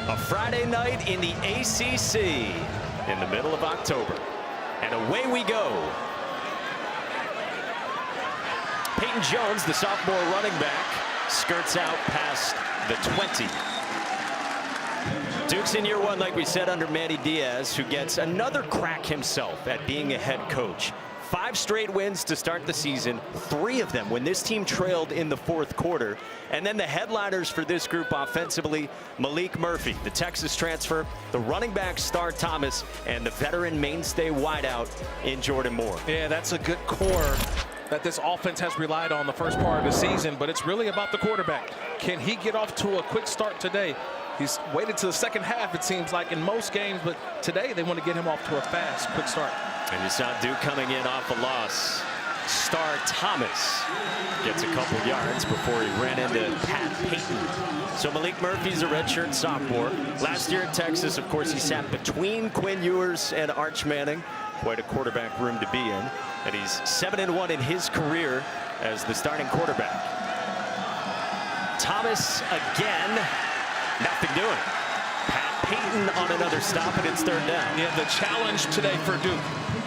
A Friday night in the ACC in the middle of October. And away we go. Peyton Jones, the sophomore running back, skirts out past the 20. Duke's in year one, like we said, under Manny Diaz, who gets another crack himself at being a head coach. 5 straight wins to start the season, 3 of them when this team trailed in the 4th quarter. And then the headliners for this group offensively, Maalik Murphy, the Texas transfer, the running back Star Thomas, and the veteran mainstay wideout in Jordan Moore. Yeah, that's a good core that this offense has relied on the first part of the season, but it's really about the quarterback. Can he get off to a quick start today? He's waited to the second half, it seems like, in most games, but today they want to get him off to a fast, quick start. And you saw Duke coming in off a loss. Star Thomas gets a couple yards before he ran into Pat Payton. So Maalik Murphy's a redshirt sophomore. Last year at Texas, of course, he sat between Quinn Ewers and Arch Manning. Quite a quarterback room to be in. And he's 7-1 in his career as the starting quarterback. Thomas again, nothing doing. Pat Payton on another stop, and it's 3rd down. Yeah, the challenge today for Duke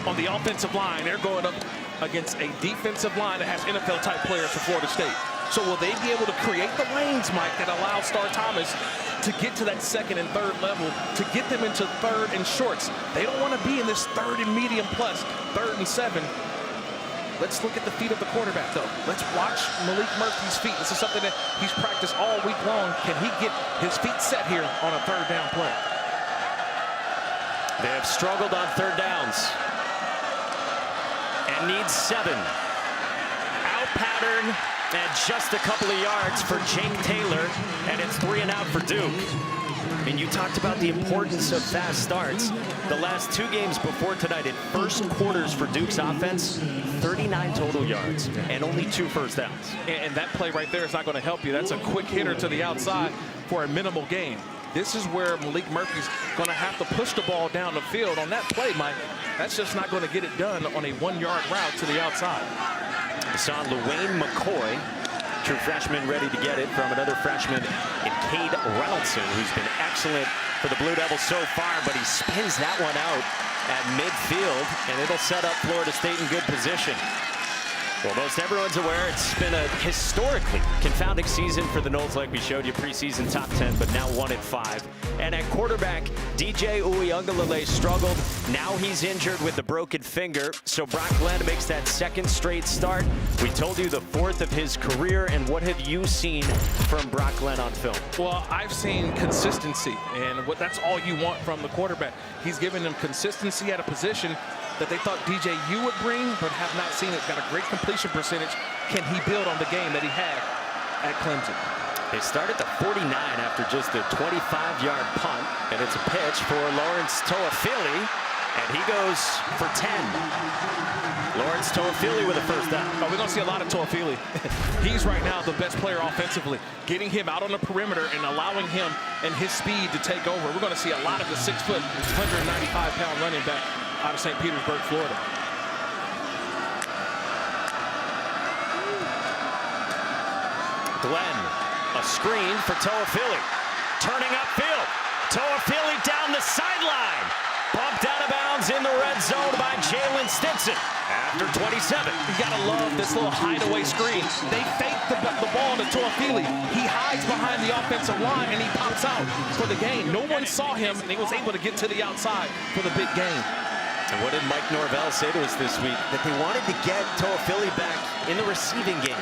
on the offensive line, they're going up against a defensive line that has NFL-type players for Florida State. So will they be able to create the lanes, Mike, that allow Star Thomas to get to that 2nd and 3rd level, to get them into 3rd and shorts? They don't want to be in this 3rd and medium plus, 3rd and 7. Let's look at the feet of the quarterback, though. Let's watch Maalik Murphy's feet. This is something that he's practiced all week long. Can he get his feet set here on a 3rd down play? They have struggled on 3rd downs and need 7. Out pattern and just a couple of yards for Jake Taylor, and it's 3 and out for Duke. And you talked about the importance of fast starts. The last 2 games before tonight, in first quarters for Duke's offense, 39 total yards and only 2 first downs. And that play right there is not going to help you. That's a quick hitter to the outside for a minimal gain. This is where Maalik Murphy's going to have to push the ball down the field. On that play, Mike, that's just not going to get it done on a 1-yard route to the outside. We saw LaWayne McCoy, true freshman, ready to get it from another freshman in Cade Reynoldsson, who's been excellent for the Blue Devils so far, but he spins that one out at midfield, and it'll set up Florida State in good position. Well, most everyone's aware it's been a historically confounding season for the Noles, like we showed you, preseason top 10, but now 1-5. And at quarterback, DJ Uiagalelei struggled. Now he's injured with a broken finger. So Brock Glenn makes that 2nd straight start. We told you the 4th of his career. And what have you seen from Brock Glenn on film? Well, I've seen consistency, and that's all you want from the quarterback. He's given them consistency at a position that they thought DJU would bring, but have not seen it. Got a great completion percentage. Can he build on the game that he had at Clemson? They start at the 49 after just a 25-yard punt, and it's a pitch for Lawrence Toafili, and he goes for 10. Lawrence Toafili with a first down. Oh, we're going to see a lot of Toafili. He's right now the best player offensively. Getting him out on the perimeter and allowing him and his speed to take over. We're going to see a lot of the 6-foot, 195-pound running back out of St. Petersburg, Florida. Glenn, a screen for Toafili. Turning upfield. Toafili down the sideline. Bumped out of bounds in the red zone by Jalen Stinson after 27. You gotta love this little hideaway screen. They fake the ball to Toafili. He hides behind the offensive line and he pops out for the gain. No one saw him and he was able to get to the outside for the big gain. And what did Mike Norvell say to us this week? That they wanted to get Toafili back in the receiving game.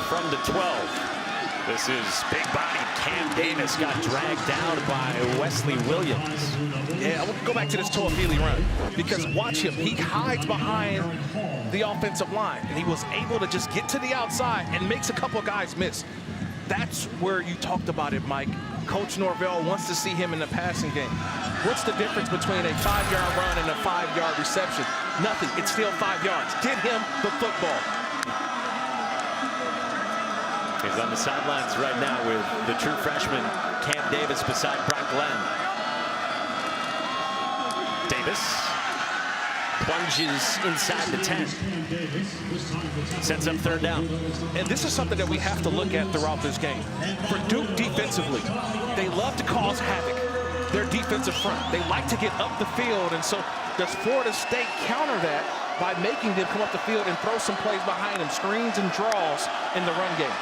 From the 12. This is big-bodied Cam Davis got dragged down by Wesley Williams. Yeah, I want to go back to this Toafili run because watch him. He hides behind the offensive line, and he was able to just get to the outside and makes a couple guys miss. That's where you talked about it, Mike. Coach Norvell wants to see him in the passing game. What's the difference between a 5-yard run and a 5-yard reception? Nothing. It's still 5 yards. Get him the football. He's on the sidelines right now with the true freshman, Cam Davis, beside Brock Glenn. Davis plunges inside the 10. Sets up third down. And this is something that we have to look at throughout this game. For Duke defensively, they love to cause havoc. Their defensive front, they like to get up the field, and so does Florida State counter that by making them come up the field and throw some plays behind them, screens and draws in the run game.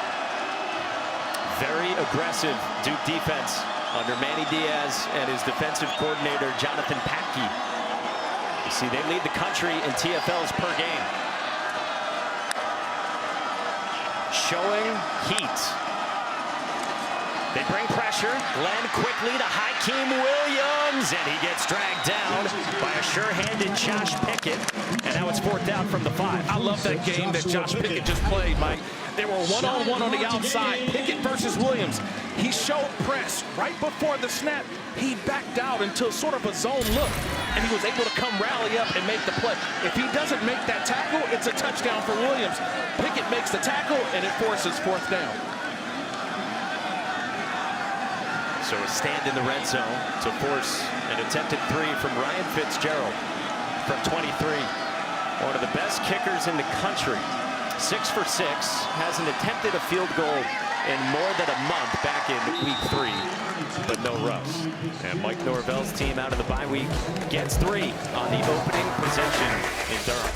Very aggressive Duke defense under Manny Diaz and his defensive coordinator, Jonathan Packey. You see, they lead the country in TFLs per game. Showing heat. They bring pressure. Glenn quickly to Hakeem Williams, and he gets dragged down by a sure-handed Josh Pickett. And now it's fourth down from the 5. I love that game that Josh Pickett just played, Mike. They were one-on-one on the outside. Pickett versus Williams. He showed press right before the snap. He backed out into sort of a zone look, and he was able to come rally up and make the play. If he doesn't make that tackle, it's a touchdown for Williams. Pickett makes the tackle, and it forces fourth down. So a stand in the red zone to force an attempted 3 from Ryan Fitzgerald from 23. One of the best kickers in the country. 6 for 6. Hasn't attempted a field goal in more than a month back in week 3. But no Russ. And Mike Norvell's team out of the bye week gets 3 on the opening possession in Durham.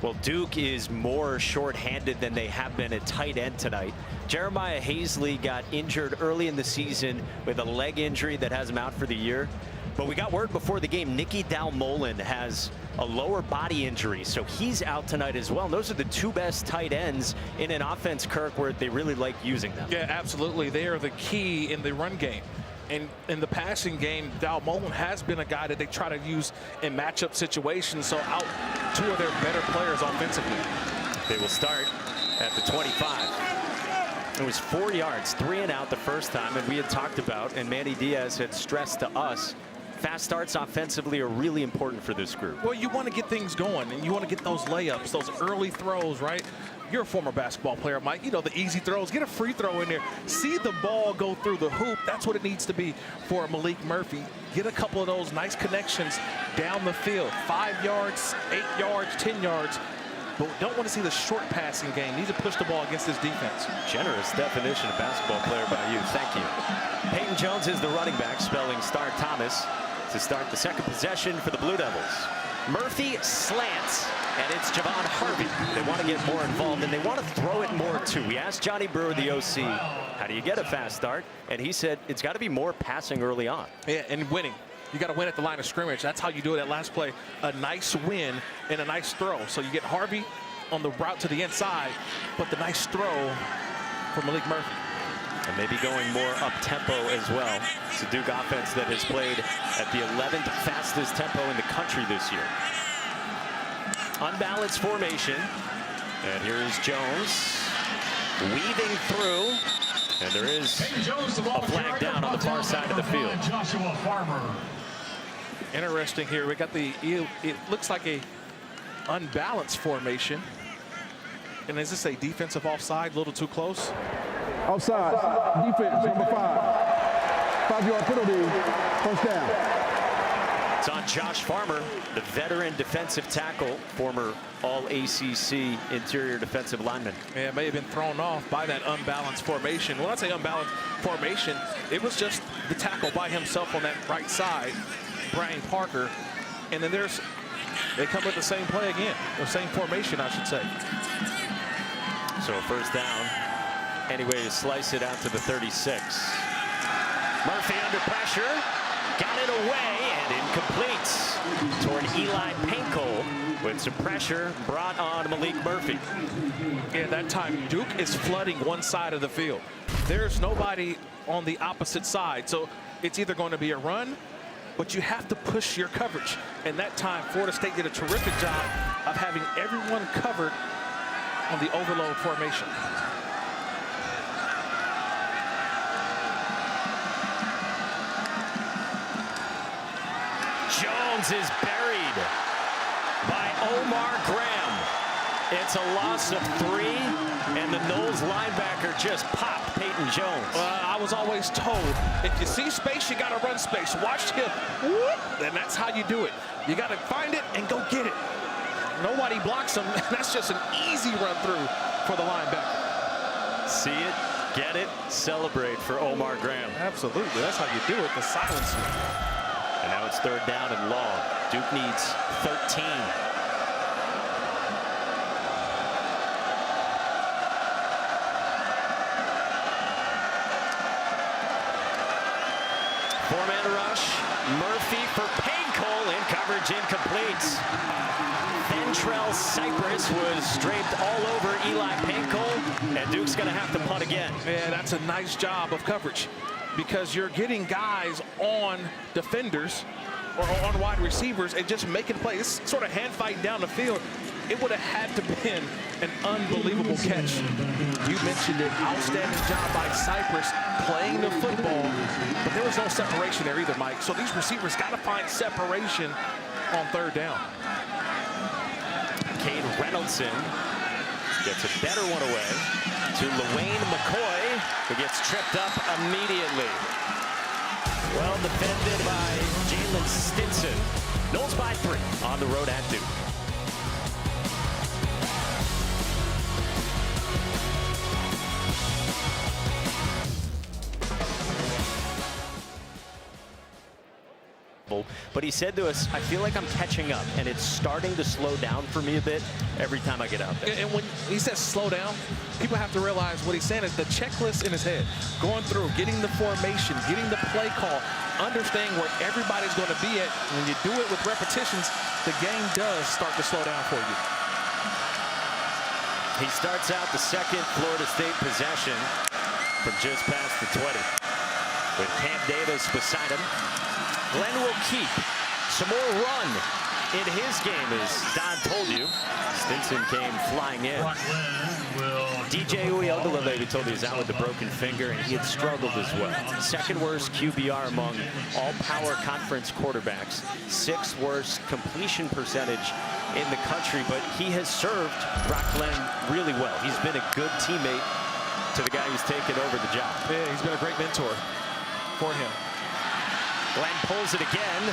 Well, Duke is more shorthanded than they have been at tight end tonight. Jeremiah Hazley got injured early in the season with a leg injury that has him out for the year. But we got word before the game, Nicky Dalmolin has a lower body injury, so he's out tonight as well. And those are the 2 best tight ends in an offense, Kirk, where they really like using them. Yeah, absolutely. They are the key in the run game. And in the passing game, Dalmolin has been a guy that they try to use in matchup situations, so out 2 of their better players offensively. They will start at the 25. It was 4 yards, 3 and out the first time, and we had talked about, and Manny Diaz had stressed to us, fast starts offensively are really important for this group. Well, you want to get things going, and you want to get those layups, those early throws, right? You're a former basketball player, Mike. You know the easy throws. Get a free throw in there. See the ball go through the hoop. That's what it needs to be for Malik Murphy. Get a couple of those nice connections down the field. 5 yards, 8 yards, 10 yards. But don't want to see the short passing game. Need to push the ball against this defense. Generous definition of basketball player by you. Thank you. Peyton Jones is the running back, spelling Star Thomas, to start the second possession for the Blue Devils. Murphy slants, and it's Javon Harvey. They want to get more involved, and they want to throw it more, too. We asked Johnny Brewer, the OC, how do you get a fast start? And he said it's got to be more passing early on. Yeah, and winning. You got to win at the line of scrimmage. That's how you do it at last play. A nice win and a nice throw. So you get Harvey on the route to the inside, but the nice throw for Malik Murphy. And maybe going more up-tempo as well. It's a Duke offense that has played at the 11th fastest tempo in the country this year. Unbalanced formation. And here is Jones weaving through. And there is a flag down on the far side of the field. Joshua Farmer. Interesting here. We got it looks like a unbalanced formation. And is this a defensive offside? A little too close? Offside, defense, number 5. 5-yard penalty, first down. It's on Josh Farmer, the veteran defensive tackle, former All-ACC interior defensive lineman. Yeah, may have been thrown off by that unbalanced formation. When I say unbalanced formation, it was just the tackle by himself on that right side, Brian Parker. And then they come with the same play again, the same formation, I should say. So a first down. Anyway, to slice it out to the 36. Murphy under pressure, got it away and incomplete toward Eli Pankow with some pressure brought on Malik Murphy. Yeah, that time Duke is flooding one side of the field. There's nobody on the opposite side, so it's either going to be a run, but you have to push your coverage. And that time, Florida State did a terrific job of having everyone covered on the overload formation. Jones is buried by Omar Graham. It's a loss of 3, and the Noles linebacker just popped Peyton Jones. I was always told, if you see space, you got to run space. Watch him. Then that's how you do it. You got to find it and go get it. Nobody blocks him. That's just an easy run through for the linebacker. See it, get it, celebrate for Omar Graham. Absolutely. That's how you do it. The silencer. And now it's 3rd down and long. Duke needs 13. Four-man rush. Murphy for Painkel, in coverage incomplete. Ventrell Cypress was draped all over Eli Painkel, and Duke's going to have to punt again. Yeah, that's a nice job of coverage because you're getting guys on defenders or on wide receivers and just making plays, sort of hand fighting down the field. It would have had to been an unbelievable catch. You mentioned it, outstanding job by Cypress playing the football, but there was no separation there either, Mike. So these receivers got to find separation on 3rd down. Cade Reynoldson gets a better one away to LaWayne McCoy, who gets tripped up immediately. Well defended by Jalen Stinson. Noles by 3 on the road at Duke. But he said to us, I feel like I'm catching up, and it's starting to slow down for me a bit every time I get out there. And when he says slow down, people have to realize what he's saying is the checklist in his head, going through, getting the formation, getting the play call, understanding where everybody's going to be at. When you do it with repetitions, the game does start to slow down for you. He starts out the second Florida State possession from just past the 20. With Cam Davis beside him. Glenn will keep some more run in his game, as Don told you. Stinson came flying in. DJ Uiagalelei, we told you, is out with a broken finger, and he had struggled as well. 2nd worst QBR among all power conference quarterbacks. 6th worst completion percentage in the country, but he has served Brock Glenn really well. He's been a good teammate to the guy who's taken over the job. Yeah, he's been a great mentor for him. Glenn pulls it again,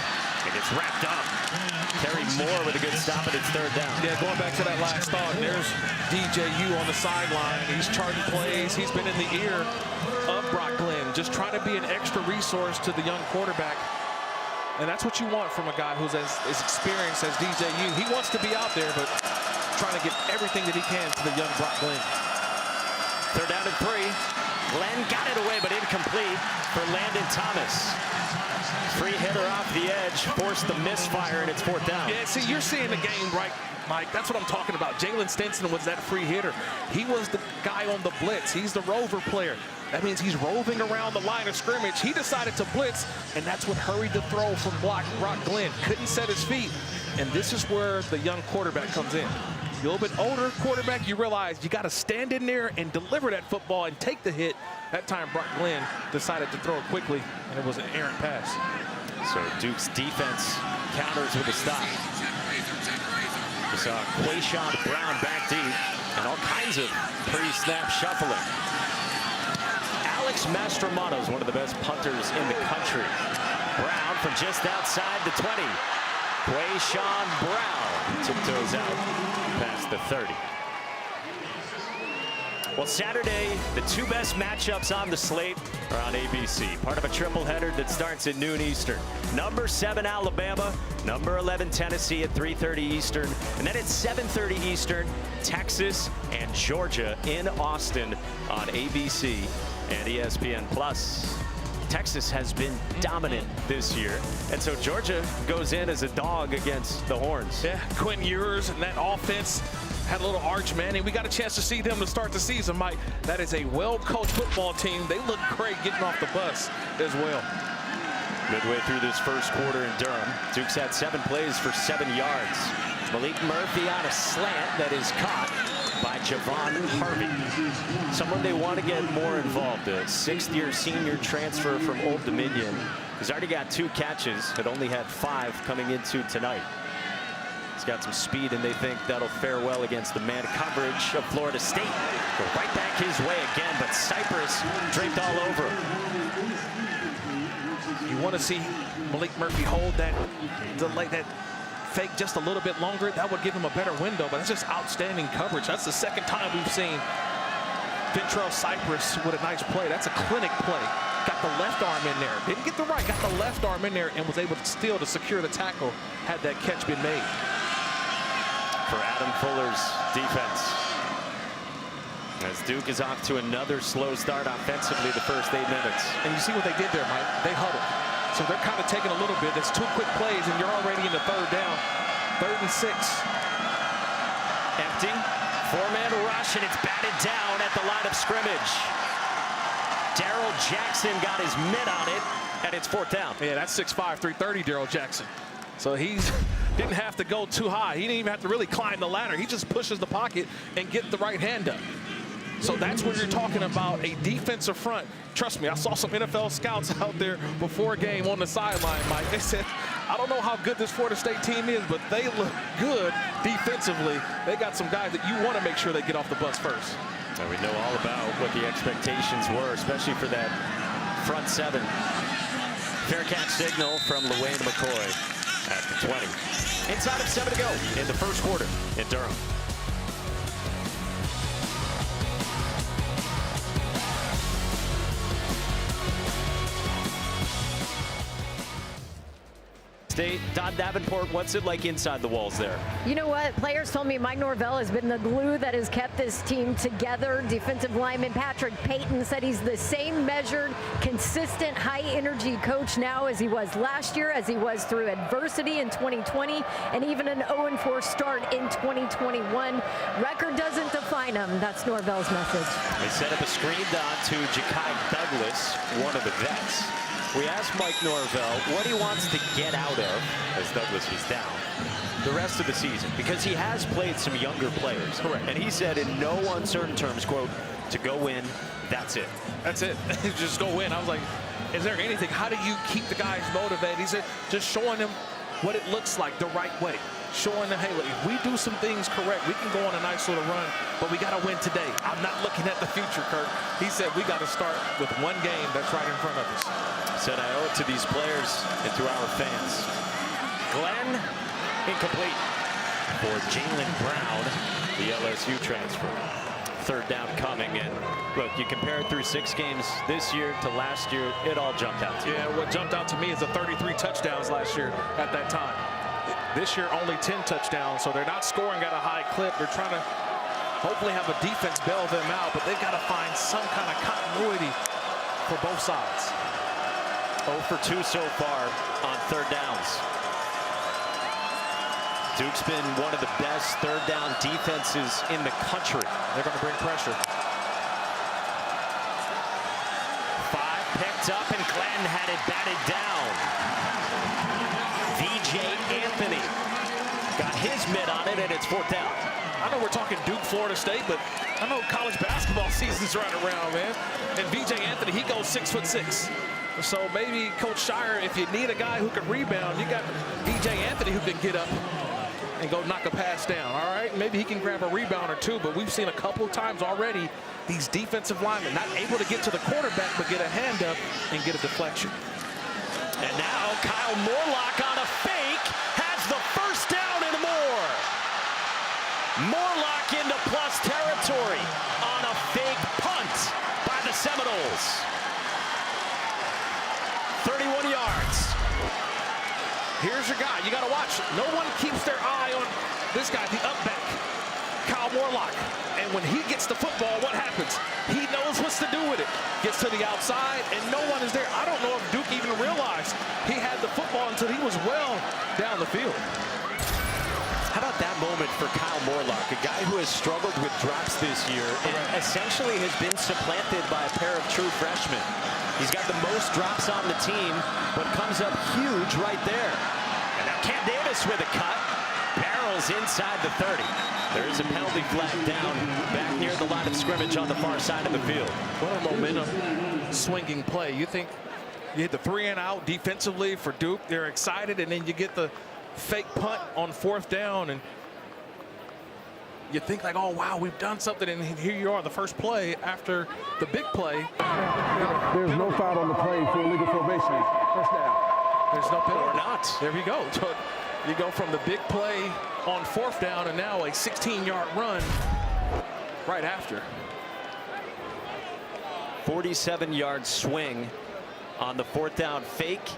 and it's wrapped up. Terry Moore with a good stop, and it's 3rd down. Yeah, going back to that last thought, there's DJU on the sideline. He's charting plays. He's been in the ear of Brock Glenn, just trying to be an extra resource to the young quarterback. And that's what you want from a guy who's as experienced as DJU. He wants to be out there, but trying to get everything that he can to the young Brock Glenn. 3rd down and 3. Glenn got it away, but incomplete for Landon Thomas. Free hitter off the edge, forced the misfire, and it's 4th down. Yeah, see, you're seeing the game right, Mike. That's what I'm talking about. Jalen Stinson was that free hitter. He was the guy on the blitz. He's the rover player. That means he's roving around the line of scrimmage. He decided to blitz, and that's what hurried the throw from Brock Glenn. Couldn't set his feet, and this is where the young quarterback comes in. A little bit older quarterback, you realize you got to stand in there and deliver that football and take the hit. That time, Brock Glenn decided to throw it quickly, and it was an errant pass. So Duke's defense counters with a stop. We saw Quayshawn Brown back deep, and all kinds of pre-snap shuffling. Alex Mastromanno is one of the best punters in the country. Brown from just outside the 20. Quayshawn Brown tiptoes out past the 30. Well, Saturday, the 2 best matchups on the slate are on ABC. Part of a triple-header that starts at noon Eastern. Number 7, Alabama. Number 11, Tennessee at 3:30 Eastern. And then at 7:30 Eastern, Texas and Georgia in Austin on ABC and ESPN+. Texas has been dominant this year, and so Georgia goes in as a dog against the Horns. Yeah, Quentin Ewers and that offense had a little Arch Manning. We got a chance to see them to start the season, Mike. That is a well-coached football team. They look great getting off the bus as well. Midway through this first quarter in Durham, Duke's had 7 plays for 7 yards. Malik Murphy on a slant that is caught by Javon Harvey. Someone they want to get more involved. A 6th-year senior transfer from Old Dominion He's already got 2 catches, had only had 5 coming into tonight. He's got some speed, and they think that'll fare well against the man coverage of Florida State. Go right back his way again, but Cypress draped all over him. You want to see Malik Murphy hold that fake just a little bit longer. That would give him a better window, but it's just outstanding coverage. That's the second time we've seen Ventrell Cypress with a nice play. That's a clinic play. Got the left arm in there. Didn't get the right, got the left arm in there and was able to still to secure the tackle had that catch been made. For Adam Fuller's defense, as Duke is off to another slow start offensively the first 8 minutes. And you see what they did there, Mike? They huddled. So they're kind of taking a little bit. That's 2 quick plays, and you're already in the 3rd down. 3rd and 6. Empty. 4-man rush, and it's batted down at the line of scrimmage. Darrell Jackson got his mitt on it, and it's 4th down. Yeah, that's 6'5", 330, Darrell Jackson. So he didn't have to go too high. He didn't even have to really climb the ladder. He just pushes the pocket and get the right hand up. So that's when you're talking about a defensive front. Trust me, I saw some NFL scouts out there before a game on the sideline, Mike. They said, I don't know how good this Florida State team is, but they look good defensively. They got some guys that you want to make sure they get off the bus first. And we know all about what the expectations were, especially for that front 7. Fair catch signal from LaWayne McCoy at the 20. Inside of 7 to go in the first quarter in Durham. State, Don Davenport, what's it like inside the walls there? You know what? Players told me Mike Norvell has been the glue that has kept this team together. Defensive lineman Patrick Payton said he's the same measured, consistent, high-energy coach now as he was last year, as he was through adversity in 2020, and even an 0-4 start in 2021. Record doesn't define him. That's Norvell's message. They set up a screen down to Ja'Kai Douglas, one of the vets. We asked Mike Norvell what he wants to get out of, as Douglas was down, the rest of the season, because he has played some younger players. Correct. And he said in no uncertain terms, quote, to go win, that's it. That's it. Just go win. I was like, is there anything? How do you keep the guys motivated? He said, just showing them what it looks like the right way. Showing them, hey, look, if we do some things correct, we can go on a nice little run, but we got to win today. I'm not looking at the future, Kirk. He said we got to start with one game that's right in front of us. Said I owe it to these players and to our fans. Glenn, incomplete for Jalen Brown, the LSU transfer. 3rd down coming, and look, you compare it through 6 games this year to last year, it all jumped out to you. Yeah, what jumped out to me is the 33 touchdowns last year at that time. This year, only 10 touchdowns, so they're not scoring at a high clip. They're trying to hopefully have a defense bail them out, but they've got to find some kind of continuity for both sides. 0 for 2 so far on 3rd downs. Duke's been one of the best 3rd down defenses in the country. They're going to bring pressure. 5 picked up, and Glenn had it batted down. VJ Anthony got his mitt on it, and it's 4th down. I know we're talking Duke, Florida State, but I know college basketball season's right around, man. And VJ Anthony, he goes 6'6". So maybe Coach Shire, if you need a guy who can rebound, you got VJ Anthony who can get up and go knock a pass down, all right? Maybe he can grab a rebound or 2, but we've seen a couple of times already these defensive linemen not able to get to the quarterback, but get a hand up and get a deflection. And now Kyle Morlock on a fake has the 1st down and more. Morlock into plus territory on a fake punt by the Seminoles. 31 yards. Here's your guy. You got to watch. No one keeps their eye on this guy, the up back, Kyle Morlock. And when he gets the football, what happens? He knows what to do with it. Gets to the outside, and no one is there. I don't know if Duke even realized he had the football until he was well down the field. How about that moment for Kyle Morlock, a guy who has struggled with drops this year and essentially has been supplanted by a pair of true freshmen. He's got the most drops on the team, but comes up huge right there. And now Cam Davis with a cut. Barrels inside the 30. There is a penalty flag down back near the line of scrimmage on the far side of the field. What a momentum swinging play. You think You hit the 3 and out defensively for Duke. They're excited, and then you get the fake punt on 4th down, and you think like, oh, wow, we've done something, and here you are, the first play after the big play. There's no foul on the play for illegal formation. First down. There's no penalty. Or not. There we go. So you go from the big play on 4th down and now a 16-yard run right after. 47-yard swing on the 4th down fake,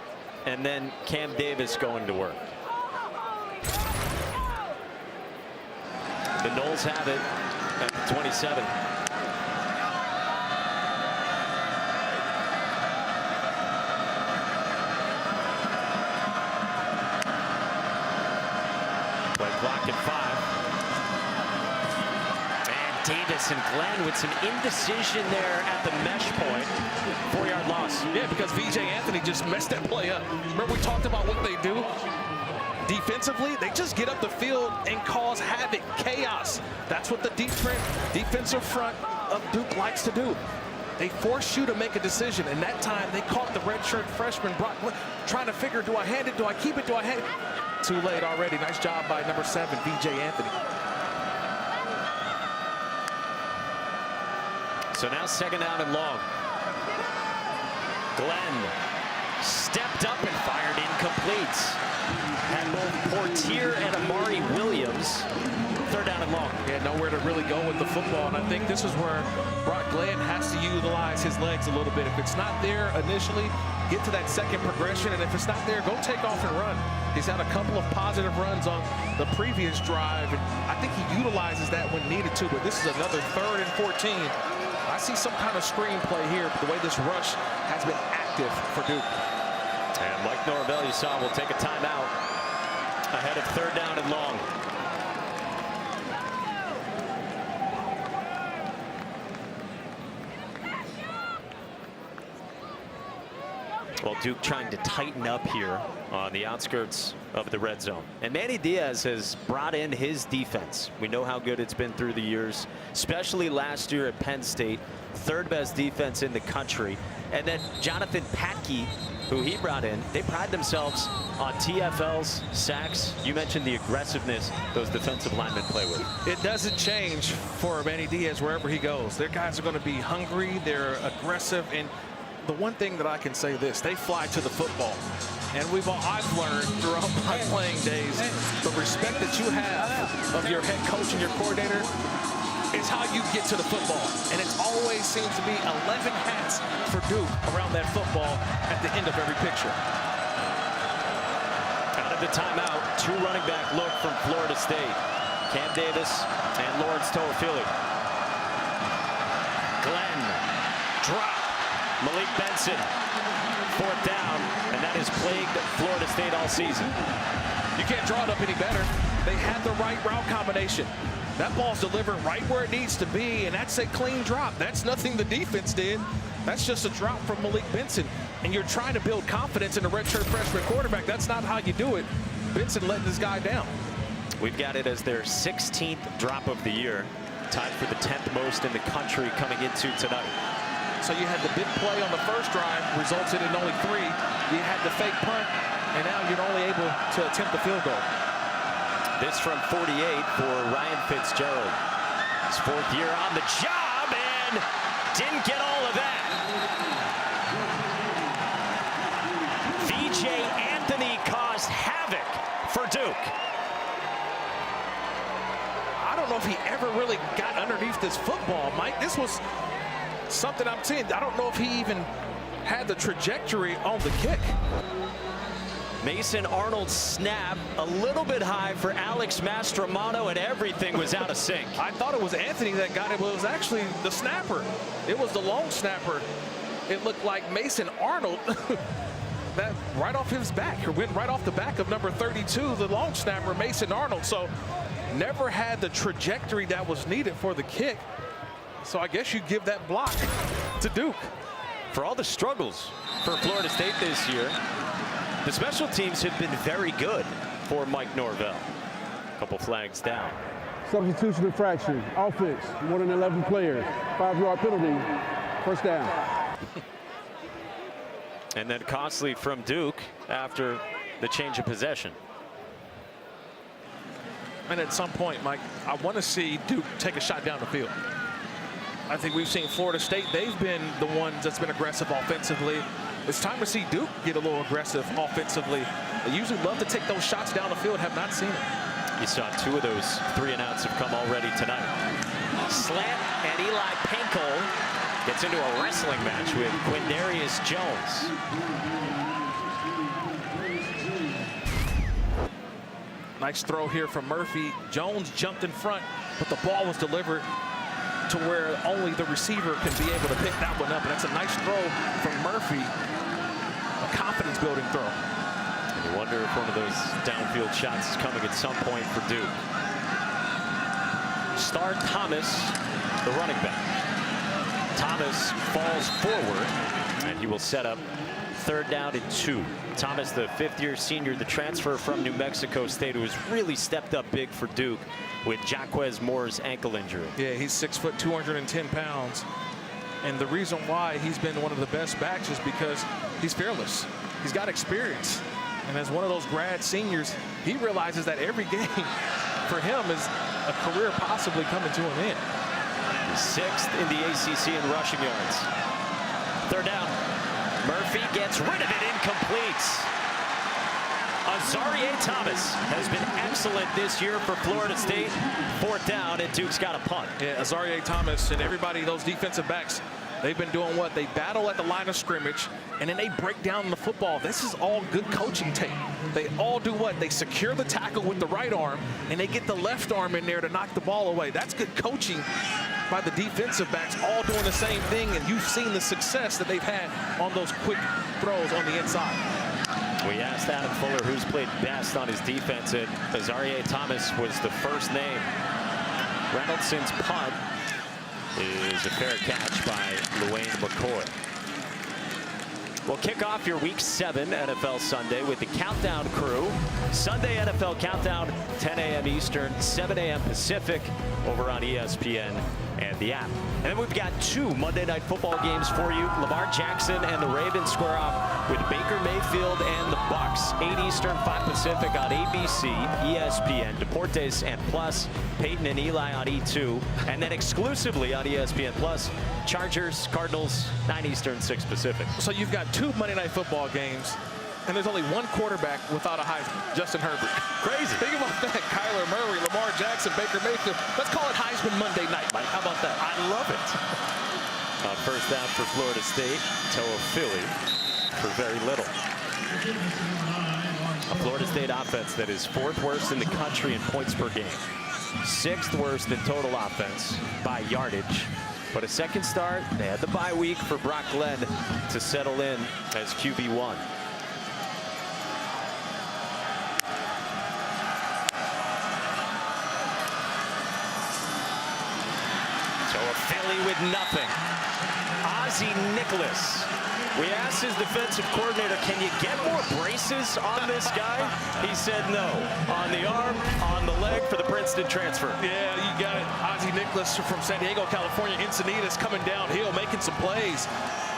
and then Cam Davis going to work. The Noles have it at the 27. Play clock at 5. And Davis and Glenn with some indecision there at the mesh point. 4-yard loss. Yeah, because VJ Anthony just messed that play up. Remember we talked about what they do? Defensively, they just get up the field and cause havoc, chaos. That's what the defensive front of Duke likes to do. They force you to make a decision, and that time they caught the redshirt freshman Brock trying to figure, do I hand it, do I keep it, do I hand it? Too late already. Nice job by number 7, VJ Anthony. So now 2nd down and long. Glenn stepped up and fired incomplete. Had both Portier and Amari Williams. 3rd down and long. Yeah, nowhere to really go with the football, and I think this is where Brock Glenn has to utilize his legs a little bit. If it's not there initially, get to that second progression, and if it's not there, go take off and run. He's had a couple of positive runs on the previous drive, and I think he utilizes that when needed to, but this is another 3rd and 14. I see some kind of screenplay here, but the way this rush has been active for Duke. And Mike Norvell, you saw, will take a timeout ahead of 3rd down and long. Well, Duke trying to tighten up here on the outskirts of the red zone. And Manny Diaz has brought in his defense. We know how good it's been through the years, especially last year at Penn State. 3rd best defense in the country. And then Jonathan Patke, who he brought in, they pride themselves on TFLs, sacks. You mentioned the aggressiveness those defensive linemen play with. It doesn't change for Manny Diaz wherever he goes. Their guys are going to be hungry, they're aggressive, and the one thing that I can say this, they fly to the football. And I've learned throughout my playing days, the respect that you have of your head coach and your coordinator is how you get to the football. And it always seems to be 11 hats for Duke around that football at the end of every picture. Out of the timeout, 2 running back look from Florida State. Cam Davis and Lawrence Toafili. Glenn, drop. Malik Benson, 4th down, and that has plagued Florida State all season. You can't draw it up any better. They had the right route combination. That ball's delivered right where it needs to be, and that's a clean drop. That's nothing the defense did. That's just a drop from Malik Benson. And you're trying to build confidence in a redshirt freshman quarterback. That's not how you do it. Benson letting this guy down. We've got it as their 16th drop of the year, tied for the 10th most in the country coming into tonight. So you had the big play on the first drive, resulted in only 3. You had the fake punt, and now you're only able to attempt the field goal. This from 48 for Ryan Fitzgerald. His 4th year on the job, and didn't get all of that. VJ Anthony caused havoc for Duke. I don't know if he ever really got underneath this football, Mike. This was something I'm seeing. I don't know if he even had the trajectory on the kick. Mason Arnold's snap a little bit high for Alex Mastromano, and everything was out of sync. I thought it was Anthony that got it, but it was actually the snapper. It was the long snapper. It looked like Mason Arnold that right off his back, or went right off the back of number 32, the long snapper, Mason Arnold. So never had the trajectory that was needed for the kick. So I guess you give that block to Duke. For all the struggles for Florida State this year, the special teams have been very good for Mike Norvell. A couple flags down. Substitution infraction. Offense, more than 11 players. 5-yard penalty. First down. And then costly from Duke after the change of possession. And at some point, Mike, I want to see Duke take a shot down the field. I think we've seen Florida State. They've been the ones that's been aggressive offensively. It's time to see Duke get a little aggressive offensively. They usually love to take those shots down the field. Have not seen it. You saw 2 of those 3-and-outs have come already tonight. Slant, and Eli Pankel gets into a wrestling match with Quindarius Jones. Nice throw here from Murphy. Jones jumped in front, but the ball was delivered to where only the receiver can be able to pick that one up. And that's a nice throw from Murphy. A confidence-building throw. And you wonder if one of those downfield shots is coming at some point for Duke. Star Thomas, the running back. Thomas falls forward, and he will set up 3rd down and 2. Thomas, the 5th-year senior, the transfer from New Mexico State, who has really stepped up big for Duke with Jaquez Moore's ankle injury. Yeah, he's 6 foot, 210 pounds. And the reason why he's been one of the best backs is because he's fearless. He's got experience. And as one of those grad seniors, he realizes that every game for him is a career possibly coming to an end. 6th in the ACC in rushing yards. 3rd down. Murphy gets rid of it, incomplete. Azareye'h Thomas has been excellent this year for Florida State. 4th down, and Duke's got a punt. Yeah, Azareye'h Thomas and everybody, those defensive backs, they've been doing what? They battle at the line of scrimmage, and then they break down the football. This is all good coaching tape. They all do what? They secure the tackle with the right arm, and they get the left arm in there to knock the ball away. That's good coaching by the defensive backs, all doing the same thing, and you've seen the success that they've had on those quick throws on the inside. We asked Adam Fuller who's played best on his defense, and Azareye'h Thomas was the first name. Reynoldson's punt is a fair catch by LaWayne McCoy. We'll kick off your Week 7 NFL Sunday with the Countdown crew. Sunday NFL Countdown, 10 a.m. Eastern, 7 a.m. Pacific, over on ESPN and the app. And then we've got 2 Monday Night Football games for you. Lamar Jackson and the Ravens square off with Baker Mayfield and the Bucks. 8 Eastern, 5 Pacific on ABC, ESPN, Deportes and Plus, Peyton and Eli on E2. And then exclusively on ESPN Plus, Chargers, Cardinals, 9 Eastern, 6 Pacific. So you've got 2 Monday Night Football games, and there's only 1 quarterback without a Heisman, Justin Herbert. Crazy. Think about that. Kyler Murray, Lamar Jackson, Baker Mayfield. Let's call it Heisman Monday night, Mike. How about that? I love it. First down for Florida State, Toa Philly for very little. A Florida State offense that is 4th worst in the country in points per game. 6th worst in total offense by yardage. But a second start, they had the bye week for Brock Glenn to settle in as QB1. Toa Philly with nothing. Ozzie Nicholas. We asked his defensive coordinator, can you get more braces on this guy? He said no. On the arm, on the leg for the Princeton transfer. Yeah, you got it. Ozzie Nicholas from San Diego, California. Encinitas coming downhill, making some plays.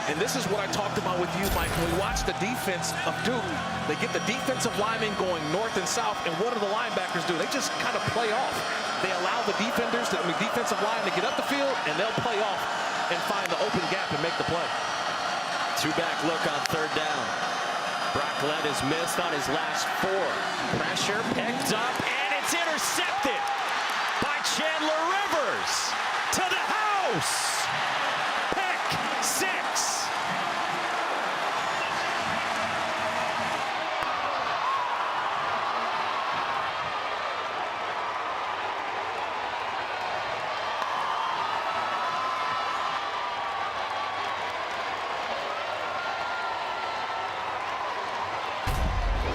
And this is what I talked about with you, Mike. When we watch the defense of Duke, they get the defensive linemen going north and south, and what do the linebackers do? They just kind of play off. They allow the defenders, the defensive line, to get up the field, and they'll play off and find the open gap and make the play. 2-back look on 3rd down. Brock Glenn has missed on his last 4. Pressure picked up, and it's intercepted by Chandler Rivers to the house. Pick 6.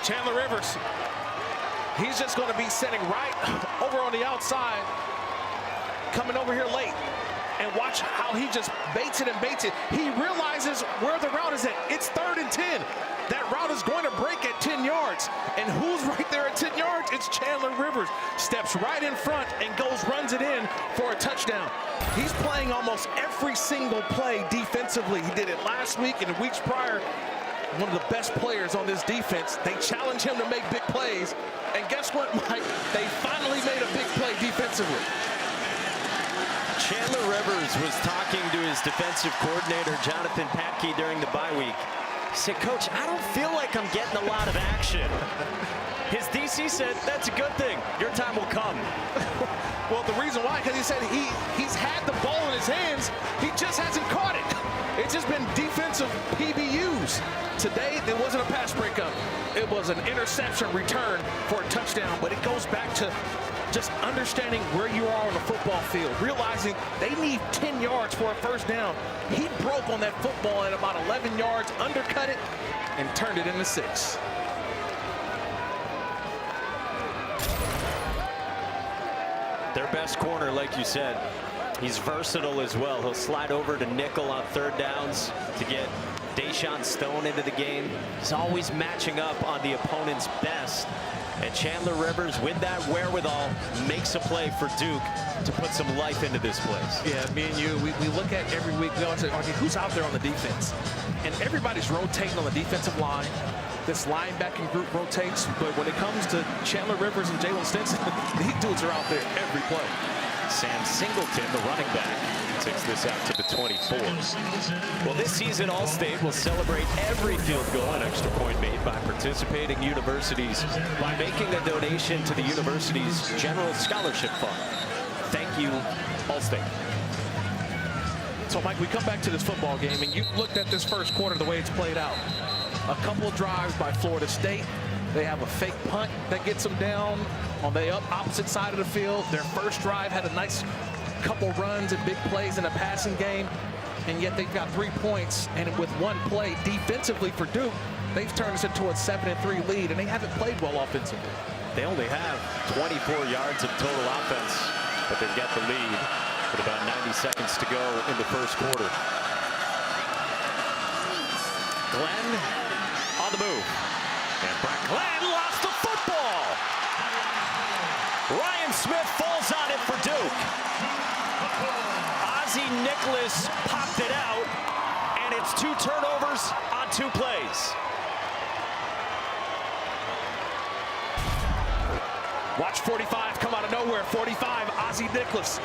Chandler Rivers, he's just going to be sitting right over on the outside, coming over here late. And watch how he just baits it and baits it. He realizes where the route is at. It's 3rd and 10. That route is going to break at 10 yards. And who's right there at 10 yards? It's Chandler Rivers. Steps right in front and runs it in for a touchdown. He's playing almost every single play defensively. He did it last week and the weeks prior. one of the best players on this defense. They challenge him to make big plays. And guess what, Mike? They finally made a big play defensively. Chandler Rivers was talking to his defensive coordinator, Jonathan Patke, during the bye week. He said, Coach, I don't feel like I'm getting a lot of action. His DC said, that's a good thing. Your time will come. Well, the reason why, because he said he's had the ball in his hands. He just hasn't caught it. It's just been defensive PBUs. Today, it wasn't a pass breakup. It was an interception return for a touchdown. But it goes back to just understanding where you are on the football field, realizing they need 10 yards for a first down. He broke on that football at about 11 yards, undercut it, and turned it into 6. Their best corner, like you said, he's versatile as well. He'll slide over to nickel on third downs to get Deshaun Stone into the game. He's always matching up on the opponent's best. And Chandler Rivers, with that wherewithal, makes a play for Duke to put some life into this place. Yeah, me and you, we look at every week, we always say, okay, who's out there on the defense? And everybody's rotating on the defensive line. This linebacking group rotates, but when it comes to Chandler Rivers and Jalen Stinson, these dudes are out there every play. Sam Singleton, the running back, takes this out to the 24. Well, this season, All-State will celebrate every field goal and extra point made by participating universities by making a donation to the university's General Scholarship Fund. Thank you, All-State. So, Mike, we come back to this football game, and you looked at this first quarter, the way it's played out. A couple of drives by Florida State. They have a fake punt that gets them down on the opposite side of the field. Their first drive had a nice couple runs and big plays in a passing game, and yet they've got 3 points. And with one play defensively for Duke, they've turned this into a 7-3 lead, and they haven't played well offensively. They only have 24 yards of total offense, but they've got the lead with about 90 seconds to go in the first quarter. Glenn on the move. And Brock Glenn lost the football. Ryan Smith falls on it for Duke. Ozzie Nicholas popped it out, and it's 2 turnovers on 2 plays. Watch 45 come out of nowhere. 45, Ozzie Nicholas.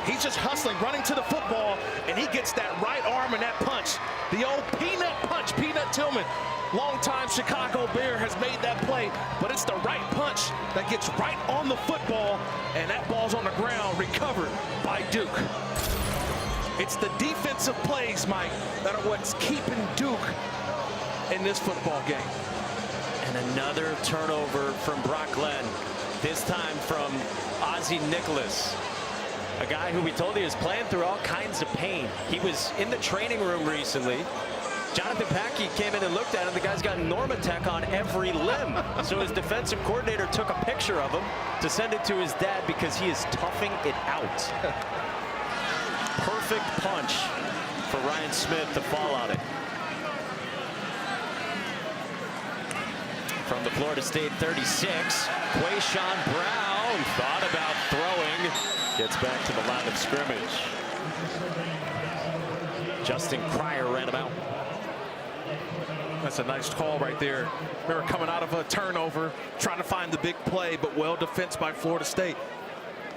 He's just hustling, running to the football, and he gets that right arm and that punch. The old peanut punch. Peanut Tillman, longtime Chicago Bear, has made that play, but it's the right punch that gets right on the football, and that ball's on the ground, recovered by Duke. It's the defensive plays, Mike, that are what's keeping Duke in this football game. And another turnover from Brock Glenn, this time from Ozzie Nicholas. A guy who we told you is playing through all kinds of pain. He was in the training room recently. Jonathan Patke came in and looked at him. The guy's got Normatec on every limb. So his defensive coordinator took a picture of him to send it to his dad because he is toughing it out. Perfect punch for Ryan Smith to fall on it. From the Florida State 36, Quayshawn Brown thought about throwing. Gets back to the line of scrimmage. Justin Cryer ran him out. That's a nice call right there. They were coming out of a turnover, trying to find the big play, but well defense by Florida State.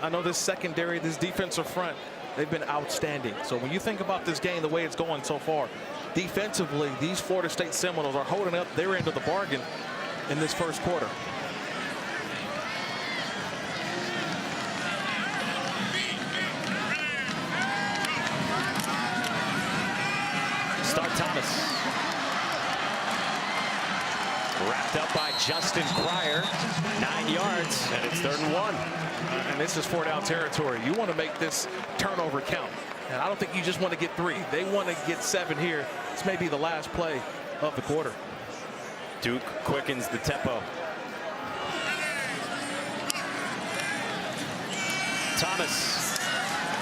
I know this secondary, this defensive front, they've been outstanding. So when you think about this game, the way it's going so far, defensively, these Florida State Seminoles are holding up their end of the bargain in this first quarter. Stark Thomas. Wrapped up by Justin Cryer. 9 yards, and it's 3rd and 1. And this is 4-down territory. You want to make this turnover count. And I don't think you just want to get 3. They want to get 7 here. This may be the last play of the quarter. Duke quickens the tempo. Thomas.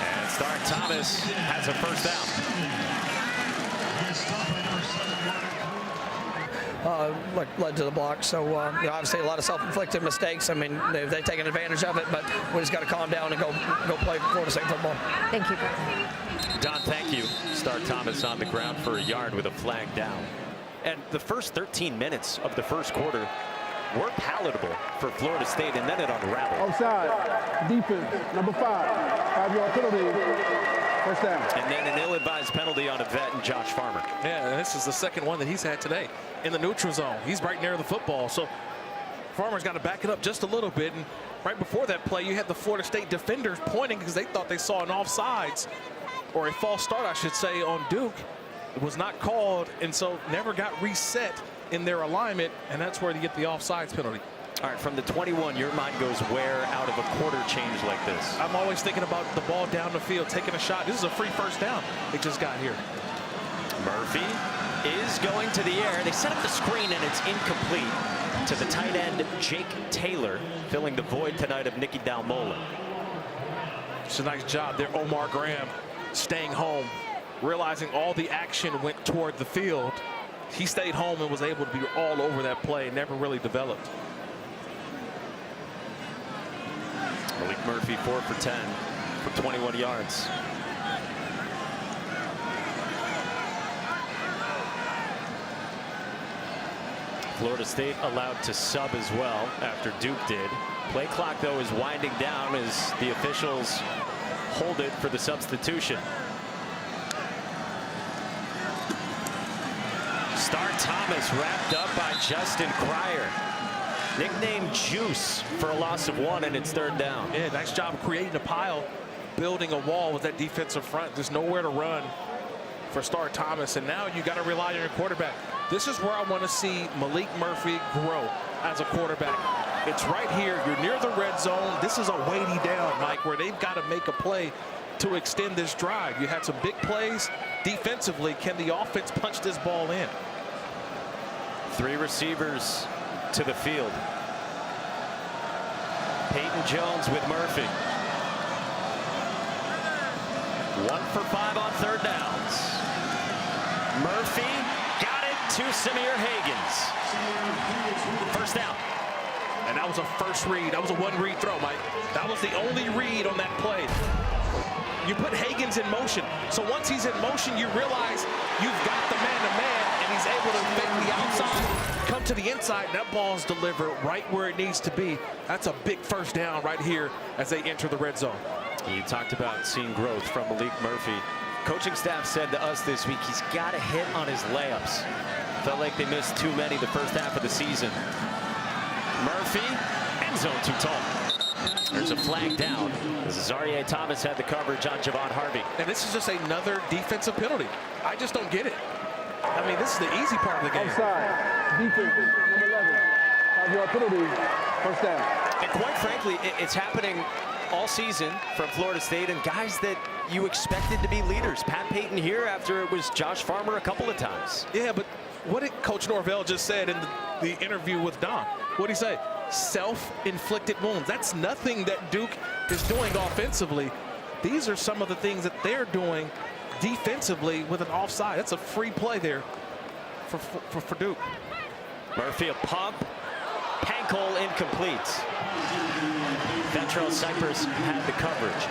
And Stark Thomas has a first down. Led to the block. So, obviously a lot of self-inflicted mistakes. I mean, they've taken advantage of it, but we just got to calm down and go play Florida State football. Thank you. Don, thank you. Stark Thomas on the ground for a yard with a flag down. And the first 13 minutes of the first quarter were palatable for Florida State, and then it unraveled. Offside. Defense. Number 5. 5-yard penalty. First down. And then an ill-advised penalty on a vet and Josh Farmer. Yeah, and this is the second one that he's had today in the neutral zone. He's right near the football, so Farmer's got to back it up just a little bit. And right before that play, you had the Florida State defenders pointing because they thought they saw an offsides, or a false start, I should say, on Duke. It was not called, and so never got reset in their alignment, and that's where you get the offsides penalty. All right, from the 21, your mind goes where out of a quarter change like this? I'm always thinking about the ball down the field, taking a shot. This is a free first down they just got here. Murphy is going to the air. They set up the screen, and it's incomplete to the tight end, Jake Taylor, filling the void tonight of Nicky Dalmola. It's a nice job there, Omar Graham, staying home, realizing all the action went toward the field. He stayed home and was able to be all over that play, never really developed. Malik Murphy 4 for 10 for 21 yards. Florida State allowed to sub as well after Duke did. Play clock, though, is winding down as the officials hold it for the substitution. Star Thomas wrapped up by Justin Cryer. Nicknamed Juice for a loss of 1, and it's third down. Yeah, nice job creating a pile, building a wall with that defensive front. There's nowhere to run for Star Thomas, and now you got to rely on your quarterback. This is where I want to see Malik Murphy grow as a quarterback. It's right here. You're near the red zone. This is a weighty down, Mike, where they've got to make a play to extend this drive. You had some big plays defensively. Can the offense punch this ball in? 3 receivers to the field. Peyton Jones with Murphy. 1 for 5 on third downs. Murphy got it to Samir Hagans. First down. And that was a first read. That was a one-read throw, Mike. That was the only read on that play. You put Hagans in motion. So once he's in motion, you realize you've got the man-to-man, and he's able to fake the outside, come to the inside, and that ball's delivered right where it needs to be. That's a big first down right here as they enter the red zone. You talked about seeing growth from Malik Murphy. Coaching staff said to us this week he's got to hit on his layups. Felt like they missed too many the first half of the season. Murphy, end zone too tall. There's a flag down as Zaire Thomas had the coverage on Javon Harvey. And this is just another defensive penalty. I just don't get it. I mean, this is the easy part of the game. Offside. Defense. Number 11. 5-yard penalty. First down. And quite frankly, it's happening all season from Florida State, and guys that you expected to be leaders. Pat Payton here after it was Josh Farmer a couple of times. Yeah, but what did Coach Norvell just said in the interview with Don? What did he say? Self-inflicted wounds. That's nothing that Duke is doing offensively. These are some of the things that they're doing defensively with an offside. That's a free play there for Duke. Murphy a pump. Pankel incomplete. Ventrell Cypress had the coverage.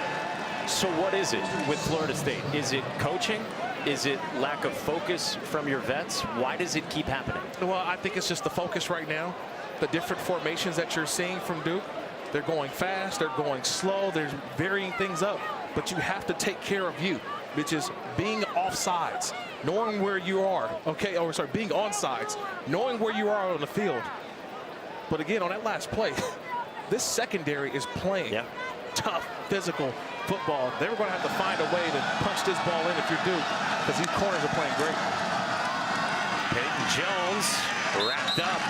So what is it with Florida State? Is it coaching? Is it lack of focus from your vets? Why does it keep happening? Well, I think it's just the focus right now. The different formations that you're seeing from Duke. They're going fast, they're going slow, they're varying things up. But you have to take care of you, which is being offsides, knowing where you are. Okay, or sorry, being onsides, knowing where you are on the field. But again, on that last play, this secondary is playing tough, physical football. They were going to have to find a way to punch this ball in if you're Duke, because these corners are playing great. Peyton Jones wrapped up.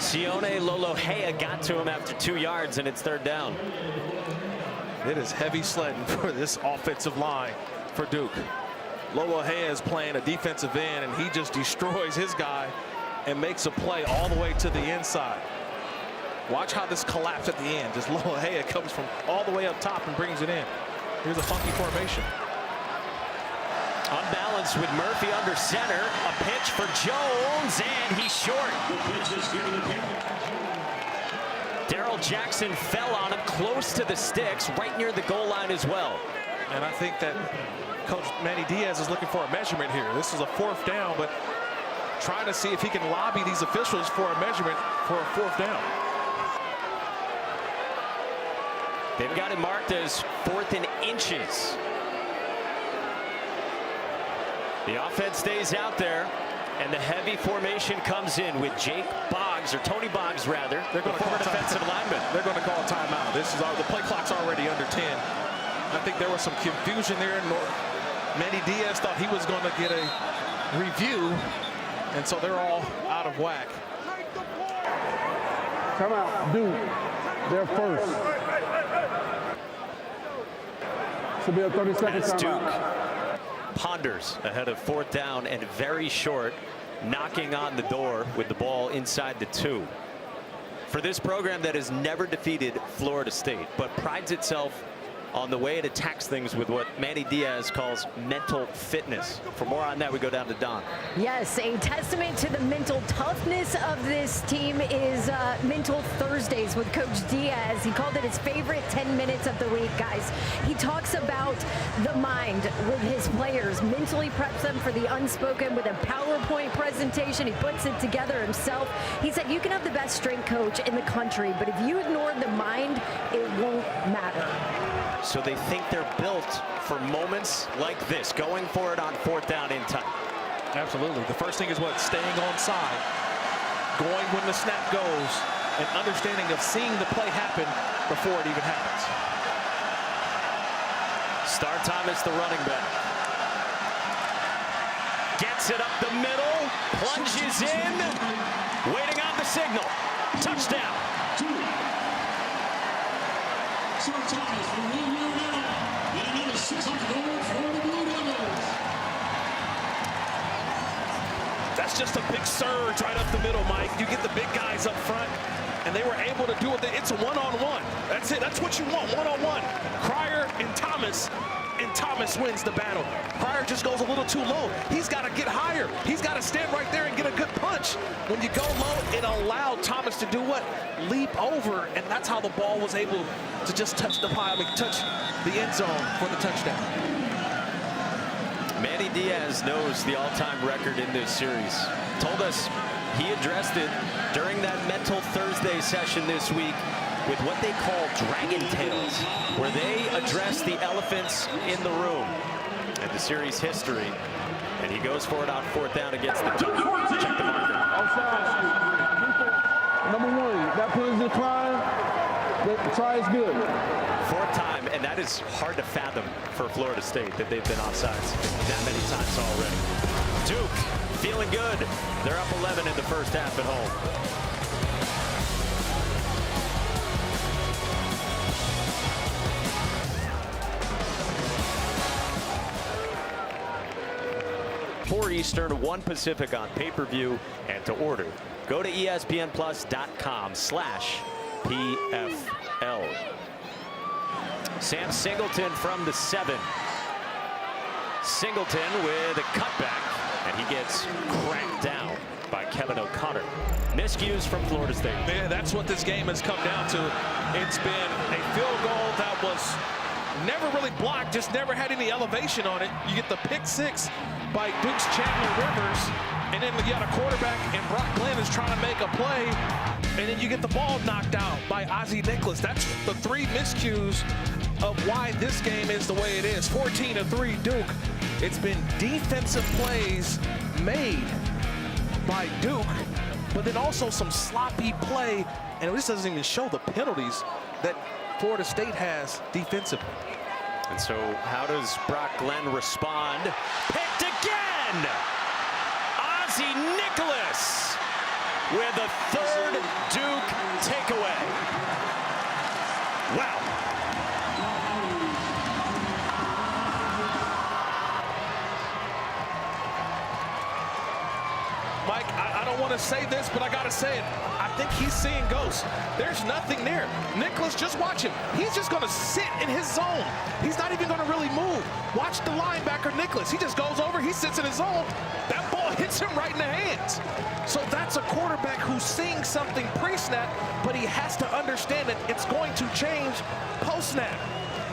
Sione Lolohea got to him after 2 yards, and it's third down. It is heavy sledding for this offensive line for Duke. Lolohea is playing a defensive end, and he just destroys his guy and makes a play all the way to the inside. Watch how this collapse at the end. Just Lolohea comes from all the way up top and brings it in. Here's a funky formation. Unbalanced with Murphy under center. A pitch for Jones, and he's short. Darrell Jackson fell on him close to the sticks, right near the goal line as well. And I think that Coach Manny Diaz is looking for a measurement here. This is a 4th down, but trying to see if he can lobby these officials for a measurement for a 4th down. They've got it marked as 4th and inches. The offense stays out there, and the heavy formation comes in with Jake Boggs, or Tony Boggs rather, They're going to call defensive lineman. They're going to call a timeout. This is the play clock's already under 10. I think there was some confusion there. Manny Diaz thought he was going to get a review, and so they're all out of whack. Come out, Duke. They're first. Should be a 30-second As Duke timeout. ponders ahead of 4th down and very short, knocking on the door with the ball inside the 2. For this program that has never defeated Florida State, but prides itself on the way it attacks things with what Manny Diaz calls mental fitness. For more on that, we go down to Don. Yes, a testament to the mental toughness of this team is Mental Thursdays with Coach Diaz. He called it his favorite 10 minutes of the week, guys. He talks about the mind with his players, mentally preps them for the unspoken with a PowerPoint presentation. He puts it together himself. He said, you can have the best strength coach in the country, but if you ignore the mind, it won't matter. So they think they're built for moments like this, going for it on 4th down in time. Absolutely. The first thing is what? Staying on side, going when the snap goes, and understanding of seeing the play happen before it even happens. Star Thomas, the running back. Gets it up the middle, plunges in, waiting on the signal. Touchdown. That's just a big surge right up the middle, Mike. You get the big guys up front, and they were able to do it. It's a one-on-one. That's it. That's what you want, one-on-one. Cryer and Thomas wins the battle. Cryer just goes a little too low. He's got to get higher. He's got to stand right there and get a good punch. When you go low, it allowed Thomas to do what? Leap over, and that's how the ball was able to just touch the pile, touch the end zone for the touchdown. Manny Diaz knows the all-time record in this series. Told us he addressed it during that Mental Thursday session this week with what they call dragon tales, where they address the elephants in the room and the series history. And he goes for it on 4th down against the Duke. Check the marker. Outside. Number 1, that plays decline. The try is good. 4th time, and that is hard to fathom for Florida State that they've been offsides that many times already. Duke feeling good. They're up 11 in the first half at home. $4 Eastern, 1 Pacific on pay-per-view, and to order, go to ESPNplus.com/PFL. Sam Singleton from the 7. Singleton with a cutback, and he gets cracked down by Kevin O'Connor. Miscues from Florida State. Man, that's what this game has come down to. It's been a field goal that was never really blocked, just never had any elevation on it. You get the pick 6 by Duke's Chandler Rivers, and then you got a quarterback, and Brock Glenn is trying to make a play, and then you get the ball knocked out by Ozzie Nicholas. That's the 3 miscues of why this game is the way it is. 14-3 Duke. It's been defensive plays made by Duke, but then also some sloppy play, and this doesn't even show the penalties that Florida State has defensively. And so how does Brock Glenn respond? Picked again! Ozzie Nicholas with a 3rd Duke takeaway. Wow. Mike, I don't want to say this, but I got to say it. I think he's seeing ghosts. There's nothing there. Nicholas, just watch him. He's just going to sit in his zone. He's not even going to really move. Watch the linebacker, Nicholas. He just goes over. He sits in his zone. That ball hits him right in the hands. So that's a quarterback who's seeing something pre-snap, but he has to understand that it's going to change post-snap.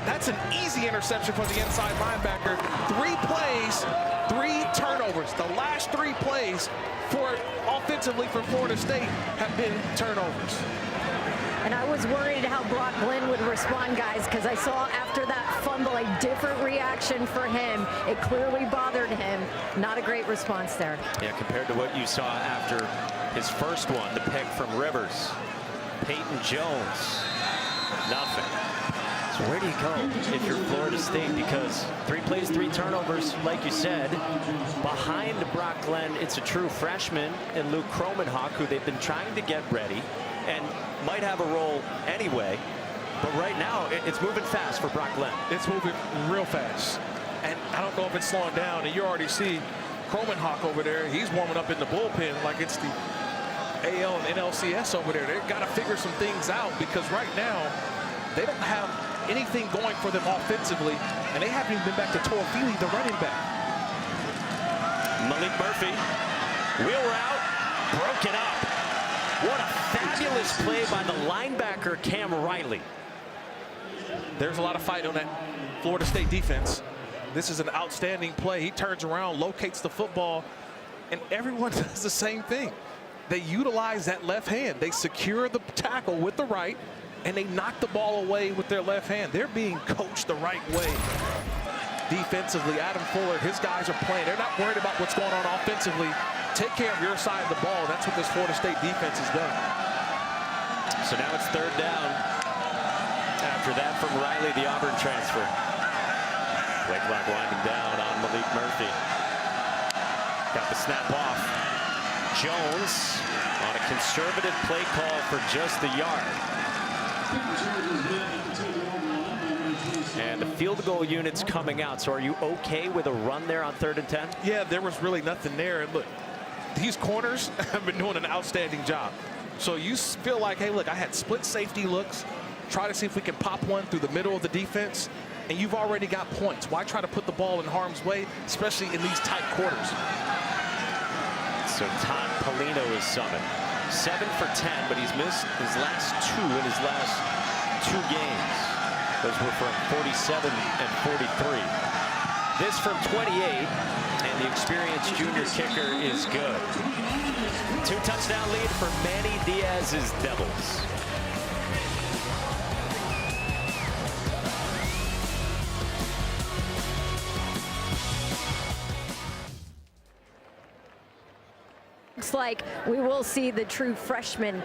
That's an easy interception for the inside linebacker. 3 plays, 3 turnovers. The last 3 plays for offensively for Florida State have been turnovers. And I was worried how Brock Glenn would respond, guys, because I saw after that fumble a different reaction for him. It clearly bothered him. Not a great response there. Yeah, compared to what you saw after his first one, the pick from Rivers. Peyton Jones, nothing. So where do you go if you're Florida State? Because 3 plays, 3 turnovers, like you said. Behind Brock Glenn, it's a true freshman in Luke Kromenhoek, who they've been trying to get ready and might have a role anyway. But right now, it's moving fast for Brock Glenn. It's moving real fast. And I don't know if it's slowing down. And you already see Kromenhoek over there. He's warming up in the bullpen like it's the AL and NLCS over there. They've got to figure some things out, because right now they don't have anything going for them offensively, and they haven't even been back to Toafili, the running back. Malik Murphy, wheel route, broken up. What a fabulous play by the linebacker, Cam Riley. There's a lot of fight on that Florida State defense. This is an outstanding play. He turns around, locates the football, and everyone does the same thing. They utilize that left hand. They secure the tackle with the right, and they knock the ball away with their left hand. They're being coached the right way. Defensively, Adam Fuller, his guys are playing. They're not worried about what's going on offensively. Take care of your side of the ball. That's what this Florida State defense has done. So now it's 3rd down. After that from Riley, the Auburn transfer. Play clock winding down on Malik Murphy. Got the snap off. Jones on a conservative play call for just the yard. And the field goal unit's coming out. So are you okay with a run there on 3rd and 10? Yeah, there was really nothing there. And look, these corners have been doing an outstanding job. So you feel like, hey, look, I had split safety looks. Try to see if we can pop one through the middle of the defense. And you've already got points. Why try to put the ball in harm's way, especially in these tight quarters? So Todd Polino is summoned. 7 for 10, but he's missed his last 2 in his last 2 games. Those were from 47 and 43. This from 28, and the experienced junior kicker is good. 2-touchdown lead for Manny Diaz's Devils. Looks like we will see the true freshman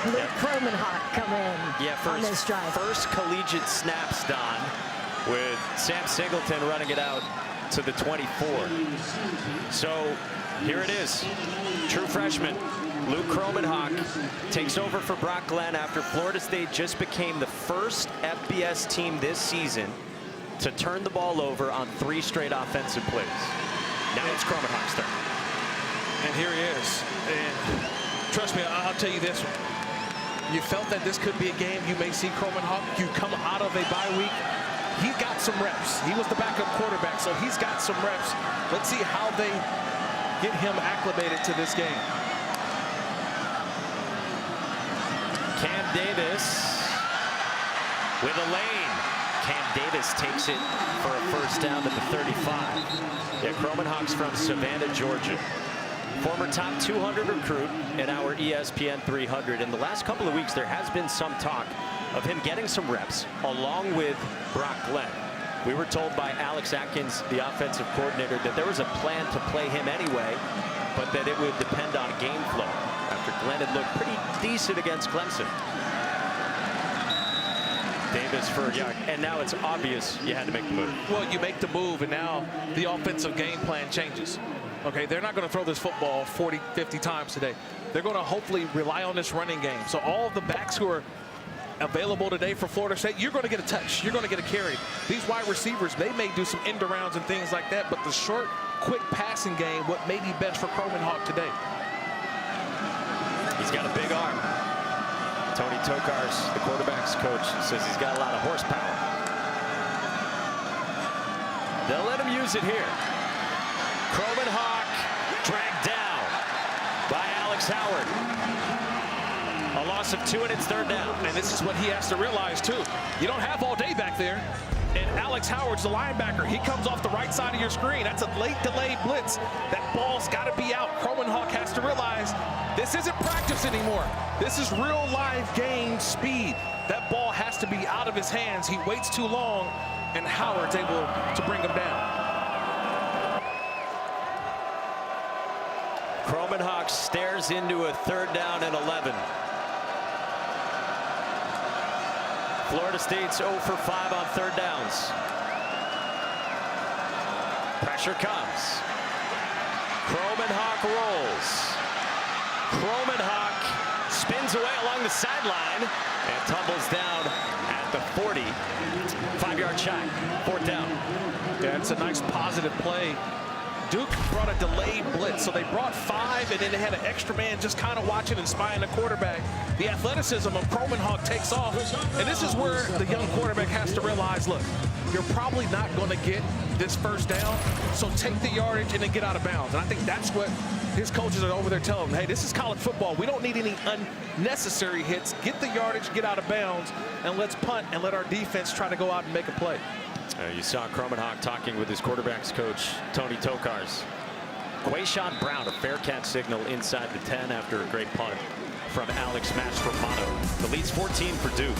Luke Kromenhoek come in on this drive. First collegiate snaps, Don, with Sam Singleton running it out to the 24. So here it is. True freshman Luke Kromenhoek takes over for Brock Glenn after Florida State just became the first FBS team this season to turn the ball over on 3 straight offensive plays. Now it's Kromenhoek's turn. And here he is. And trust me, I'll tell you this one. You felt that this could be a game you may see Kromenhoek. You come out of a bye week. He got some reps. He was the backup quarterback, so he's got some reps. Let's see how they get him acclimated to this game. Cam Davis with a lane. Cam Davis takes it for a first down at the 35. Yeah, Kromenhoek's from Savannah, Georgia. Former top 200 recruit in our ESPN 300. In the last couple of weeks, there has been some talk of him getting some reps along with Brock Glenn. We were told by Alex Atkins, the offensive coordinator, that there was a plan to play him anyway, but that it would depend on game flow after Glenn had looked pretty decent against Clemson. Davis for, and now it's obvious you had to make the move. Well, you make the move, and now the offensive game plan changes. Okay, they're not going to throw this football 40, 50 times today. They're going to hopefully rely on this running game. So all of the backs who are available today for Florida State, you're going to get a touch. You're going to get a carry. These wide receivers, they may do some end arounds and things like that, but the short, quick passing game, what may be best for Kromenhoek today. He's got a big arm. Tony Tokarz, the quarterback's coach, says he's got a lot of horsepower. They'll let him use it here. Kromenhoek dragged down by Alex Howard. A A loss of 2, and it's third down. And this is what he has to realize, too. You don't have all day back there. And Alex Howard's the linebacker. He comes off the right side of your screen. That's a late delayed blitz. That ball's got to be out. Kromenhoek has to realize this isn't practice anymore. This is real live game speed. That ball has to be out of his hands. He waits too long, and Howard's able to bring him down. Kromenhoek stares into a third down and 11. Florida State's 0 for 5 on third downs. Pressure comes. Kromenhoek rolls. Kromenhoek spins away along the sideline and tumbles down at the 40. 5-yard shy. Fourth down. Yeah, it's a nice positive play. Duke brought a delayed blitz, so they brought 5, and then they had an extra man just kind of watching and spying the quarterback. The athleticism of Kromenhoek takes off, and this is where the young quarterback has to realize, look, you're probably not going to get this first down, so take the yardage and then get out of bounds. And I think that's what his coaches are over there telling him. Hey, this is college football. We don't need any unnecessary hits. Get the yardage, get out of bounds, and let's punt and let our defense try to go out and make a play. You saw Kromenhoek talking with his quarterback's coach, Tony Tokars. Quayshawn Brown, a fair catch signal inside the 10 after a great punt from Alex Mastromanno. The lead's 14 for Duke.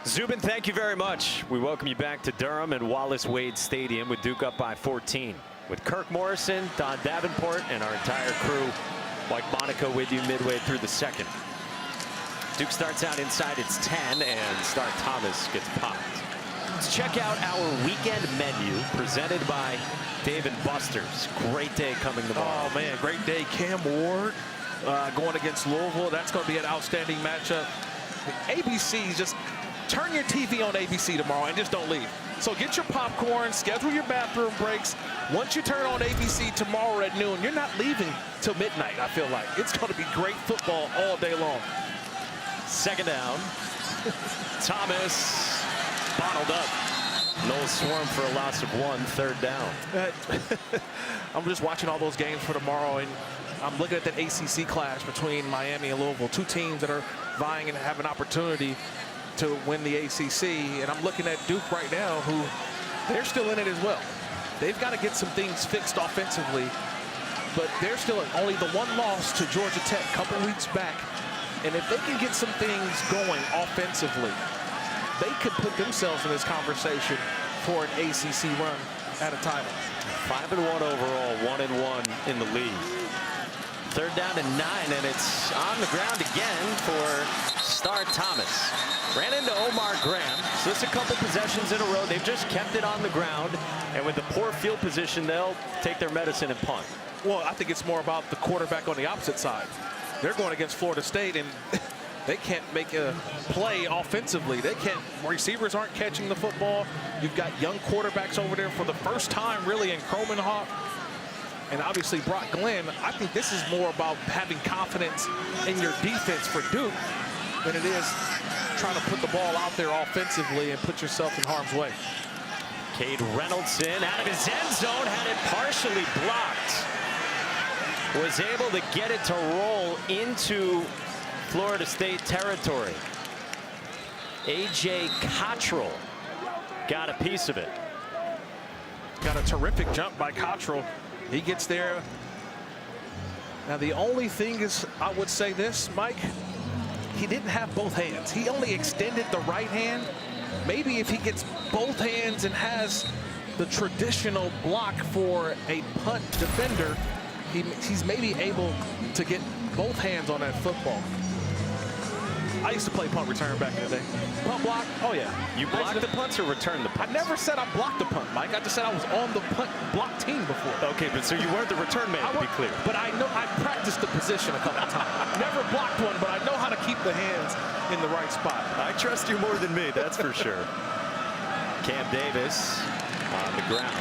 Zubin, thank you very much. We welcome you back to Durham and Wallace Wade Stadium with Duke up by 14. With Kirk Morrison, Don Davenport, and our entire crew, Mike Monaco with you midway through the second. Duke starts out inside its 10, and Star Thomas gets popped. Let's check out our weekend menu presented by Dave & Buster's. Great day coming tomorrow. Oh, man, great day. Cam Ward going against Louisville. That's going to be an outstanding matchup. ABC, just turn your TV on ABC tomorrow and just don't leave. So get your popcorn, schedule your bathroom breaks. Once you turn on ABC tomorrow at noon, you're not leaving till midnight, I feel like. It's going to be great football all day long. Second down. Thomas bottled up. Noel Swarm for a loss of 1, third down. I'm just watching all those games for tomorrow, and I'm looking at that ACC clash between Miami and Louisville, two teams that are vying and have an opportunity to win the ACC. And I'm looking at Duke right now, who they're still in it as well. They've got to get some things fixed offensively, but they're still only the one loss to Georgia Tech a couple weeks back. And if they can get some things going offensively, they could put themselves in this conversation for an ACC run at a title. 5-1 overall, 1-1 in the league. Third down and 9, and it's on the ground again for Star Thomas. Ran into Omar Graham. So it's a couple possessions in a row. They've just kept it on the ground, and with the poor field position, they'll take their medicine and punt. Well, I think it's more about the quarterback on the opposite side. They're going against Florida State, and they can't make a play offensively. They can't. Receivers aren't catching the football. You've got young quarterbacks over there for the first time, really, in Kromenhoek and obviously Brock Glenn. I think this is more about having confidence in your defense for Duke than it is trying to put the ball out there offensively and put yourself in harm's way. Cade Reynolds in out of his end zone, had it partially blocked. Was able to get it to roll into Florida State territory. A.J. Cottrell got a piece of it. Got a terrific jump by Cottrell. He gets there. Now, the only thing is, I would say this, Mike, he didn't have both hands. He only extended the right hand. Maybe if he gets both hands and has the traditional block for a punt defender, he's maybe able to get both hands on that football. I used to play punt return back in the day. Punt block, oh yeah. You blocked the punts or returned the I punts? never said I blocked the punt, Mike. I just said I was on the punt block team before. Okay, but so you weren't the return man, to be clear. But I know I practiced the position a couple of times. Never blocked one, but I know how to keep the hands in the right spot. I trust you more than me, that's for sure. Cam Davis on the ground.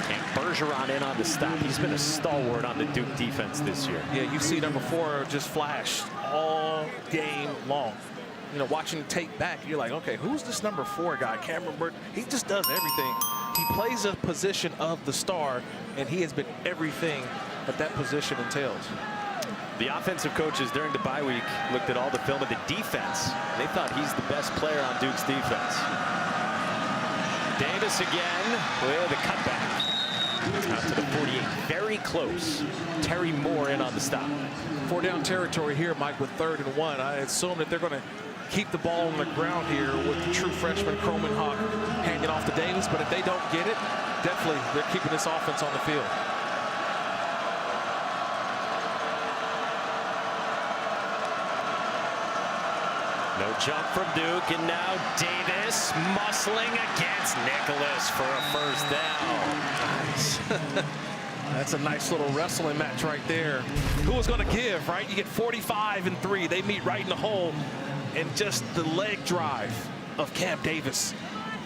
And Bergeron in on the stop. He's been a stalwart on the Duke defense this year. Yeah, you see number 4 just flash all game long. You know, watching tape back, you're like, okay, who's this number 4 guy? Cameron Burke. He just does everything. He plays a position of the star, and he has been everything that that position entails. The offensive coaches during the bye week looked at all the film of the defense. They thought he's the best player on Duke's defense. Davis again with a cutback. Out to the 48, very close. Terry Moore in on the stop. 4 down territory here, Mike, with 3rd and 1. I assume that they're going to keep the ball on the ground here with the true freshman Kromenhoek handing off to Davis. But if they don't get it, definitely they're keeping this offense on the field. No jump from Duke, and now Davis muscling against Nicholas for a first down. Nice. That's a nice little wrestling match right there. Who was going to give, right? You get 45 and 3. They meet right in the hole. And just the leg drive of Cam Davis.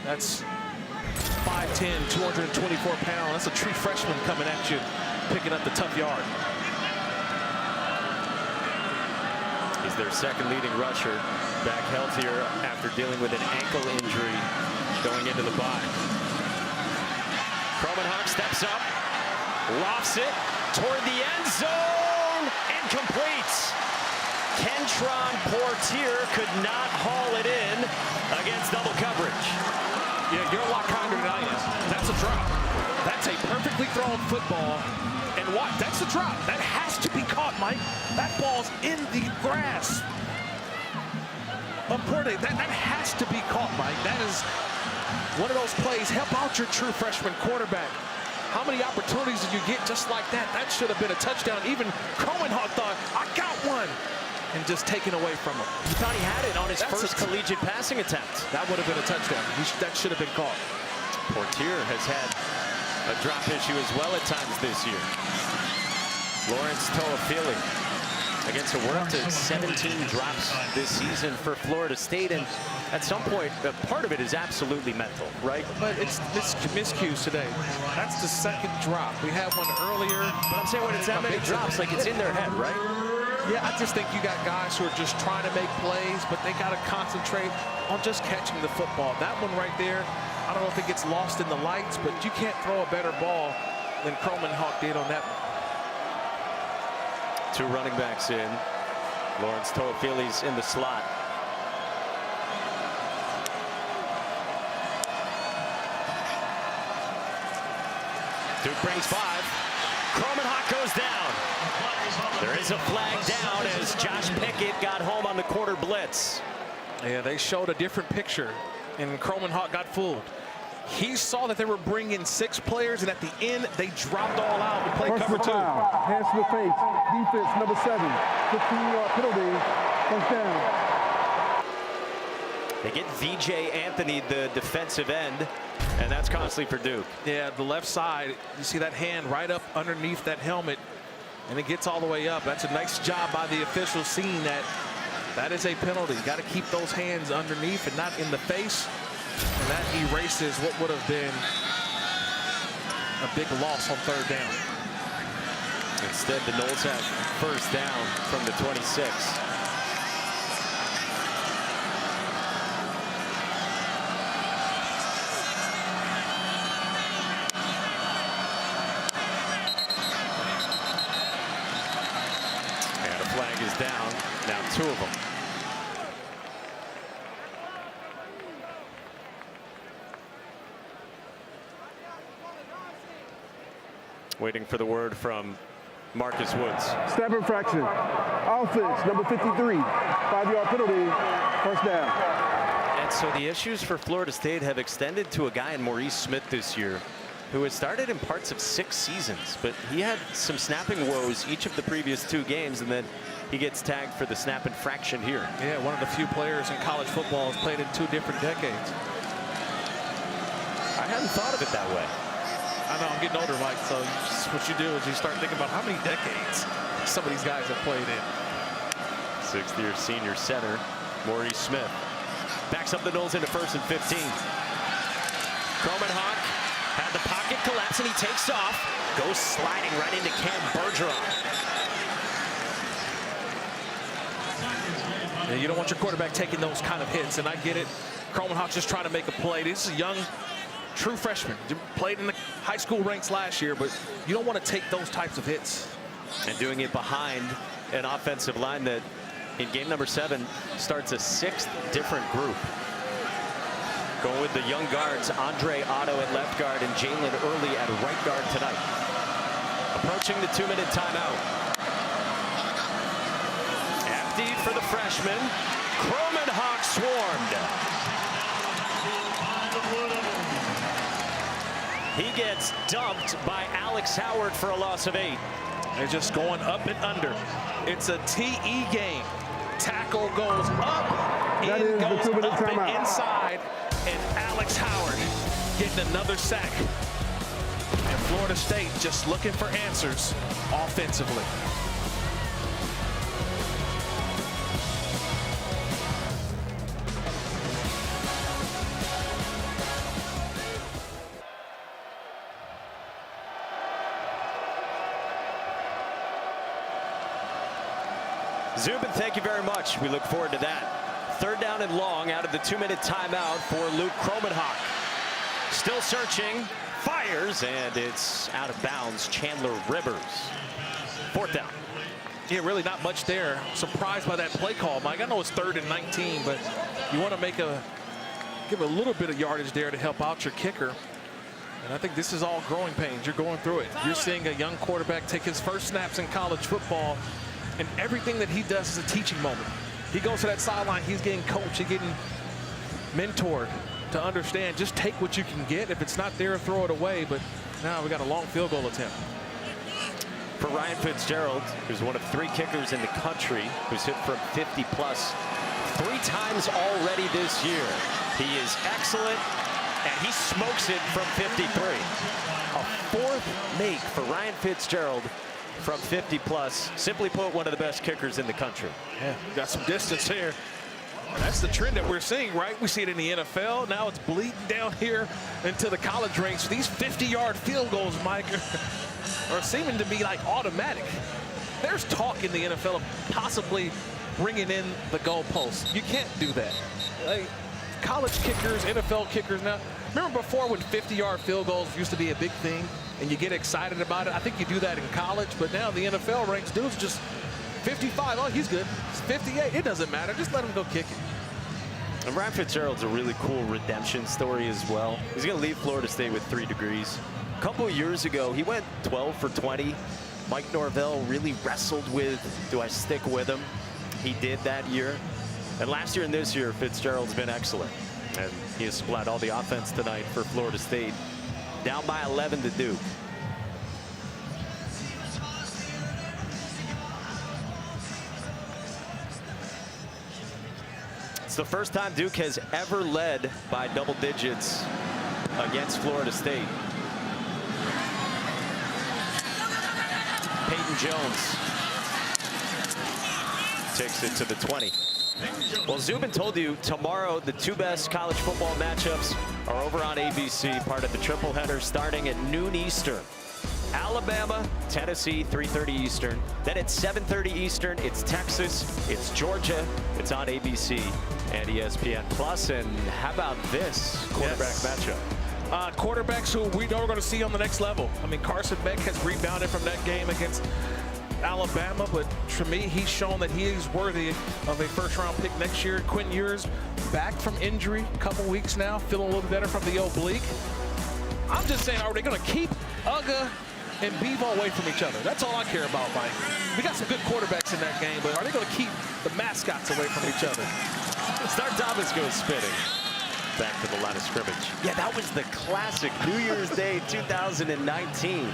That's 5'10", 224 pounds. That's a true freshman coming at you, picking up the tough yard. He's their second leading rusher, back healthier after dealing with an ankle injury going into the bye. Kromenhoek steps up, lofts it toward the end zone, incomplete. Kentron Portier could not haul it in against double coverage. Yeah, you're a lot kinder than I am. That's a drop. That's a perfectly thrown football. And what? That's a drop. That has to be caught, Mike. That ball's in the grass. That has to be caught, Mike. That is one of those plays. Help out your true freshman quarterback. How many opportunities did you get just like that? That should have been a touchdown. Even Kromenhoek thought, I got one. And just taken away from him. He thought he had it on his first collegiate passing attempt. That would have been a touchdown. That should have been caught. Portier has had a drop issue as well at times this year. Lawrence Toafili against a, we're up to 17 drops this season for Florida State, and at some point, part of it is absolutely mental, right? But it's miscues today. That's the second drop. We had one earlier. But I'm saying when it's that many drops, like it's in their head, right? Yeah, I just think you got guys who are just trying to make plays, but they got to concentrate on just catching the football. That one right there, I don't know if it gets lost in the lights, but you can't throw a better ball than Kromenhoek did on that one. 2 running backs in. Lawrence Toafili's in the slot. Duke brings 5. Kromenhoek goes down. There is a flag down as Josh Pickett got home on the quarter blitz. Yeah, they showed a different picture, and Kromenhoek got fooled. He saw that they were bringing 6 players, and at the end, they dropped all out to play cover 2. Hands to the face. Defense number 7. 15-yard penalty. First down. They get VJ Anthony, the defensive end, and that's costly for Duke. Yeah, the left side, you see that hand right up underneath that helmet, and it gets all the way up. That's a nice job by the officials seeing that. That is a penalty. You got to keep those hands underneath and not in the face. And that erases what would have been a big loss on 3rd down. Instead, the Noles have first down from the 26. And a flag is down. Now 2 of them. Waiting for the word from Marcus Woods. Snap infraction. Offense, number 53. 5-yard penalty. First down. And so the issues for Florida State have extended to a guy in Maurice Smith this year, who has started in parts of 6 seasons, but he had some snapping woes each of the previous 2 games, and then he gets tagged for the snap infraction here. Yeah, one of the few players in college football has played in 2 different decades. I hadn't thought of it that way. I know, I'm getting older, Mike, so what you do is you start thinking about how many decades some of these guys have played in. 6th-year senior center, Maurice Smith, backs up the Noles into 1st and 15. Kromenhoek had the pocket collapse, and he takes off, goes sliding right into Cam Bergeron. Yeah, you don't want your quarterback taking those kind of hits, and I get it. Kromenhoek's just trying to make a play. This is a young, true freshman. Played in the high school ranks last year, but you don't want to take those types of hits. And doing it behind an offensive line that, in game number 7, starts a 6th different group. Going with the young guards, Andre Otto at left guard and Jalen Early at right guard tonight. Approaching the 2-minute timeout. Emptied for the freshman. Kromenhoek swarmed. He gets dumped by Alex Howard for a loss of 8. They're just going up and under. It's a TE game. Tackle goes up, That in is the goes 2-minute up and timeout. inside, and Alex Howard getting another sack. And Florida State just looking for answers offensively. Zubin, thank you very much. We look forward to that. 3rd down and long out of the 2-minute timeout for Luke Kromenhoek. Still searching, fires, and it's out of bounds. Chandler Rivers. 4th down. Yeah, really not much there. Surprised by that play call, Mike. I know it's 3rd and 19, but you want to give a little bit of yardage there to help out your kicker. And I think this is all growing pains. You're going through it. You're seeing a young quarterback take his first snaps in college football, and everything that he does is a teaching moment. He goes to that sideline, he's getting coached, he's getting mentored to understand, just take what you can get. If it's not there, throw it away. But now we got a long field goal attempt. For Ryan Fitzgerald, who's one of 3 kickers in the country, who's hit from 50-plus 3 times already this year. He is excellent, and he smokes it from 53. A 4th make for Ryan Fitzgerald from 50-plus. Simply put, one of the best kickers in the country. Yeah, got some distance here. That's the trend that we're seeing, right? We see it in the NFL. Now it's bleeding down here into the college ranks. These 50-yard field goals, Mike, are seeming to be like automatic. There's talk in the NFL of possibly bringing in the goalposts. You can't do that. Like, college kickers, NFL kickers now. Remember before when 50-yard field goals used to be a big thing and you get excited about it? I think you do that in college, but now the NFL ranks dudes just 55. Oh, he's good. It's 58. It doesn't matter. Just let him go kick it. And Ryan Fitzgerald's a really cool redemption story as well. He's going to leave Florida State with 3 degrees. A couple of years ago, he went 12 for 20. Mike Norvell really wrestled with, do I stick with him? He did that year. And last year and this year, Fitzgerald's been excellent. And he has supplied all the offense tonight for Florida State. Down by 11 to Duke. It's the first time Duke has ever led by double digits against Florida State. Peyton Jones takes it to the 20. Well, Zubin told you tomorrow the 2 best college football matchups are over on ABC, part of the triple header starting at noon Eastern. Alabama, Tennessee, 3:30 Eastern. Then at 7:30 Eastern, it's Texas, it's Georgia, it's on ABC and ESPN Plus. And how about this quarterback matchup? Quarterbacks who we know we're going to see on the next level. I mean, Carson Beck has rebounded from that game against Alabama, but to me, he's shown that he is worthy of a first-round pick next year. Quinn Ewers back from injury, a couple weeks now, feeling a little better from the oblique. I'm just saying, are they going to keep Uga and Bevo away from each other. That's all I care about, Mike. We got some good quarterbacks in that game, but are they going to keep the mascots away from each other? Start Thomas goes spinning back to the line of scrimmage. Yeah, that was the classic New Year's Day 2019.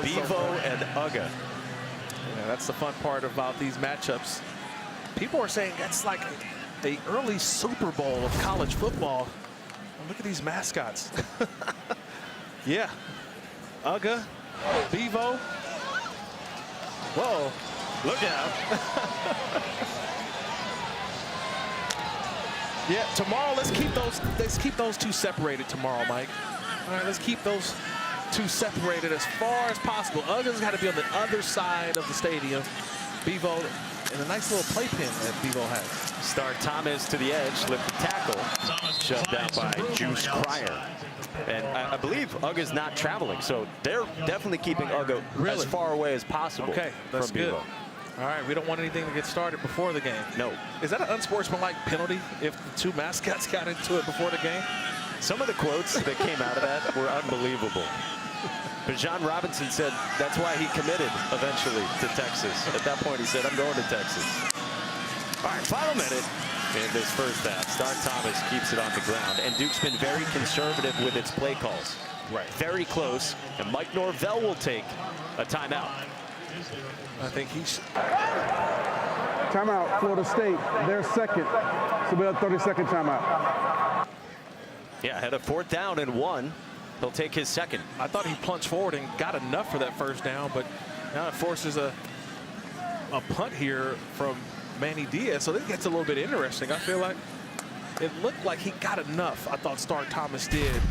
Bevo and Uga. Yeah, that's the fun part about these matchups. People are saying that's like the early Super Bowl of college football. Look at these mascots. Yeah. Uga, Bevo. Whoa. Look out. Yeah, tomorrow let's keep those two separated tomorrow, Mike. All right, let's keep those two separated as far as possible. Uga's got to be on the other side of the stadium. Bevo, and a nice little playpen that Bevo has. Start Thomas to the edge, slip the tackle, shoved out by Juice Cryer. And I believe Uga's not traveling, so they're definitely keeping Uga as far away as possible that's from good. Bevo. All right, we don't want anything to get started before the game. No. Is that an unsportsmanlike penalty if the two mascots got into it before the game? Some of the quotes that came out of that were unbelievable. But John Robinson said that's why he committed eventually to Texas. At that point, he said, I'm going to Texas. All right, final minute in this first half. Start Thomas keeps it on the ground. And Duke's been very conservative with its play calls. Right. Very close. And Mike Norvell will take a timeout. I think he's... Timeout, Florida State. They're second. So we have a 30-second timeout. Yeah, had a 4th down and 1. He'll take his second. I thought he plunged forward and got enough for that first down, but now it forces a punt here from Manny Diaz. So this gets a little bit interesting. I feel like it looked like he got enough. I thought Start Thomas did.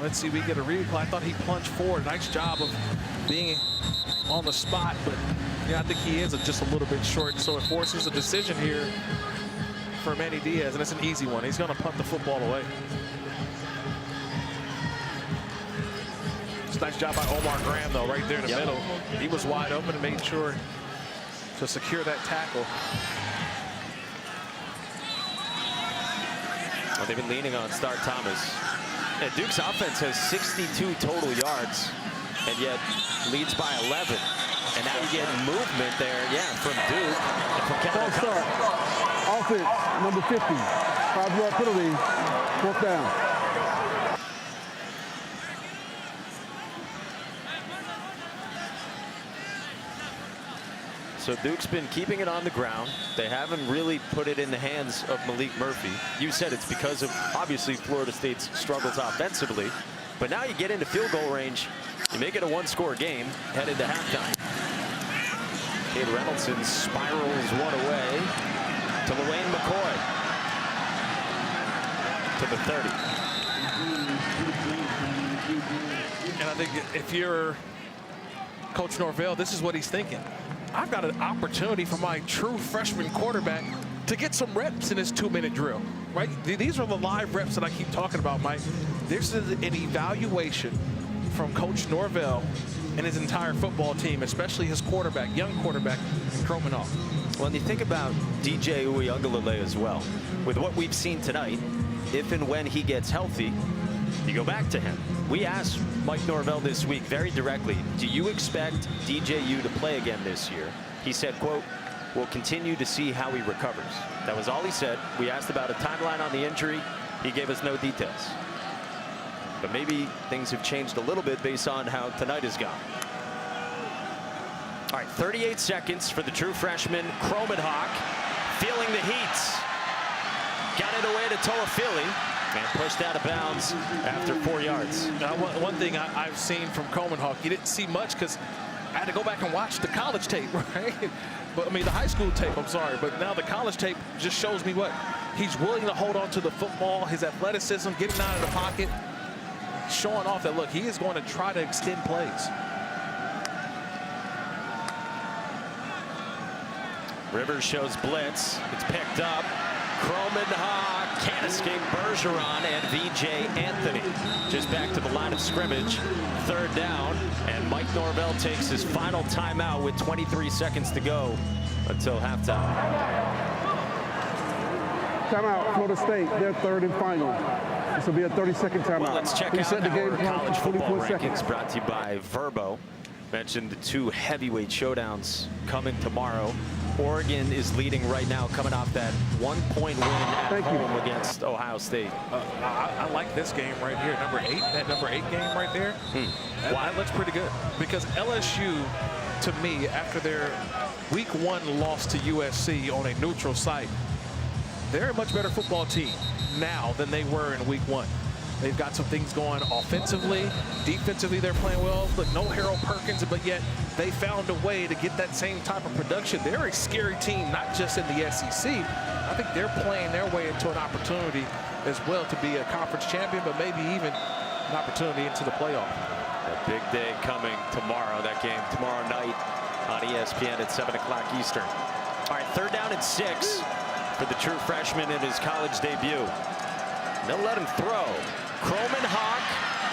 Let's see, we get a replay. I thought he plunged forward. Nice job of being on the spot, but yeah, I think he is just a little bit short. So it forces a decision here for Manny Diaz, and it's an easy one. He's going to punt the football away. Nice job by Omar Graham, though, right there in the middle. He was wide open and made sure to secure that tackle. Well, they've been leaning on Start Thomas. And Duke's offense has 62 total yards, and yet leads by 11. And now you get movement there, from Duke. And from Kevin False start. Offense, number 50. 5-yard penalty, 4th down. So Duke's been keeping it on the ground. They haven't really put it in the hands of Malik Murphy. You said it's because of, obviously, Florida State's struggles offensively. But now you get into field goal range. You make it a 1-score game, head into halftime. Cade Reynolds spirals one away to LaWayne McCoy. To the 30. And I think if you're Coach Norvell, this is what he's thinking. I've got an opportunity for my true freshman quarterback to get some reps in his 2-minute drill, right? These are the live reps that I keep talking about, Mike. This is an evaluation from Coach Norvell and his entire football team, especially his quarterback, young quarterback, Kromenhoff. Well, and you think about DJ Uiagalelei as well. With what we've seen tonight, if and when he gets healthy, you go back to him. We asked Mike Norvell this week very directly, do you expect DJU to play again this year? He said, quote, we'll continue to see how he recovers. That was all he said. We asked about a timeline on the injury. He gave us no details. But maybe things have changed a little bit based on how tonight has gone. All right, 38 seconds for the true freshman, Kromenhoff, feeling the heat. Got it away to Toafili. And pushed out of bounds after 4 yards. Now, one thing I've seen from Kromenhoff, you didn't see much because I had to go back and watch the college tape, right? But I mean, the high school tape, I'm sorry. But now the college tape just shows me what he's willing to hold on to the football, his athleticism, getting out of the pocket, showing off that, look, he is going to try to extend plays. Rivers shows blitz. It's picked up. Kromenhoff can't escape Bergeron and VJ Anthony. Just back to the line of scrimmage. 3rd down. And Mike Norvell takes his final timeout with 23 seconds to go until halftime. Timeout, Florida State. They're 3rd and final. This will be a 30-second timeout. Well, let's check out Reset the game our clock college for football 24 rankings seconds. brought to you by Verbo. Mentioned the two heavyweight showdowns coming tomorrow. Oregon is leading right now, coming off that 1-point win at Thank you. home against Ohio State. I like this game right here, number 8. That number 8 game right there. That looks pretty good because LSU, to me, after their Week 1 loss to USC on a neutral site, they're a much better football team now than they were in Week 1. They've got some things going offensively. Defensively, they're playing well. Look, no Harold Perkins, but yet they found a way to get that same type of production. They're a scary team, not just in the SEC. I think they're playing their way into an opportunity as well to be a conference champion, but maybe even an opportunity into the playoff. A big day coming tomorrow. That game tomorrow night on ESPN at 7 o'clock Eastern. All right, 3rd down and 6 for the true freshman in his college debut. They'll let him throw. Croman Hawk,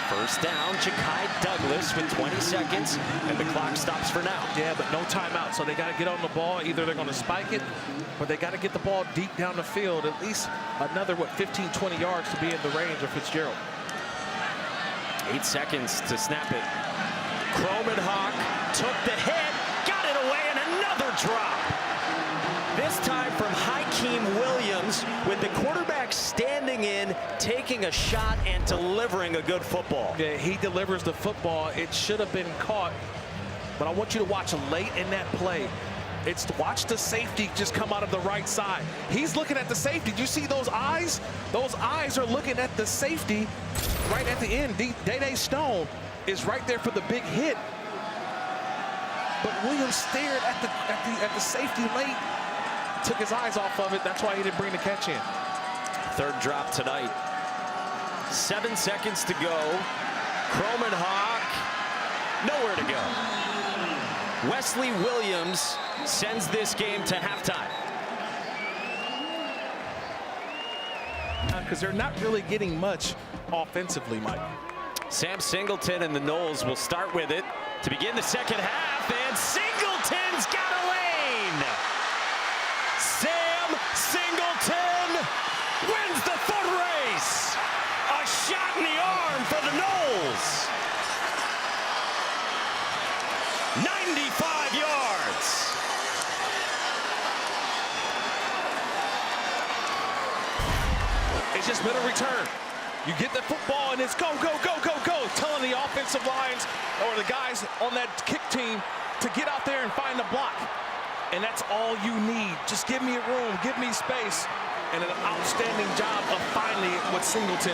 1st down. Ja'Kai Douglas with 20 seconds, and the clock stops for now. Yeah, but no timeout, so they got to get on the ball. Either they're going to spike it, or they got to get the ball deep down the field, at least another, 15, 20 yards to be in the range of Fitzgerald. 8 seconds to snap it. Croman Hawk took the hit, got it away, and another drop. This time from Hakeem Williams, with the quarterback standing in, taking a shot and delivering a good football. Yeah, he delivers the football. It should have been caught, but I want you to watch late in that play. It's watch the safety just come out of the right side. He's looking at the safety. Do you see those eyes? Those eyes are looking at the safety right at the end. Day Stone is right there for the big hit. But Williams stared at the safety late. Took his eyes off of it. That's why he didn't bring the catch in. 3rd drop tonight. 7 seconds to go. Croman Hawk, nowhere to go. Wesley Williams sends this game to halftime. Because they're not really getting much offensively, Mike. Sam Singleton and the Noles will start with it to begin the 2nd half, and Singleton's got a lane. Sam Singleton wins the foot race. A shot in the arm for the Noles. 95 yards. It's just been a return. You get the football and it's go, go, go, go, go. Telling the offensive lines or the guys on that kick team to get out there and find the block. And that's all you need. Just give me a room, give me space. And an outstanding job of finally with Singleton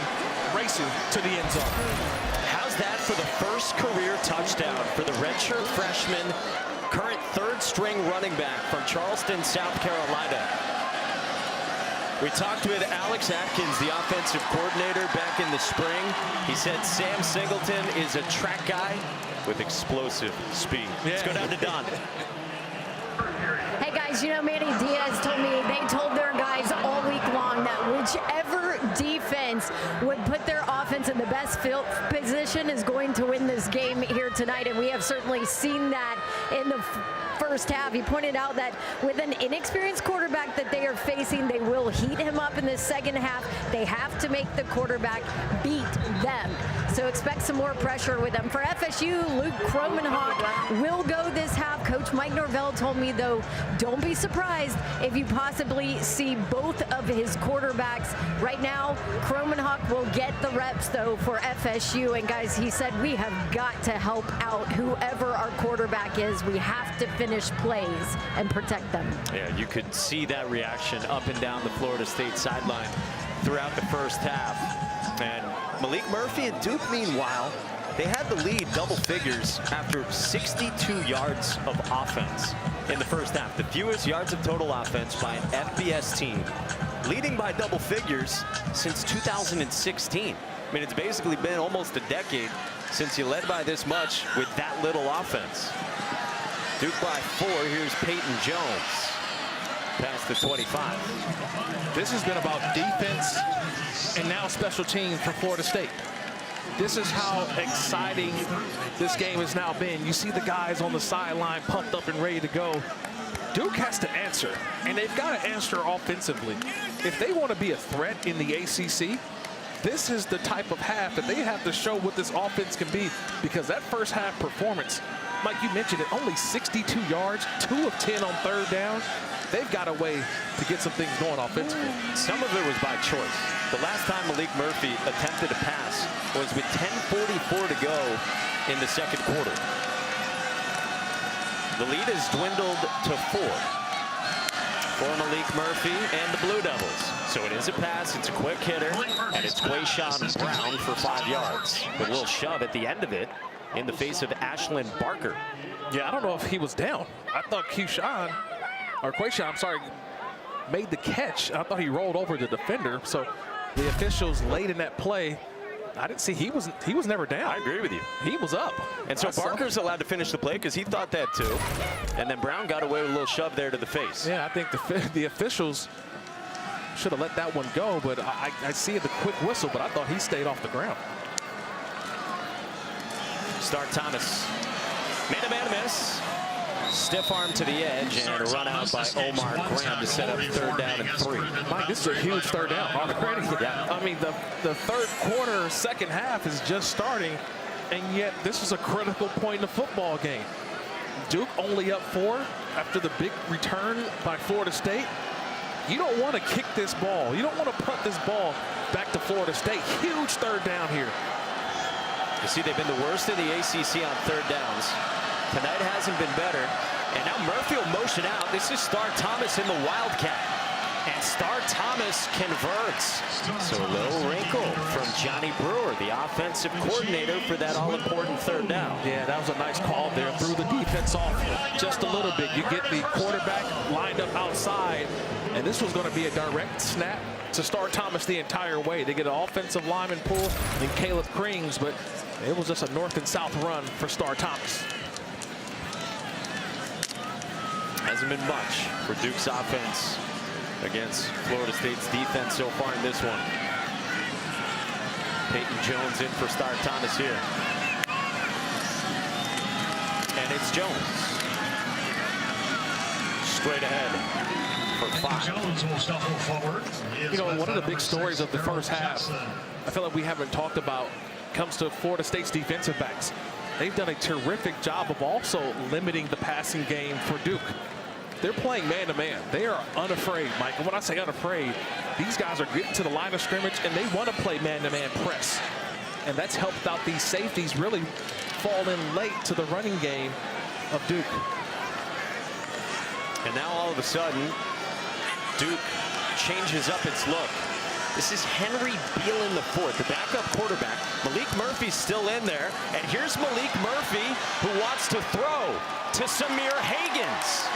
racing to the end zone. How's that for the first career touchdown for the redshirt freshman, current 3rd string running back from Charleston, South Carolina? We talked with Alex Atkins, the offensive coordinator, back in the spring. He said Sam Singleton is a track guy with explosive speed. Yeah. Let's go down to Don. Hey guys, you know Manny Diaz told me they told their guys all week long that whichever defense would put their offense in the best field position is going to win this game here tonight, and we have certainly seen that in the first half. He pointed out that with an inexperienced quarterback that they are facing, they will heat him up in the 2nd half. They have to make the quarterback beat them. So expect some more pressure with them. For FSU, Luke Croman Hawk will go this half. Coach Mike Norvell told me, though, don't be surprised if you possibly see both of his quarterbacks. Right now, Croman Hawk will get the reps, though, for FSU. And, guys, he said we have got to help out whoever our quarterback is. We have to finish plays and protect them. Yeah, you could see that reaction up and down the Florida State sideline throughout the first half. And Malik Murphy and Duke, meanwhile, they had the lead double figures after 62 yards of offense in the first half. The fewest yards of total offense by an FBS team, leading by double figures since 2016. I mean, it's basically been almost a decade since you led by this much with that little offense. Duke by 4. Here's Peyton Jones past the 25. This has been about defense and now special teams for Florida State. This is how exciting this game has now been. You see the guys on the sideline pumped up and ready to go. Duke has to answer, and they've got to answer offensively. If they want to be a threat in the ACC, this is the type of half that they have to show what this offense can be, because that first half performance, Mike, you mentioned it, only 62 yards, 2 of 10 on third down. They've got a way to get some things going offensively. Some of it was by choice. The last time Malik Murphy attempted a pass was with 10:44 to go in the second quarter. The lead has dwindled to 4 for Malik Murphy and the Blue Devils. So it is a pass, it's a quick hitter, and it's Quayshawn Brown for 5 yards. A little shove at the end of it in the face of Ashlyn Barker. Yeah, I don't know if he was down. I thought Quayshawn, I'm sorry, made the catch. I thought he rolled over the defender. So the officials late in that play, I didn't see he was never down. I agree with you. He was up. And so Barker's allowed to finish the play because he thought that too. And then Brown got away with a little shove there to the face. Yeah, I think the officials should have let that one go, but I see the quick whistle, but I thought he stayed off the ground. Star Thomas made a man miss. Stiff arm to the edge and a run out by Omar Graham to set up third down and 3. Mike, this is a huge third down already. Yeah. I mean, the third quarter, second half is just starting, and yet this is a critical point in the football game. Duke only up 4 after the big return by Florida State. You don't want to kick this ball. You don't want to punt this ball back to Florida State. Huge third down here. You see, they've been the worst in the ACC on third downs. Tonight hasn't been better. And now Murphy will motion out. This is Star Thomas in the Wildcat. And Star Thomas converts. So a little wrinkle from Johnny Brewer, the offensive coordinator, for that all-important third down. Yeah, that was a nice call there. Threw the defense off just a little bit. You get the quarterback lined up outside, and this was going to be a direct snap to Star Thomas the entire way. They get an offensive lineman pull and Caleb Krings, but it was just a north and south run for Star Thomas. Hasn't been much for Duke's offense against Florida State's defense so far in this one. Peyton Jones in for Star Thomas here. And it's Jones. Straight ahead for 5. Jones will shuffle forward. You know, one of the big stories of the first half, I feel like we haven't talked about, comes to Florida State's defensive backs. They've done a terrific job of also limiting the passing game for Duke. They're playing man-to-man. They are unafraid, Mike. And when I say unafraid, these guys are getting to the line of scrimmage, and they want to play man-to-man press. And that's helped out these safeties really fall in late to the running game of Duke. And now all of a sudden, Duke changes up its look. This is Henry Beal in the fourth, the backup quarterback. Malik Murphy's still in there. And here's Malik Murphy, who wants to throw to Samir Hagans.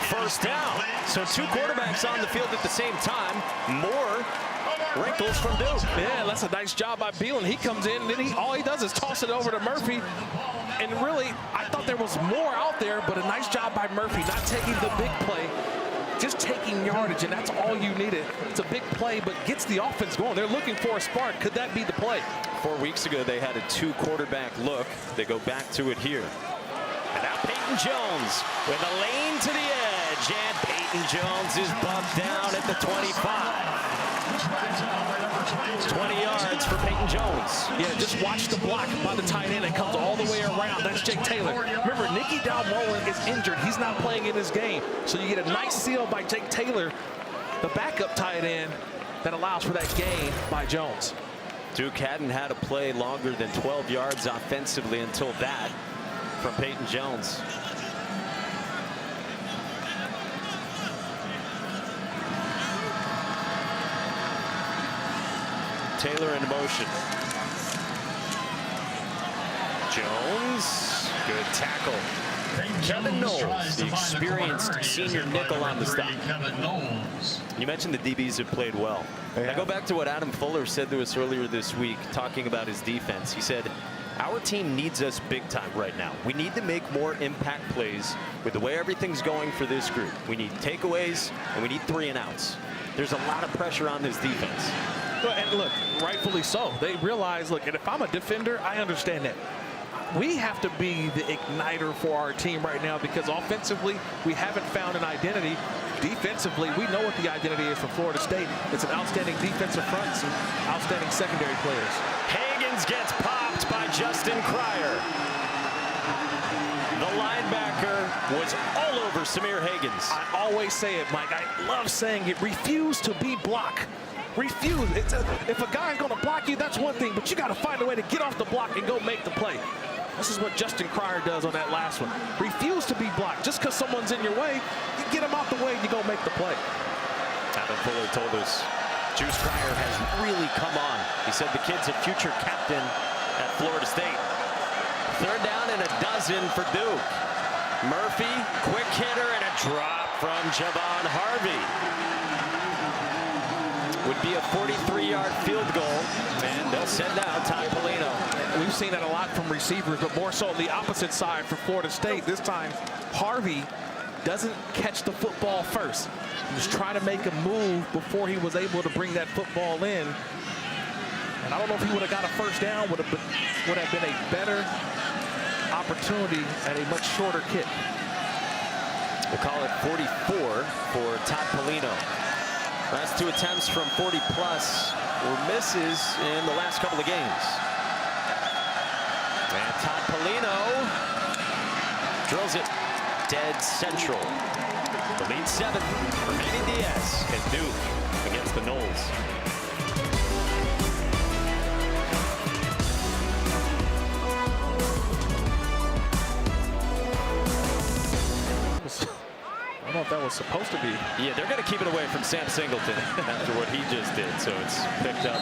First down. So 2 quarterbacks on the field at the same time. More wrinkles from Duke. Yeah, that's a nice job by Beal. And he comes in, and then all he does is toss it over to Murphy. And really, I thought there was more out there, but a nice job by Murphy, not taking the big play, just taking yardage, and that's all you needed. It's a big play, but gets the offense going. They're looking for a spark. Could that be the play? 4 weeks ago, they had a 2-quarterback look. They go back to it here. And now Peyton Jones with a lane to the edge, and Peyton Jones is bumped down at the 25. 20 yards for Peyton Jones. Yeah, just watch the block by the tight end. It comes all the way around. That's Jake Taylor. Remember, Nicky Dalmolin is injured. He's not playing in this game. So you get a nice seal by Jake Taylor, the backup tight end, that allows for that gain by Jones. Duke hadn't had a play longer than 12 yards offensively until that from Peyton Jones. Taylor in motion. Jones, good tackle. Kevin Knowles, the experienced senior nickel on the stop. You mentioned the DBs have played well. I go back to what Adam Fuller said to us earlier this week, talking about his defense. He said, our team needs us big time right now. We need to make more impact plays with the way everything's going for this group. We need takeaways, and we need 3 and outs. There's a lot of pressure on this defense. Well, and look, rightfully so. They realize, look, and if I'm a defender, I understand that. we have to be the igniter for our team right now, because offensively, we haven't found an identity. Defensively, we know what the identity is for Florida State. It's an outstanding defensive front, some outstanding secondary players. Hagans gets popped by Justin Cryer. The linebacker was all over Samir Hagans. I always say it, Mike. I love saying it. Refuse to be blocked. Refuse. If a guy's going to block you, that's one thing, but you got to find a way to get off the block and go make the play. This is what Justin Cryer does on that last one. Refuse to be blocked. Just because someone's in your way, you get him out the way and you go make the play. Adam Fuller told us Juice Cryer has really come on. He said the kid's a future captain at Florida State. Third down and a dozen for Duke. Murphy, quick hitter, and a drop from Javon Harvey. Would be a 43-yard field goal, and they'll send out Todd Polino. We've seen that a lot from receivers, but more so on the opposite side for Florida State. This time, Harvey doesn't catch the football first. He was trying to make a move before he was able to bring that football in. And I don't know if he would have got a first down, would have been a better opportunity at a much shorter kick. We'll call it 44 for Todd Polino. Last two attempts from 40-plus were misses in the last couple of games. And Todd Polino drills it dead central. The lead 7 for Manny Diaz at Duke against the Noles. I don't know if that was supposed to be. Yeah, they're going to keep it away from Sam Singleton after what he just did. So it's picked up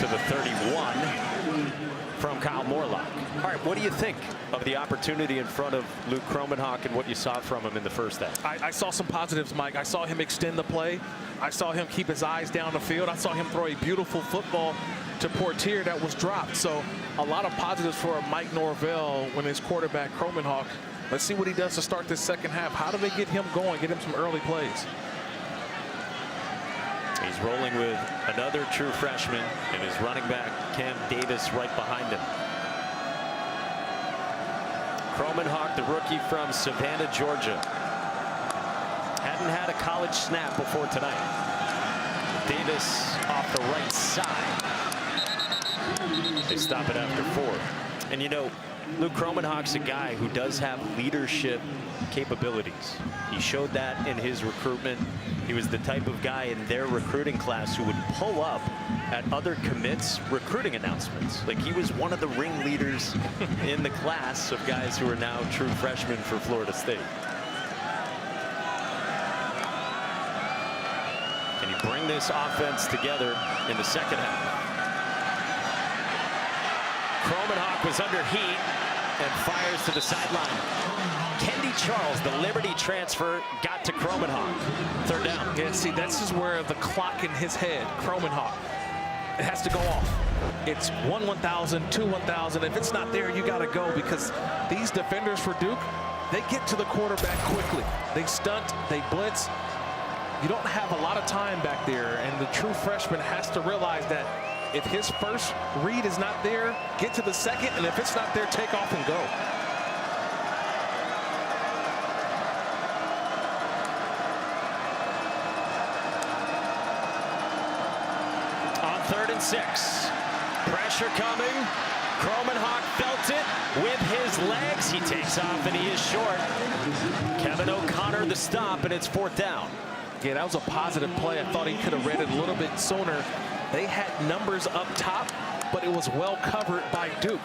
to the 31 from Kyle Morlock. All right, what do you think of the opportunity in front of Luke Kromenhoek and what you saw from him in the first half? I saw some positives, Mike. I saw him extend the play. I saw him keep his eyes down the field. I saw him throw a beautiful football to Portier that was dropped. So a lot of positives for Mike Norvell when his quarterback Kromenhoek. Let's see what he does to start this second half. How do they get him going, get him some early plays? He's rolling with another true freshman and his running back Cam Davis right behind him. Kromenhoek, the rookie from Savannah, Georgia. Hadn't had a college snap before tonight. Davis off the right side. They stop it after 4. And you know, Luke Kromenhoek's a guy who does have leadership capabilities. He showed that in his recruitment. He was the type of guy in their recruiting class who would pull up at other commits' recruiting announcements. Like, he was one of the ringleaders in the class of guys who are now true freshmen for Florida State. Can you bring this offense together in the second half? Kromenhoek was under heat and fires to the sideline. Kendi Charles, the Liberty transfer, got to Kromenhoek. Third down. Yeah, see, this is where the clock in his head, Kromenhoek, it has to go off. It's 1-1,000, 2-1,000. If it's not there, you got to go, because these defenders for Duke, they get to the quarterback quickly. They stunt, they blitz. You don't have a lot of time back there, and the true freshman has to realize that if his first read is not there, get to the second, and if it's not there, take off and go. On 3rd and 6. Pressure coming. Kromenhoek felt it with his legs. He takes off and he is short. Kevin O'Connor the stop, and it's 4th down. Yeah, that was a positive play. I thought he could have read it a little bit sooner. They had numbers up top, but it was well covered by Duke.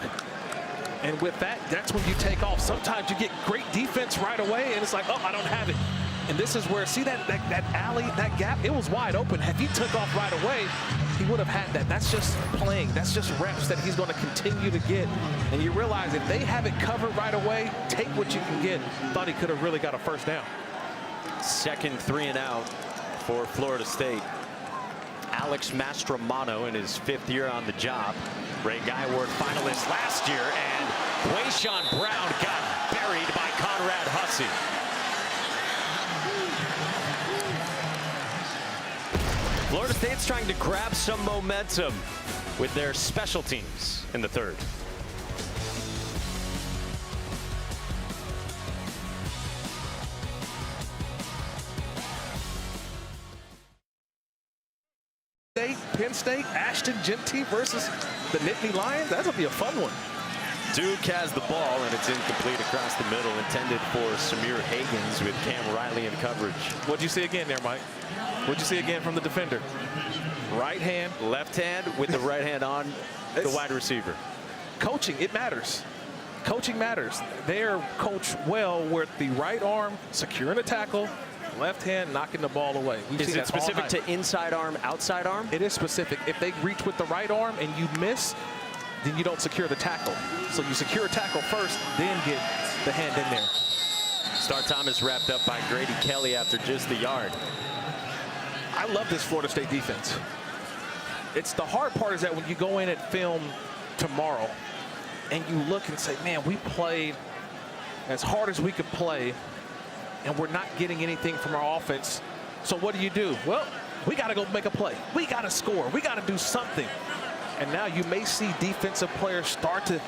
And with that, that's when you take off. Sometimes you get great defense right away, and it's like, oh, I don't have it. And this is where, see that alley, that gap, it was wide open. If he took off right away, he would have had that. That's just playing. That's just reps that he's going to continue to get. And you realize if they have it covered right away, take what you can get. Thought he could have really got a first down. Second 3 and out for Florida State. Alex Mastromano in his 5th year on the job. Ray Guy Award finalist last year, and Quayshawn Brown got buried by Conrad Hussey. Florida State's trying to grab some momentum with their special teams in the 3rd. State, Penn State, Ashton Genty versus the Nittany Lions. That'll be a fun one. Duke has the ball, and it's incomplete across the middle, intended for Samir Hagans with Cam Riley in coverage. What'd you see again there, Mike? What'd you see again from the defender? Right hand. Left hand with the right hand on the wide receiver. Coaching, it matters. Coaching matters. They're coached well with the right arm securing a tackle, left hand knocking the ball away. Is it specific to inside arm, outside arm? It is specific. If they reach with the right arm and you miss, then you don't secure the tackle. So you secure a tackle first, then get the hand in there. Star Thomas wrapped up by Grady Kelly after just the yard. I love this Florida State defense. It's the hard part is that when you go in and film tomorrow and you look and say, man, we played as hard as we could play and we're not getting anything from our offense. So what do? Well, we got to go make a play. We got to score. We got to do something. And now you may see defensive players start to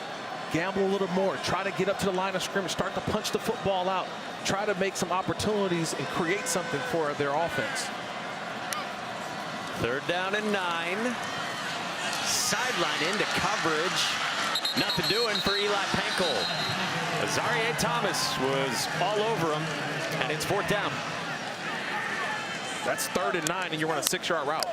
gamble a little more, try to get up to the line of scrimmage, start to punch the football out, try to make some opportunities and create something for their offense. 3rd down and 9. Sideline into coverage. Nothing doing for Eli Pankel. Azareye'h Thomas was all over him, and it's 4th down. That's 3rd and 9, and you run a 6-yard route.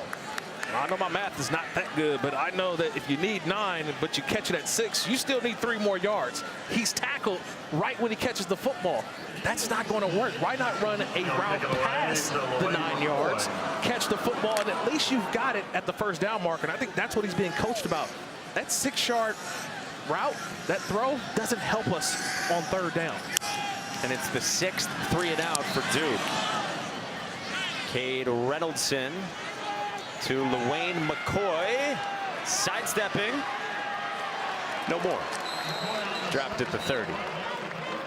I know my math is not that good, but I know that if you need 9, but you catch it at 6, you still need 3 more yards. He's tackled right when he catches the football. That's not going to work. Why not run a route past the 9 yards, catch the football, and at least you've got it at the 1st down marker. And I think that's what he's being coached about. That 6-yard route, that throw, doesn't help us on 3rd down. And it's the 6th 3-and-out for Duke. Cade Reynoldson to LaWayne McCoy, sidestepping, no more. Dropped at the 30.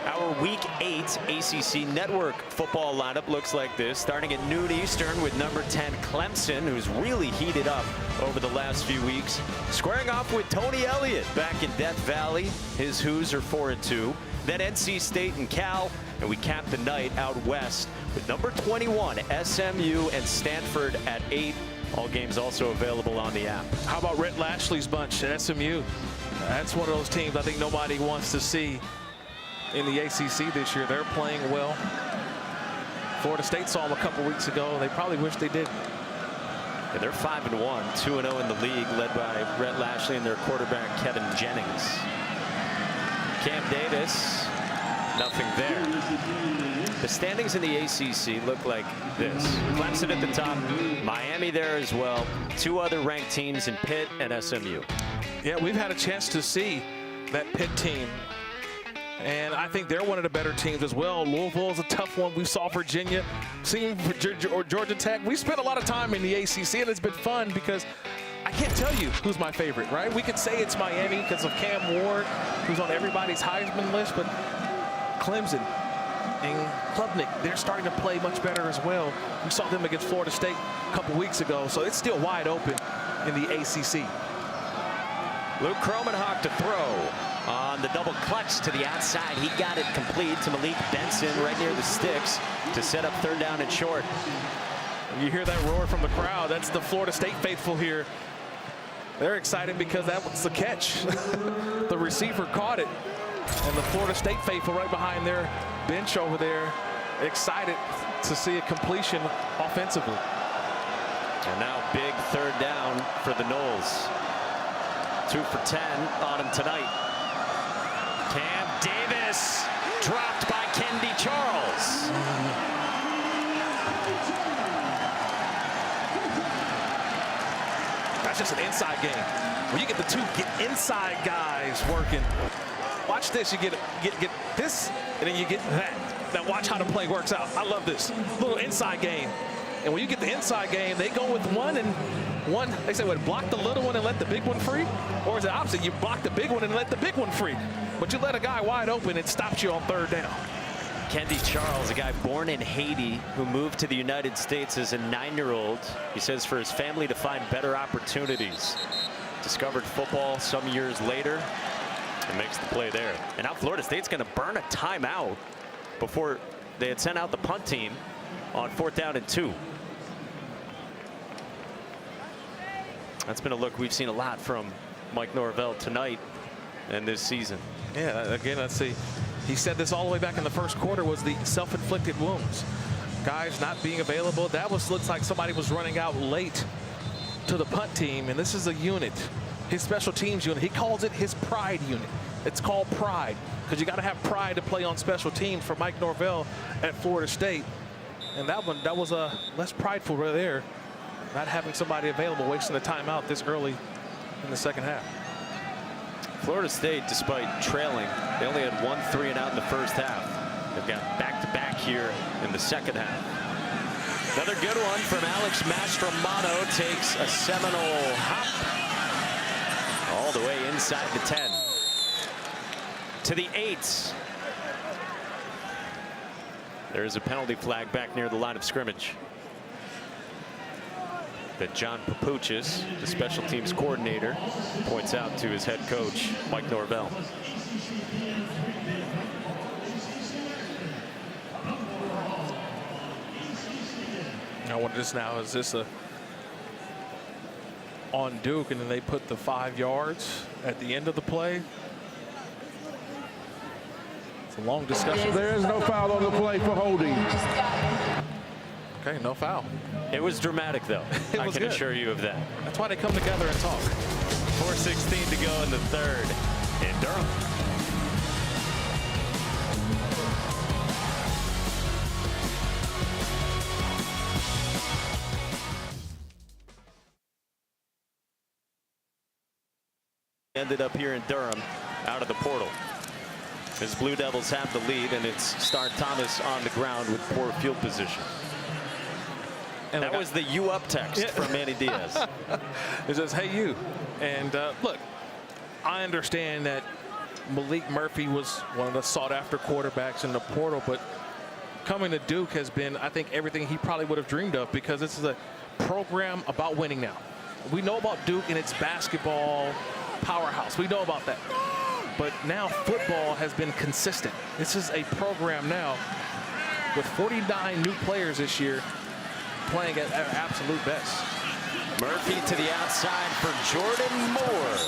Our Week 8 ACC Network football lineup looks like this, starting at noon Eastern with number 10 Clemson, who's really heated up over the last few weeks, squaring off with Tony Elliott back in Death Valley. His Hoos are 4-2. Then NC State and Cal, and we cap the night out west with number 21 SMU and Stanford at 8. All games also available on the app. How about Rhett Lashley's bunch at SMU? That's one of those teams I think nobody wants to see in the ACC this year. They're playing well. Florida State saw them a couple weeks ago. They probably wish they did. Yeah, they're 5-1, 2-0 in the league, led by Rhett Lashley and their quarterback Kevin Jennings. Cam Davis, nothing there. The standings in the ACC look like this. Clemson at the top, Miami there as well. 2 other ranked teams in Pitt and SMU. Yeah, we've had a chance to see that Pitt team. And I think they're one of the better teams as well. Louisville is a tough one. We saw Virginia, seen Georgia Tech. We spent a lot of time in the ACC, and it's been fun because I can't tell you who's my favorite, right? We could say it's Miami because of Cam Ward, who's on everybody's Heisman list, but Clemson and Klubnik, they're starting to play much better as well. We saw them against Florida State a couple weeks ago, so it's still wide open in the ACC. Luke Kromenhoek to throw on the double clutch to the outside. He got it complete to Malik Benson right near the sticks to set up 3rd down and short. You hear that roar from the crowd. That's the Florida State faithful here. They're excited because that was the catch. The receiver caught it, and the Florida State faithful right behind their bench over there, excited to see a completion offensively. And now big 3rd down for the Noles. 2 for 10 on him tonight. Cam Davis dropped by Kendi Charles. That's just an inside game. When you get the 2 inside guys working, watch this. You get this, and then you get that. Now watch how the play works out. I love this little inside game. And when you get the inside game, they go with one. They say, what, block the little one and let the big one free? Or is it opposite? You block the big one and let the big one free. But you let a guy wide open, it stops you on 3rd down. Kendi Charles, a guy born in Haiti who moved to the United States as a 9-year-old. He says for his family to find better opportunities. Discovered football some years later and makes the play there. And now Florida State's going to burn a timeout before they had sent out the punt team on 4th down and 2. That's been a look we've seen a lot from Mike Norvell tonight and this season. Yeah, again, let's see. He said this all the way back in the first quarter was the self-inflicted wounds. Guys not being available. That looks like somebody was running out late to the punt team, and this is a unit, his special teams unit. He calls it his pride unit. It's called pride because you got to have pride to play on special teams for Mike Norvell at Florida State. And that was less prideful right there, not having somebody available, wasting the timeout this early in the second half. Florida State, despite trailing, they only had 1 3-and-out in the first half. They've got back-to-back here in the second half. Another good one from Alex Mastromanno, takes a Seminole hop all the way inside the 10 to the 8. There is a penalty flag back near the line of scrimmage that John Papuchis, the special teams coordinator, points out to his head coach, Mike Norvell. Now what is now? Is this on Duke, and then they put the 5 yards at the end of the play? It's a long discussion. There is no foul on the play for holding. Okay, no foul. It was dramatic, though. I can assure you of that. That's why they come together and talk. 4:16 to go in the third in Durham. Ended up here in Durham out of the portal. As Blue Devils have the lead, and it's Star Thomas on the ground with poor field position. And that was the "you up" text from Manny Diaz. It says, "Hey, you." And look, I understand that Malik Murphy was one of the sought-after quarterbacks in the portal, but coming to Duke has been, I think, everything he probably would have dreamed of, because this is a program about winning now. We know about Duke and its basketball powerhouse. We know about that. But now football has been consistent. This is a program now with 49 new players this year playing at their absolute best. Murphy to the outside for Jordan Moore.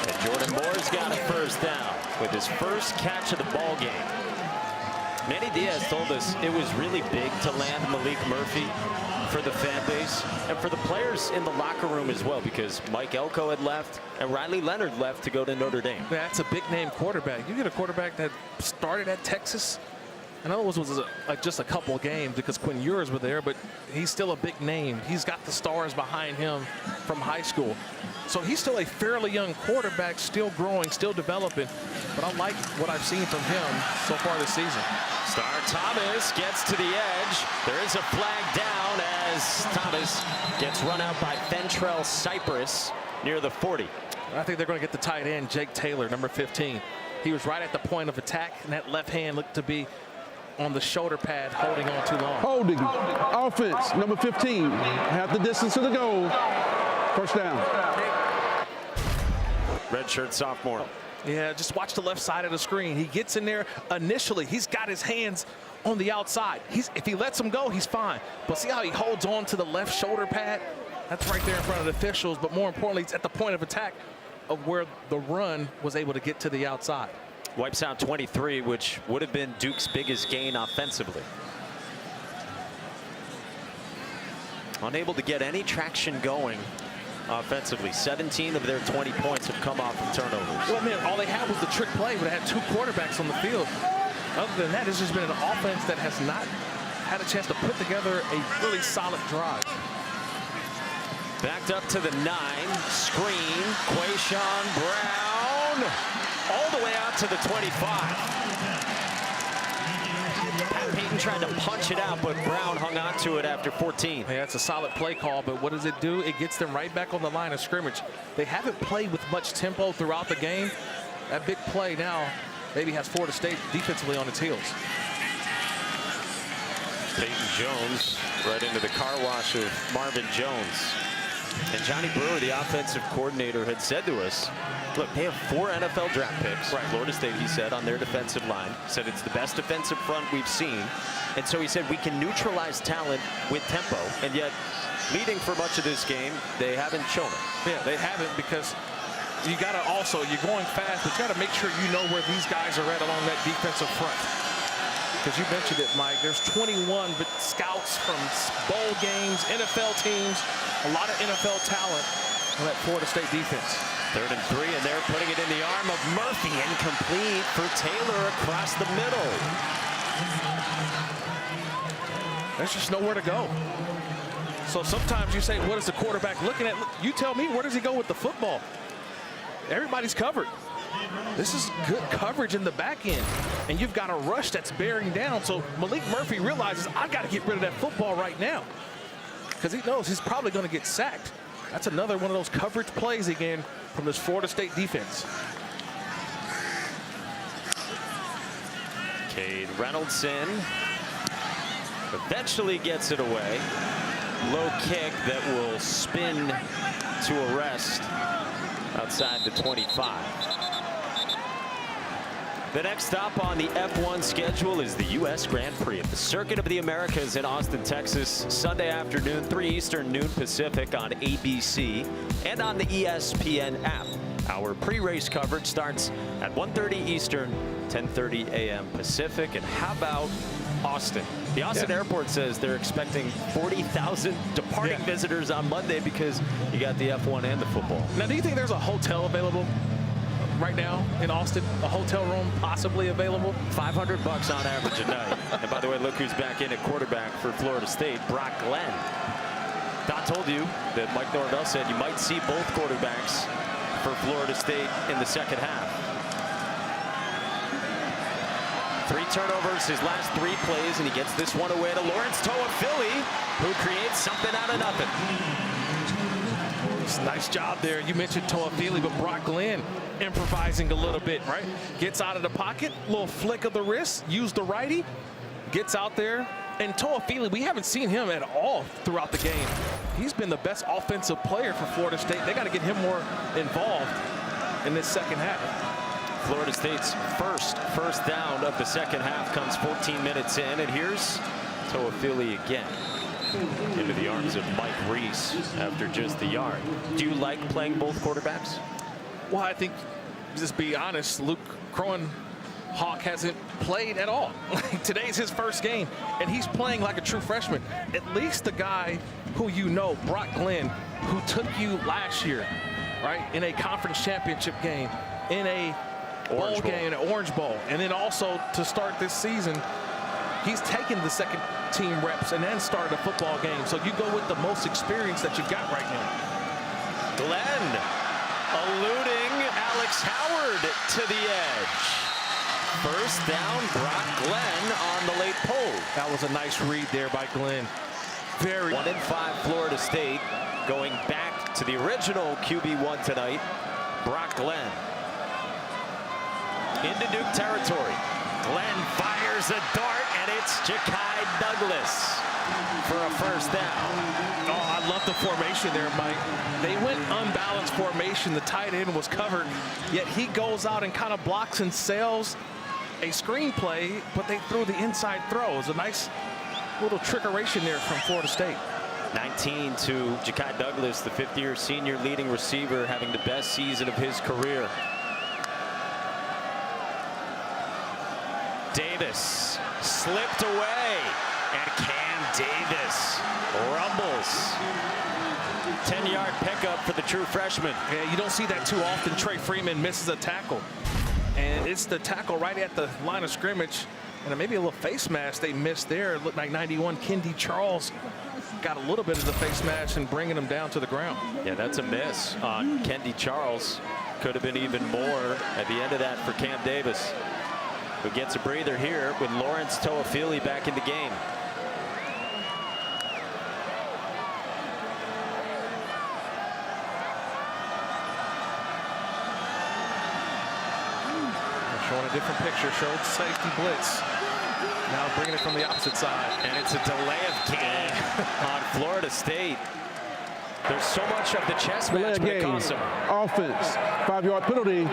And Jordan Moore's got a first down with his first catch of the ball game. Manny Diaz told us it was really big to land Malik Murphy for the fan base and for the players in the locker room as well, because Mike Elko had left and Riley Leonard left to go to Notre Dame. That's a big name quarterback. You get a quarterback that started at Texas. I know it was just a couple of games because Quinn Ewers were there, but he's still a big name. He's got the stars behind him from high school. So he's still a fairly young quarterback, still growing, still developing. But I like what I've seen from him so far this season. Star Thomas gets to the edge. There is a flag down as Thomas gets run out by Fentrell Cypress near the 40. I think they're going to get the tight end, Jake Taylor, number 15. He was right at the point of attack, and that left hand looked to be on the shoulder pad, holding on too long. Holding. Offense, number 15. Half the distance to the goal. First down. Redshirt sophomore. Yeah, just watch the left side of the screen. He gets in there initially. He's got his hands on the outside. If he lets him go, he's fine. But see how he holds on to the left shoulder pad? That's right there in front of the officials. But more importantly, it's at the point of attack of where the run was able to get to the outside. Wipes out 23, which would have been Duke's biggest gain offensively. Unable to get any traction going offensively. 17 of their 20 points have come off of turnovers. Well, man, all they had was the trick play, but they had 2 quarterbacks on the field. Other than that, it's just been an offense that has not had a chance to put together a really solid drive. Backed up to the 9. Screen. Quayshawn Brown. All the way out to the 25. Pat Payton tried to punch it out, but Brown hung on to it after 14. Yeah, it's a solid play call, but what does it do? It gets them right back on the line of scrimmage. They haven't played with much tempo throughout the game. That big play now maybe has Florida State defensively on its heels. Peyton Jones right into the car wash of Marvin Jones. And Johnny Brewer, the offensive coordinator, had said to us, look, they have 4 NFL draft picks. Right. Florida State, he said, on their defensive line. He said it's the best defensive front we've seen. And so he said we can neutralize talent with tempo. And yet leading for much of this game. They haven't shown it. Yeah, they haven't, because you got to also, you're going fast, but you got to make sure you know where these guys are at along that defensive front. Because you mentioned it, Mike, there's 21 but scouts from bowl games, NFL teams, a lot of NFL talent on that Florida State defense. 3rd and 3, and they're putting it in the arm of Murphy. Incomplete for Taylor across the middle. There's just nowhere to go. So sometimes you say, what is the quarterback looking at? You tell me, where does he go with the football? Everybody's covered. This is good coverage in the back end, and you've got a rush that's bearing down. So Malik Murphy realizes, I got to get rid of that football right now, because he knows he's probably going to get sacked. That's another one of those coverage plays again from this Florida State defense. Cade Reynolds-Sin eventually gets it away. Low kick that will spin to a rest outside the 25. The next stop on the F1 schedule is the U.S. Grand Prix at the Circuit of the Americas in Austin, Texas, Sunday afternoon, 3 Eastern, noon Pacific on ABC and on the ESPN app. Our pre-race coverage starts at 1:30 Eastern, 10:30 a.m. Pacific. And how about Austin? The Austin airport says they're expecting 40,000 departing visitors on Monday because you got the F1 and the football. Now, do you think there's a hotel available right now in Austin? A hotel room possibly available? $500 on average a night. And by the way, look who's back in at quarterback for Florida State, Brock Glenn. Don told you that Mike Norvell said you might see both quarterbacks for Florida State in the second half. 3 turnovers his last 3 plays, and he gets this one away to Lawrence Toafili, who creates something out of nothing. Nice job there. You mentioned Toafili, but Brock Glenn improvising a little bit, right? Gets out of the pocket, little flick of the wrist, use the righty, gets out there. And Toafili, we haven't seen him at all throughout the game. He's been the best offensive player for Florida State. They got to get him more involved in this second half. Florida State's first down of the second half comes 14 minutes in, and here's Toafili again into the arms of Mike Reese after just the yard. Do you like playing both quarterbacks? Well, I think, just be honest, Luke Kroenhawk hasn't played at all. Today's his first game, and he's playing like a true freshman. At least the guy who you know, Brock Glenn, who took you last year, right, in a conference championship game, in a bowl game, an Orange Bowl, and then also to start this season, he's taken the second team reps and then started a football game. So you go with the most experience that you've got right now. Glenn eluding Alex Howard to the edge. First down, Brock Glenn on the late pull. That was a nice read there by Glenn. 1-5 Florida State, going back to the original QB1 tonight, Brock Glenn. Into Duke territory. Glenn fires a dart, and it's Ja'Kai Douglas for a first down. Oh, I love the formation there, Mike. They went unbalanced formation. The tight end was covered, yet he goes out and kind of blocks and sails a screen play, but they threw the inside throw. It was a nice little trickeration there from Florida State. 19 to Ja'Kai Douglas, the 5th-year senior leading receiver, having the best season of his career. Davis slipped away, and Cam Davis rumbles. 10-yard pickup for the true freshman. Yeah, you don't see that too often. Trey Freeman misses a tackle, and it's the tackle right at the line of scrimmage, and maybe a little face mask they missed there. It looked like 91 Kendi Charles got a little bit of the face mask and bringing him down to the ground. Yeah, that's a miss on Kendi Charles. Could have been even more at the end of that for Cam Davis, who gets a breather here with Lawrence Toafili back in the game. Showing a different picture, showed safety blitz. Now bringing it from the opposite side. And it's a delay of game on Florida State. There's so much of the chess match, but it costs them. Offense, 5-yard penalty,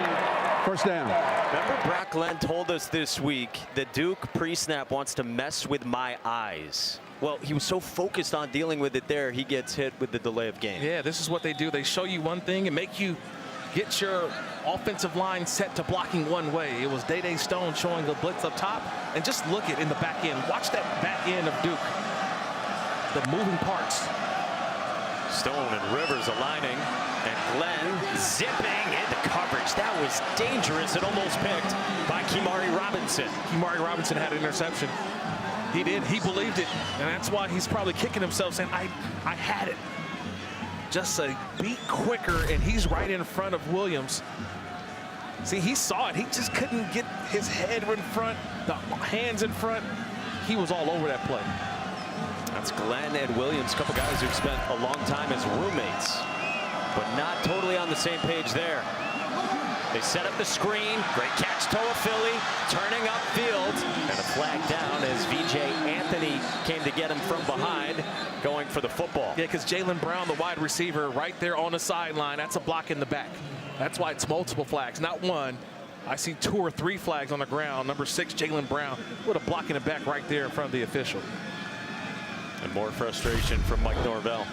first down. Remember, Brock Glenn told us this week that Duke pre-snap wants to mess with my eyes. Well, he was so focused on dealing with it there, he gets hit with the delay of game. Yeah, this is what they do. They show you one thing and make you get your offensive line set to blocking one way. It was Day Stone showing the blitz up top, and just look at in the back end. Watch that back end of Duke. The moving parts. Stone and Rivers aligning, and Glenn zipping into coverage. That was dangerous. It almost picked by Kimari Robinson. Kimari Robinson had an interception. He did. He believed it, and that's why he's probably kicking himself, saying, I had it. Just a beat quicker, and he's right in front of Williams. See, he saw it. He just couldn't get his head in front, the hands in front. He was all over that play. That's Glenn and Williams, a couple guys who've spent a long time as roommates, but not totally on the same page there. They set up the screen. Great catch, Toafili, turning upfield, and a flag down as VJ Anthony came to get him from behind, going for the football. Yeah, because Jaylen Brown, the wide receiver, right there on the sideline, that's a block in the back. That's why it's multiple flags, not one. I see 2 or 3 flags on the ground. Number 6, Jaylen Brown, with a block in the back right there in front of the official. And more frustration from Mike Norvell.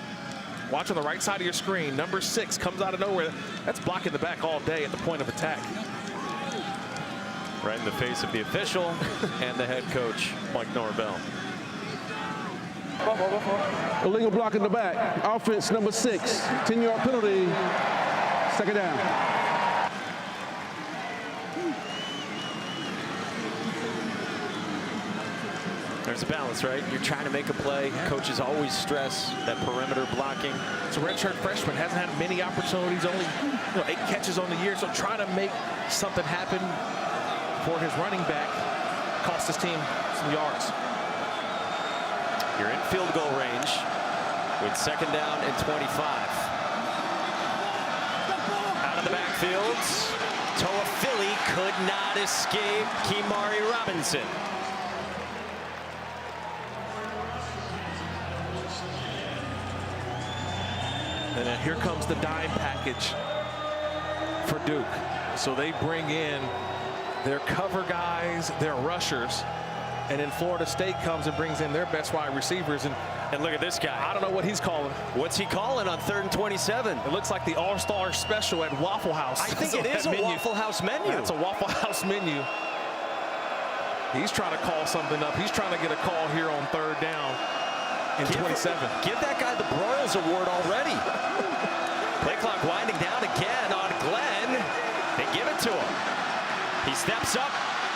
Watch on the right side of your screen. Number 6 comes out of nowhere. That's blocking the back all day at the point of attack. Right in the face of the official and the head coach, Mike Norvell. Illegal block in the back. Offense number 6. 10-yard penalty. Second down. There's a balance, right? You're trying to make a play. Coaches always stress that perimeter blocking. It's a redshirt freshman, hasn't had many opportunities, only 8 catches on the year, so trying to make something happen for his running back cost his team some yards. You're in field goal range with second down and 25. Out of the backfield, Toafili could not escape Kimari Robinson. And then here comes the dime package for Duke. So they bring in their cover guys, their rushers, and then Florida State comes and brings in their best wide receivers. And look at this guy. I don't know what he's calling. What's he calling on 3rd and 27? It looks like the All-Star Special at Waffle House. I think it is a Waffle House menu. That's a Waffle House menu. He's trying to call something up. He's trying to get a call here on 3rd down in 27. Give that guy the Broyles Award already. Play clock winding down again on Glenn. They give it to him. He steps up,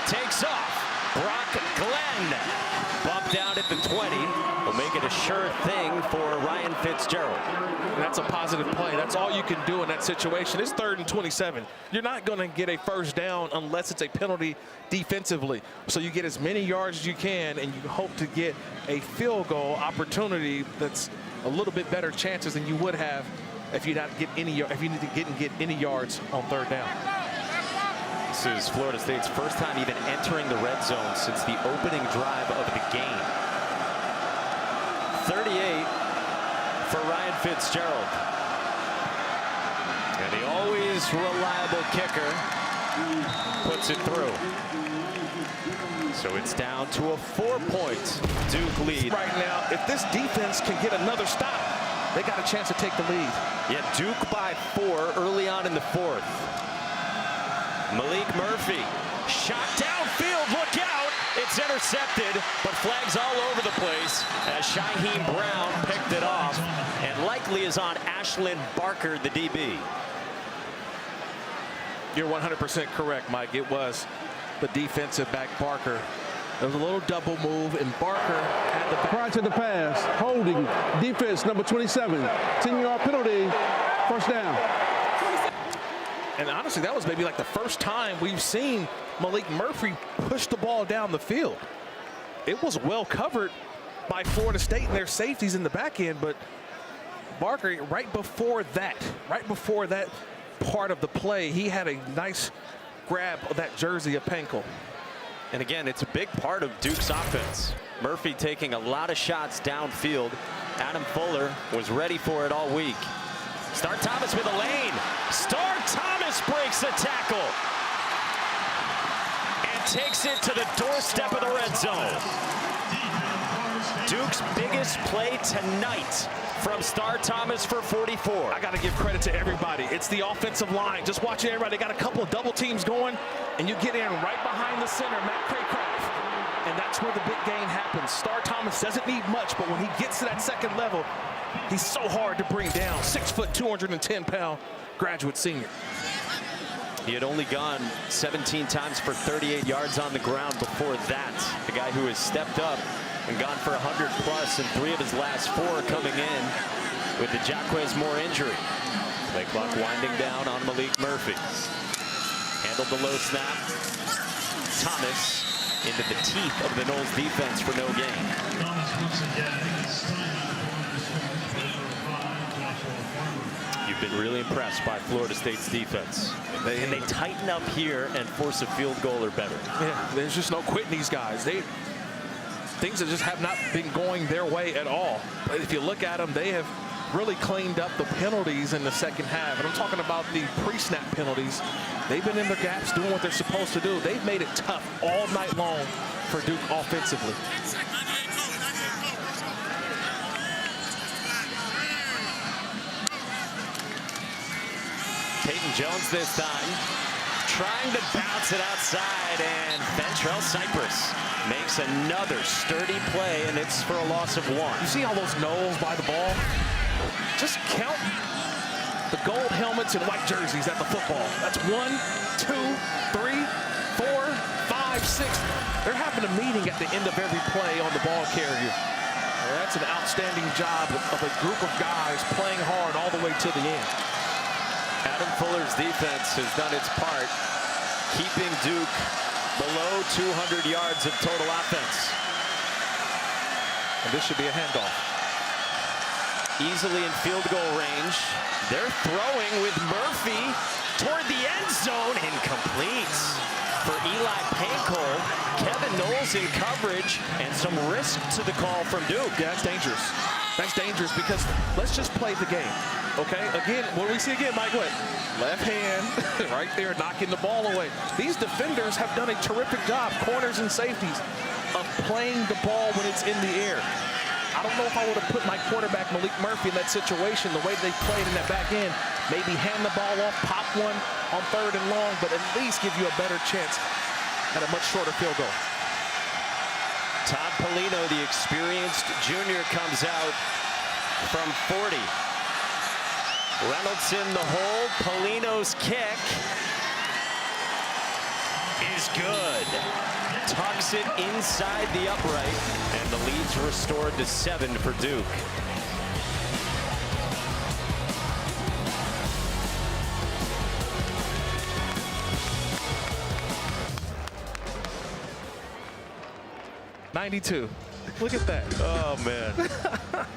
takes off. Brock Glenn bumped down at the 20. Will make it a sure thing for Ryan Fitzgerald. And that's a positive play. That's all you can do in that situation. It's 3rd and 27. You're not going to get a first down unless it's a penalty defensively. So you get as many yards as you can, and you hope to get a field goal opportunity that's a little bit better chances than you would have if you didn't get any yards on 3rd down. This is Florida State's first time even entering the red zone since the opening drive of the game. 38 for Ryan Fitzgerald. And the always reliable kicker puts it through. So it's down to a 4-point Duke lead. Right now, if this defense can get another stop, they got a chance to take the lead. Yeah, Duke by 4 early on in the 4th. Malik Murphy, shot downfield, look out! It's intercepted, but flags all over the place as Shaheem Brown picked it off and likely is on Ashlyn Barker, the DB. You're 100% correct, Mike. It was the defensive back Barker. There was a little double move, and Barker had the Prior to the pass, holding, defense number 27. 10-yard penalty, first down. And honestly, that was maybe like the first time we've seen Malik Murphy push the ball down the field. It was well covered by Florida State and their safeties in the back end, but Barker, right before that part of the play, he had a nice grab of that jersey of Pankel. And again, it's a big part of Duke's offense. Murphy taking a lot of shots downfield. Adam Fuller was ready for it all week. Star Thomas with a lane. Star Thomas breaks the tackle and takes it to the doorstep of the red zone. Duke's biggest play tonight from Star Thomas for 44. I got to give credit to everybody. It's the offensive line. Just watching everybody. They got a couple of double teams going, and you get in right behind the center, Matt Craycraft. And that's where the big game happens. Star Thomas doesn't need much, but when he gets to that second level, he's so hard to bring down. 6 foot, 210-pound graduate senior. He had only gone 17 times for 38 yards on the ground before that. The guy who has stepped up and gone for 100 plus in 3 of his last 4 coming in with the Jacquez Moore injury. Play clock winding down on Malik Murphy. Handled the low snap. Thomas into the teeth of the Noles defense for no gain. You've been really impressed by Florida State's defense. Can they tighten up here and force a field goal or better? Yeah, there's just no quitting these guys. Things that just have not been going their way at all. But if you look at them, they have really cleaned up the penalties in the second half. And I'm talking about the pre-snap penalties. They've been in their gaps doing what they're supposed to do. They've made it tough all night long for Duke offensively. Peyton Jones this time, trying to bounce it outside, and Ventrell Cypress makes another sturdy play, and it's for a loss of 1. You see all those Noles by the ball? Just count the gold helmets and white jerseys at the football. That's 1, 2, 3, 4, 5, 6. They're having a meeting at the end of every play on the ball carrier. That's an outstanding job of a group of guys playing hard all the way to the end. Adam Fuller's defense has done its part, keeping Duke below 200 yards of total offense. And this should be a handoff. Easily in field goal range. They're throwing with Murphy toward the end zone. Incomplete for Eli Pancol. Kevin Knowles in coverage, and some risk to the call from Duke. Yeah, that's dangerous. That's dangerous because let's just play the game, okay? Again, what do we see again, Mike? What? Left hand right there knocking the ball away. These defenders have done a terrific job, corners and safeties, of playing the ball when it's in the air. I don't know if I would have put my quarterback, Malik Murphy, in that situation, the way they played in that back end. Maybe hand the ball off, pop one on 3rd and long, but at least give you a better chance at a much shorter field goal. Todd Polino, the experienced junior, comes out from 40. Reynolds in the hold. Polino's kick is good. Tucks it inside the upright, and the lead's restored to 7 for Duke. '92. Look at that. Oh, man.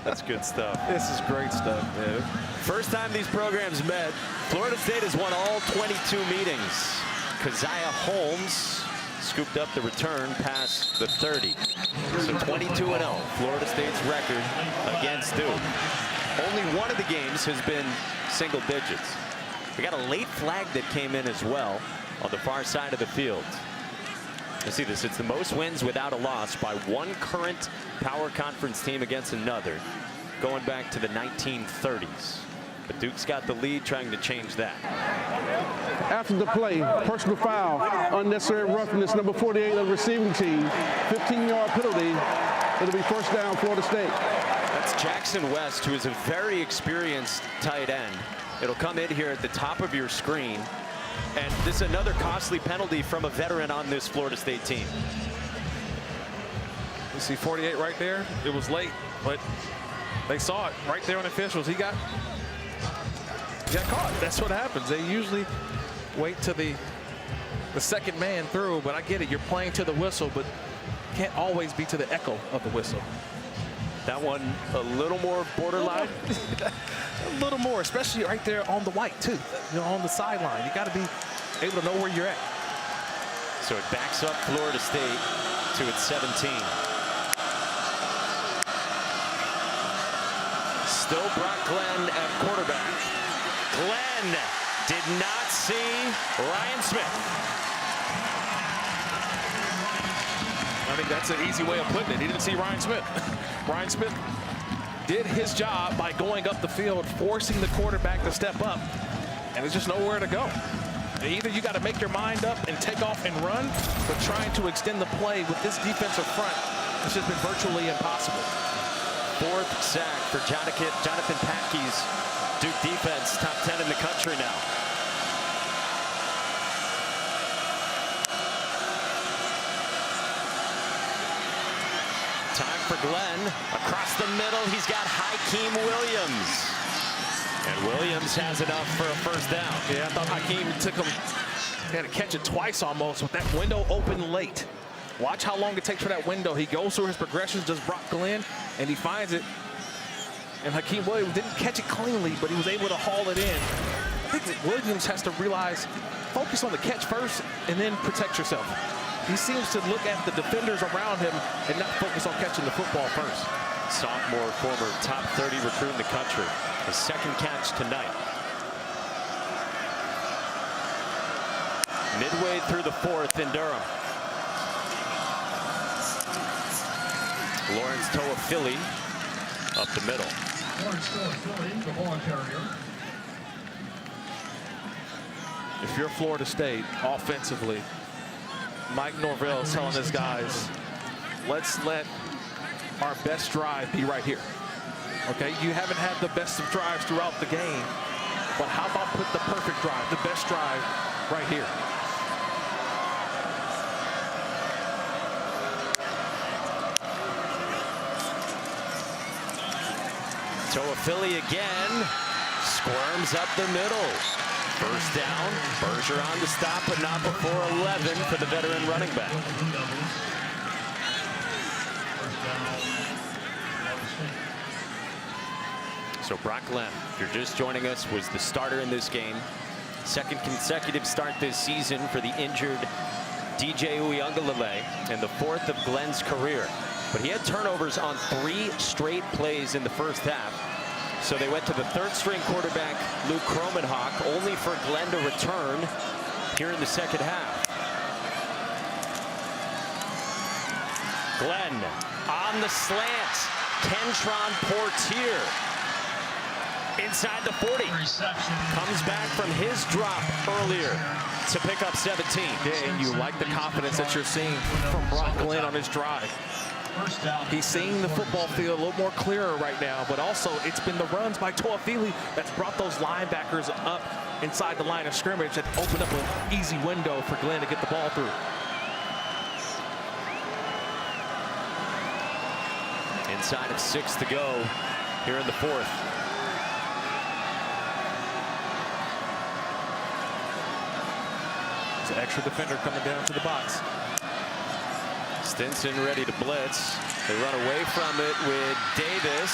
That's good stuff. This is great stuff, man. First time these programs met, Florida State has won all 22 meetings. Keziah Holmes scooped up the return past the 30. So 22-0, Florida State's record against Duke. Only one of the games has been single digits. We got a late flag that came in as well on the far side of the field. You see this, it's the most wins without a loss by one current Power Conference team against another, going back to the 1930s. But Duke's got the lead, trying to change that. After the play, personal foul, unnecessary roughness, number 48 of the receiving team, 15-yard penalty. It'll be first down, Florida State. That's Jackson West, who is a very experienced tight end. It'll come in here at the top of your screen. And this is another costly penalty from a veteran on this Florida State team. You see 48 right there? It was late, but they saw it right there on the officials. He got caught. That's what happens. They usually wait till the second man through, but I get it. You're playing to the whistle, but can't always be to the echo of the whistle. That one a little more borderline. A little more, especially right there on the white, too. You know, on the sideline. You got to be able to know where you're at. So it backs up Florida State to its 17. Still Brock Glenn at quarterback. Glenn did not see Ryan Smith. I think that's an easy way of putting it. He didn't see Ryan Smith. Ryan Smith did his job by going up the field, forcing the quarterback to step up, and there's just nowhere to go. Either you got to make your mind up and take off and run, but trying to extend the play with this defensive front, it's just been virtually impossible. Fourth sack for Jonathan Patkey's Duke defense, top 10 in the country now. Time for Glenn. Across the middle, he's got Hakeem Williams. And Williams has enough for a first down. Yeah, I thought Hakeem took him, he had to catch it twice almost with that window open late. Watch how long it takes for that window. He goes through his progressions, does Brock Glenn, and he finds it. And Hakeem Williams didn't catch it cleanly, but he was able to haul it in. I think that Williams has to realize, focus on the catch first and then protect yourself. He seems to look at the defenders around him and not focus on catching the football first. Sophomore, former top 30 recruit in the country. His second catch tonight. Midway through the fourth in Durham. Lawrence Toafili up the middle. Lawrence Toafili, the ball carrier. If you're Florida State offensively, Mike Norvell is telling his guys, let's let our best drive be right here. Okay, you haven't had the best of drives throughout the game, but how about put the perfect drive, the best drive right here? Toafili again, squirms up the middle. First down, Bergeron to stop, but not before 11 for the veteran running back. So Brock Glenn, if you're just joining us, was the starter in this game. Second consecutive start this season for the injured DJ Uiagalelei, and the fourth of Glenn's career. But he had turnovers on 3 straight plays in the first half. So they went to the third-string quarterback, Luke Kromenhoek, only for Glenn to return here in the second half. Glenn on the slant. Kentron Portier inside the 40. Comes back from his drop earlier to pick up 17. Yeah, and you like the confidence that you're seeing from Brock Glenn on his drive. He's seeing the football field a little more clearer right now, but also it's been the runs by Toafili that's brought those linebackers up inside the line of scrimmage that opened up an easy window for Glenn to get the ball through. Inside of 6 to go here in the fourth. It's an extra defender coming down to the box. Stinson ready to blitz. They run away from it with Davis.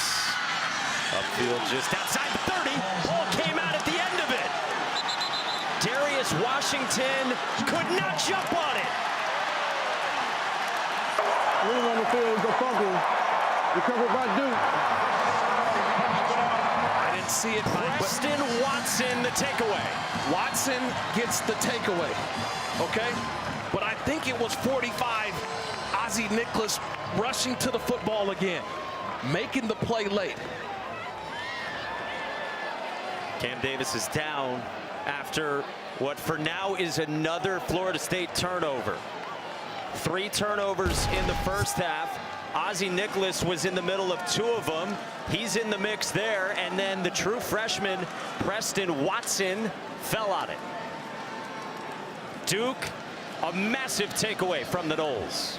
Upfield just outside the 30. Ball came out at the end of it. Darius Washington could not jump on it. Leave on the field, go funky. Recovered by Duke. I didn't see it, Mike, but Preston Watson, the takeaway. Watson gets the takeaway, okay? But I think it was 45. Ozzie Nicholas rushing to the football again, making the play late. Cam Davis is down after what for now is another Florida State turnover. 3 turnovers in the first half. Ozzie Nicholas was in the middle of 2 of them. He's in the mix there, and then the true freshman Preston Watson fell on it. Duke, a massive takeaway from the Noles.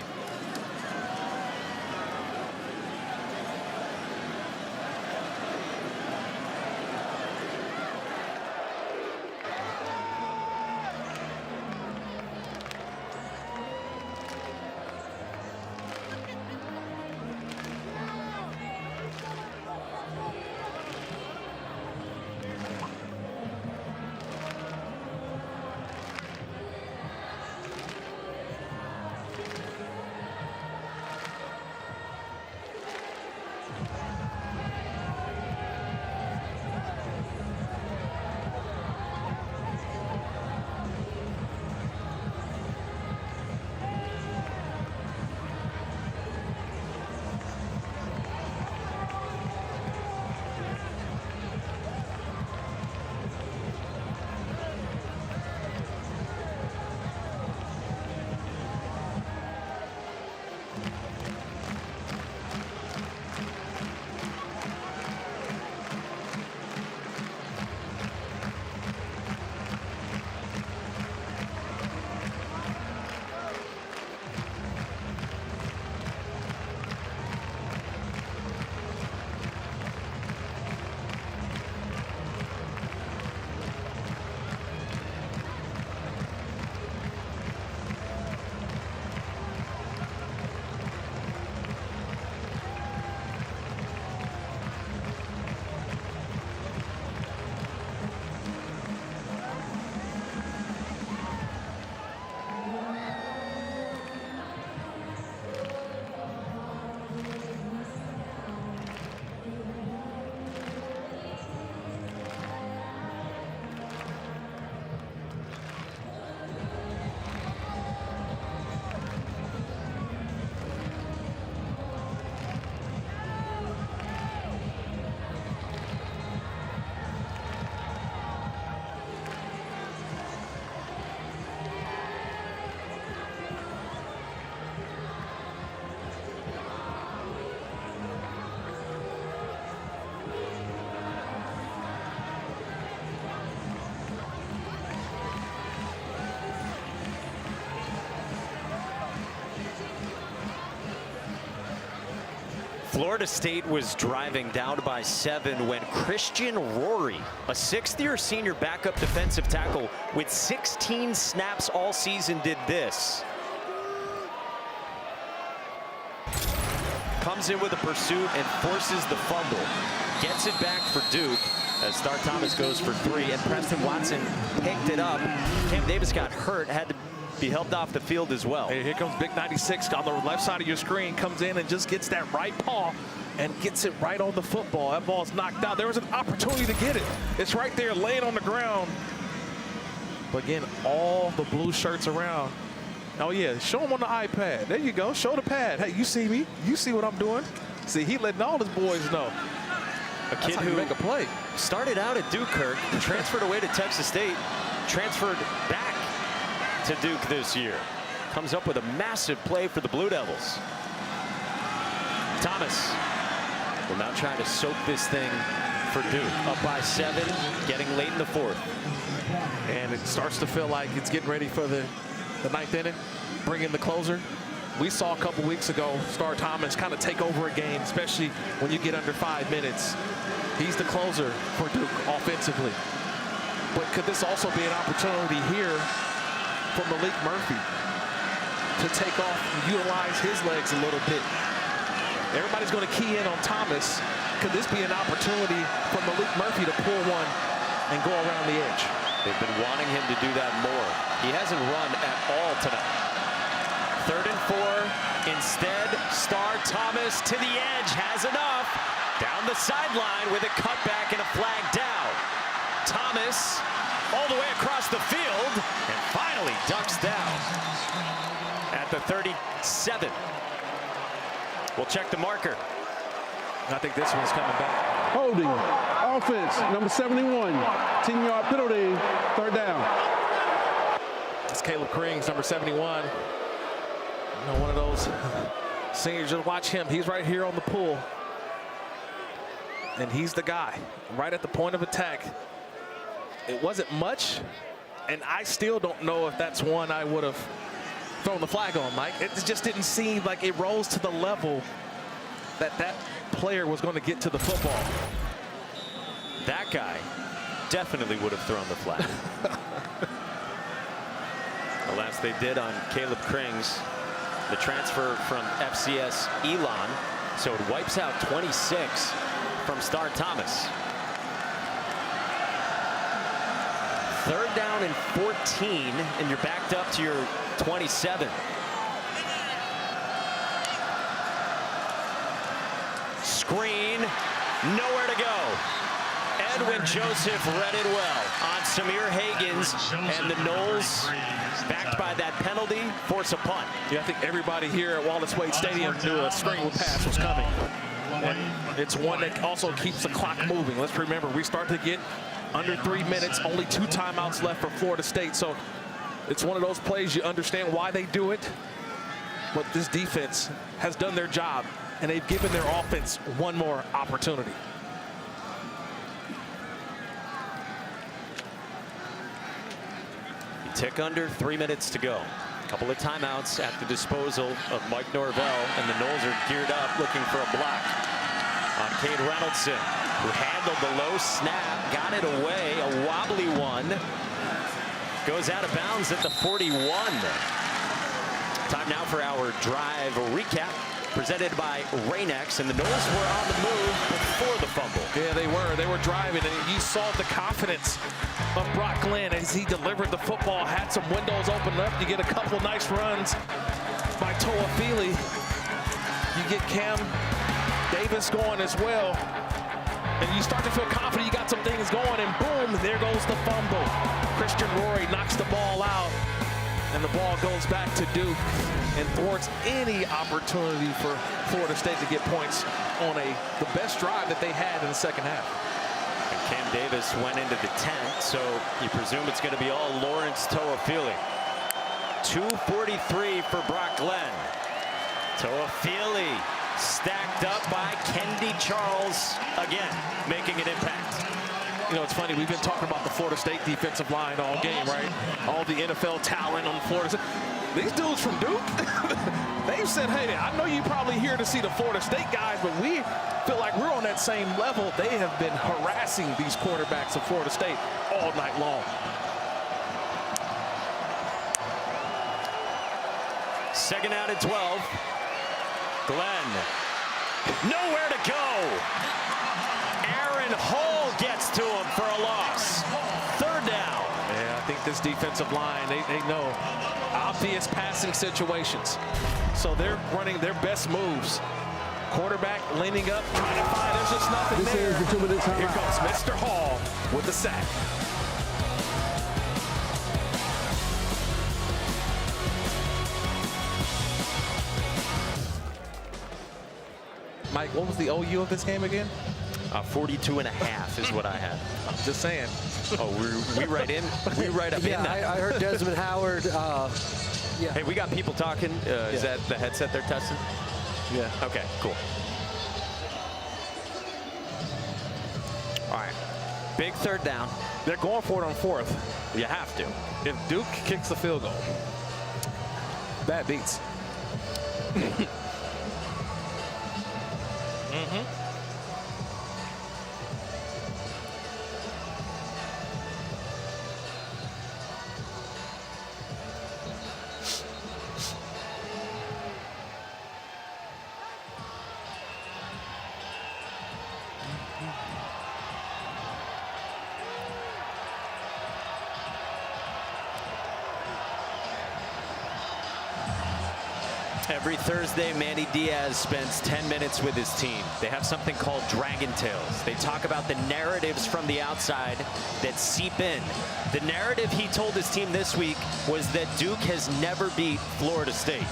Florida State was driving down by 7 when Christian Rory, a 6th-year senior backup defensive tackle with 16 snaps all season, did this. Comes in with a pursuit and forces the fumble. Gets it back for Duke as Star Thomas goes for 3, and Preston Watson picked it up. Cam Davis got hurt, had to be helped off the field as well. Hey, here comes Big 96 on the left side of your screen, comes in and just gets that right paw and gets it right on the football. That ball's knocked out. There was an opportunity to get it. It's right there laying on the ground. But again, all the blue shirts around. Oh yeah, show him on the iPad. There you go, show the pad. Hey, you see me? You see what I'm doing? See, he letting all his boys know. A kid who make a play. Started out at Dukirk, transferred away to Texas State, transferred back to Duke this year. Comes up with a massive play for the Blue Devils. Thomas will now try to soak this thing for Duke. Up by 7, getting late in the 4th. And it starts to feel like it's getting ready for the 9th inning, bring in the closer. We saw a couple weeks ago Star Thomas kind of take over a game, especially when you get under 5 minutes. He's the closer for Duke offensively. But could this also be an opportunity here for Malik Murphy to take off and utilize his legs a little bit? Everybody's going to key in on Thomas. Could this be an opportunity for Malik Murphy to pull one and go around the edge? They've been wanting him to do that more. He hasn't run at all tonight. 3rd and 4. Instead, Star Thomas to the edge, has enough. Down the sideline with a cutback and a flag down. Thomas all the way across the field and finally ducks down at the 37. We'll check the marker. I think this one's coming back. Holding, offense, number 71, 10-yard penalty, 3rd down. It's Caleb Krings, number 71. You know, one of those seniors, just watch him. He's right here on the pool. And he's the guy, right at the point of attack. It wasn't much, and I still don't know if that's one I would have thrown the flag on, Mike. It just didn't seem like it rose to the level that that player was going to get to the football. That guy definitely would have thrown the flag. The last they did on Caleb Krings, the transfer from FCS Elon, so it wipes out 26 from Star Thomas. 3rd down and 14, and you're backed up to your 27. Screen, nowhere to go. Edwin Joseph read it well on Samir Hagans, and the Noles, backed by that penalty, force a punt. Yeah, I think everybody here at Wallace Wade Stadium knew a screen pass was coming. And it's one that also keeps the clock moving. Let's remember, we start to get under 3 minutes, only 2 timeouts left for Florida State. So it's one of those plays you understand why they do it. But this defense has done their job, and they've given their offense one more opportunity. You tick under 3 minutes to go. A couple of timeouts at the disposal of Mike Norvell, and the Noles are geared up looking for a block on Cade Reynoldsson, who handled the low snap, got it away, a wobbly one, goes out of bounds at the 41. Time now for our drive recap, presented by Rain-X, and the Noles were on the move before the fumble. Yeah, they were driving, and you saw the confidence of Brock Glenn as he delivered the football, had some windows opened up. You get a couple nice runs by Toa Feely. You get Cam Davis going as well, and you start to feel confident. You got some things going, and boom, there goes the fumble. Christian Rory knocks the ball out, and the ball goes back to Duke and thwarts any opportunity for Florida State to get points on the best drive that they had in the 2nd half. And Cam Davis went into the tent, so you presume it's going to be all Lawrence Toa Feely. 2:43 for Brock Glenn. Toa Feely stacked up by Kendi Charles, again making an impact. You know, it's funny, we've been talking about the Florida State defensive line all game, right? All the NFL talent on Florida State. These dudes from Duke, they've said, hey, I know you're probably here to see the Florida State guys, but we feel like we're on that same level. They have been harassing these quarterbacks of Florida State all night long. Second out at 12. Glenn, nowhere to go. Aaron Hall gets to him for a loss. Third down. Yeah, I think this defensive line, they know obvious passing situations. So they're running their best moves. Quarterback leaning up, trying to find, there's just nothing This there. is the 2-minute timeout. Here comes Mr. Hall with the sack. Mike, what was the OU of this game again? 42.5 is what I had. I'm just saying. Oh, we right in? We right up in Yeah, that. I heard Desmond Howard. Hey, we got people talking. Is that the headset they're testing? Yeah. Okay, cool. All right. Big third down. They're going for it on fourth. You have to. If Duke kicks the field goal, bad beats. Every Thursday, Manny Diaz spends 10 minutes with his team. They have something called Dragon Tales. They talk about the narratives from the outside that seep in. The narrative he told his team this week was that Duke has never beat Florida State.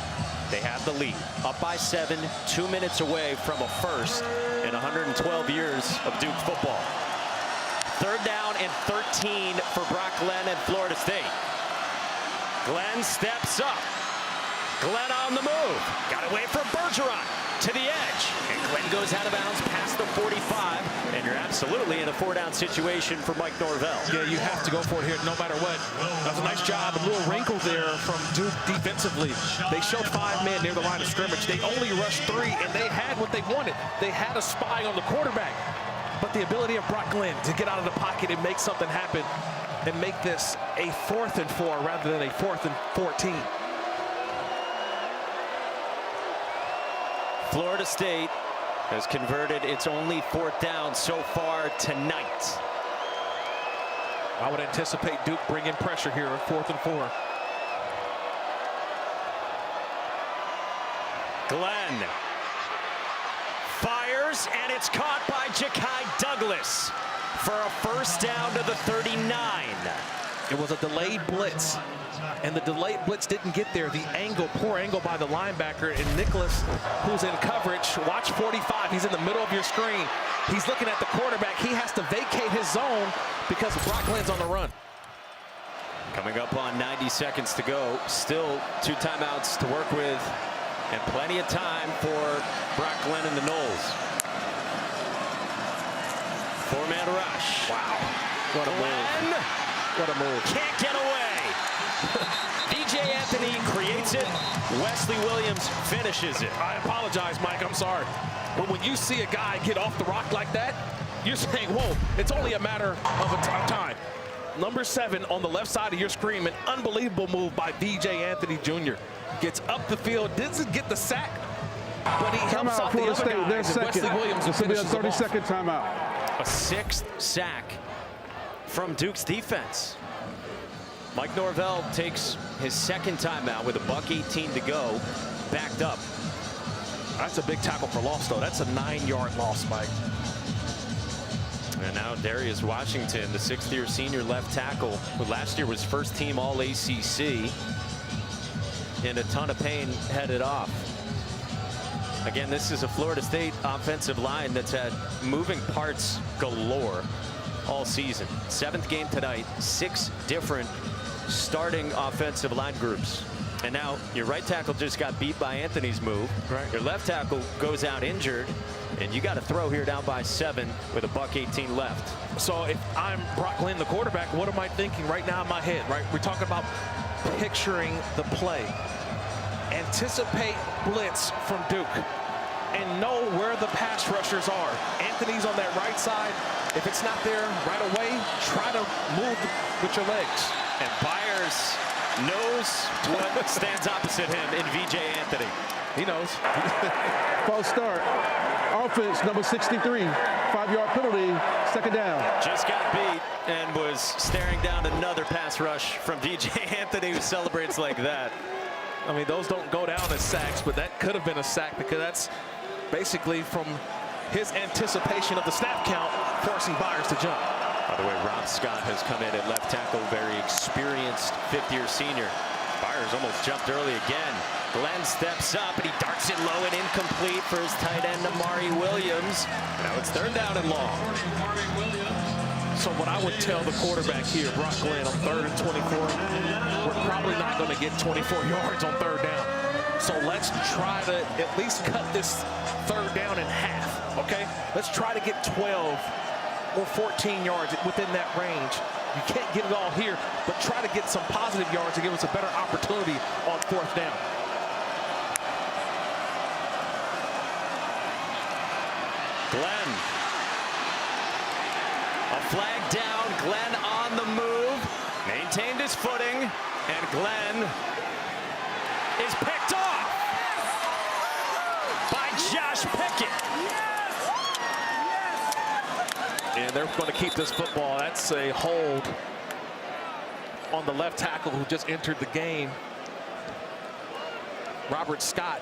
They have the lead, up by 7, 2 minutes away from a first in 112 years of Duke football. Third down and 13 for Brock Glenn and Florida State. Glenn steps up. Glenn on the move. Got away from Bergeron to the edge. And Glenn goes out of bounds past the 45. And you're absolutely in a 4-down situation for Mike Norvell. Yeah, you have to go for it here no matter what. That was a nice job. A little wrinkle there from Duke defensively. They showed 5 men near the line of scrimmage. They only rushed 3, and they had what they wanted. They had a spy on the quarterback. But the ability of Brock Glenn to get out of the pocket and make something happen and make this a 4th and 4 rather than a 4th and 14. Florida State has converted its only 4th down so far tonight. I would anticipate Duke bringing pressure here at 4th and 4. Glenn fires, and it's caught by Ja'Kai Douglas for a first down to the 39. It was a delayed blitz, and the delayed blitz didn't get there. The angle, poor angle by the linebacker, and Nicholas, who's in coverage, watch 45. He's in the middle of your screen. He's looking at the quarterback. He has to vacate his zone because Brock Glenn's on the run. Coming up on 90 seconds to go. Still 2 timeouts to work with, and plenty of time for Brock Glenn and the Noles. 4-man rush. Wow. What a move. What a move. Can't get away. DJ Anthony creates it. Wesley Williams finishes it. I apologize, Mike. I'm sorry. But when you see a guy get off the rock like that, you're saying, whoa, it's only a matter of time. Number 7 on the left side of your screen, an unbelievable move by DJ Anthony Jr. Gets up the field, doesn't get the sack, but he helps out the other guy. Their second. Wesley Williams This will be a finishes them off. 30-second timeout. A 6th sack from Duke's defense. Mike Norvell takes his 2nd timeout with a $1:18 to go, backed up. That's a big tackle for loss, though. That's a 9-yard loss, Mike. And now Darius Washington, the 6th-year senior left tackle, who last year was first team All-ACC, in a ton of pain, headed off. Again, this is a Florida State offensive line that's had moving parts galore all season. 7th game tonight, 6 different starting offensive line groups. And now your right tackle just got beat by Anthony's move. Right. Your left tackle goes out injured, and you got to throw here down by 7 with a $1:18 left. So if I'm Brock Glenn, the quarterback, what am I thinking right now in my head, right? We're talking about picturing the play. anticipate blitz from Duke and know where the pass rushers are. Anthony's on that right side. If it's not there right away, try to move with your legs. And Byers knows what stands opposite him in VJ Anthony. He knows. False start. Offense, number 63. 5-yard penalty, second down. Just got beat and was staring down another pass rush from VJ Anthony, who celebrates like that. I mean, those don't go down as sacks, but that could have been a sack because that's basically from his anticipation of the snap count, forcing Byers to jump. By the way, Rob Scott has come in at left tackle, very experienced fifth-year senior. Byers almost jumped early again. Glenn steps up and he darts it low and incomplete for his tight end, Amari Williams. Now it's third down and long. So what I would tell the quarterback here, Brock Glenn, on 3rd and 24, we're probably not going to get 24 yards on third down. So let's try to at least cut this third down in half, okay? Let's try to get 12 or 14 yards within that range. You can't get it all here, but try to get some positive yards to give us a better opportunity on 4th down. Glenn. A flag down. Glenn on the move. Maintained his footing. And Glenn is picked off by Josh Pickett. And they're going to keep this football. That's a hold on the left tackle who just entered the game. Robert Scott.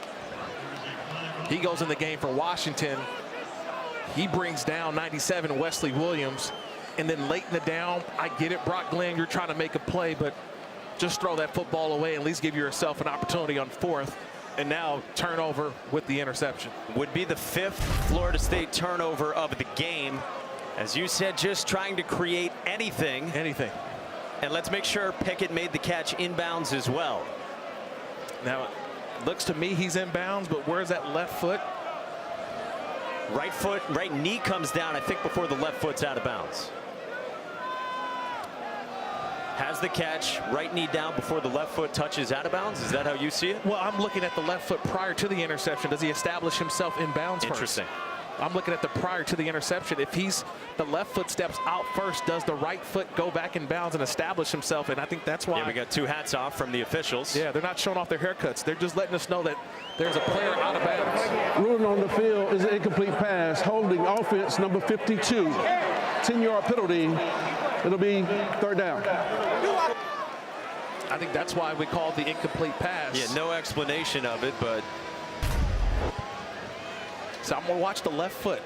He goes in the game for Washington. He brings down 97 Wesley Williams. And then late in the down, I get it, Brock Glenn, you're trying to make a play, but just throw that football away and at least give yourself an opportunity on 4th. And now turnover with the interception. Would be the 5th Florida State turnover of the game. As you said, just trying to create anything. Anything. And let's make sure Pickett made the catch inbounds as well. Now, it looks to me he's inbounds, but where's that left foot? Right foot, right knee comes down, I think, before the left foot's out of bounds. Has the catch, right knee down before the left foot touches out of bounds. Is that how you see it? Well, I'm looking at the left foot prior to the interception. Does he establish himself in bounds first? Interesting. I'm looking at the prior to the interception. If the left foot steps out first, does the right foot go back in bounds and establish himself? And I think that's why. Yeah, we got 2 hats off from the officials. Yeah, they're not showing off their haircuts. They're just letting us know that there's a player out of bounds. Ruling on the field is an incomplete pass, holding offense number 52. 10-yard penalty. It'll be third down. I think that's why we called the incomplete pass. Yeah, no explanation of it, but. So I'm going to watch the left foot.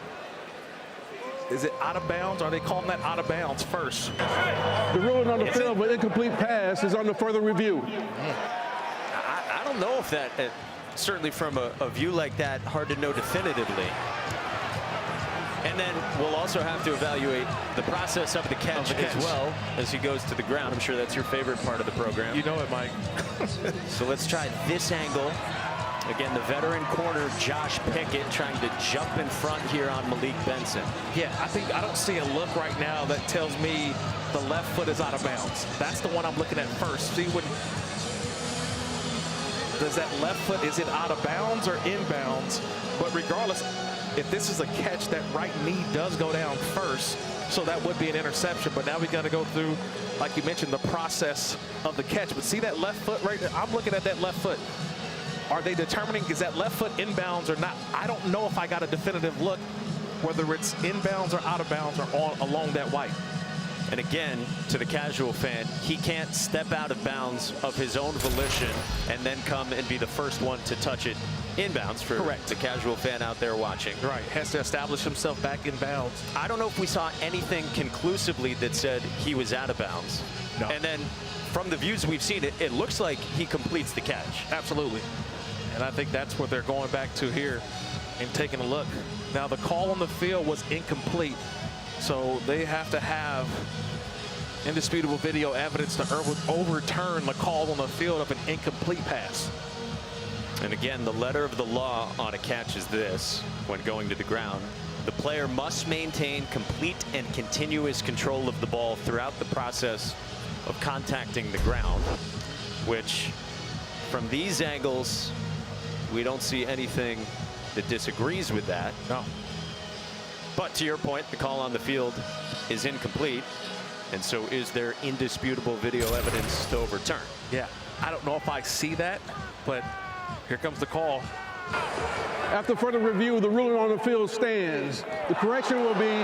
Is it out of bounds? Are they calling that out of bounds first? The ruling on the field with incomplete pass is under further review. I don't know if that, certainly from a view like that, hard to know definitively. And then we'll also have to evaluate the process of the catch as well as he goes to the ground. I'm sure that's your favorite part of the program. You know it, Mike. So let's try this angle. Again, the veteran corner, Josh Pickett, trying to jump in front here on Malik Benson. Yeah, I don't see a look right now that tells me the left foot is out of bounds. That's the one I'm looking at first. See when does that left foot, is it out of bounds or inbounds? But regardless, if this is a catch, that right knee does go down first. So that would be an interception. But now we got to go through, like you mentioned, the process of the catch. But see that left foot right there? I'm looking at that left foot. Are they determining, is that left foot inbounds or not? I don't know if I got a definitive look, whether it's inbounds or out of bounds or along that white. And again, to the casual fan, he can't step out of bounds of his own volition and then come and be the first one to touch it inbounds for the casual fan out there watching. Right, has to establish himself back in bounds. I don't know if we saw anything conclusively that said he was out of bounds. No. And then from the views we've seen, it looks like he completes the catch. Absolutely. And I think that's what they're going back to here and taking a look. Now the call on the field was incomplete. So they have to have indisputable video evidence to overturn the call on the field of an incomplete pass. And again, the letter of the law on a catch is this: when going to the ground, the player must maintain complete and continuous control of the ball throughout the process of contacting the ground, which from these angles We don't see anything that disagrees with that. No. But to your point, the call on the field is incomplete. And so is there indisputable video evidence to overturn? Yeah, I don't know if I see that, but here comes the call. After further review, the ruling on the field stands. The correction will be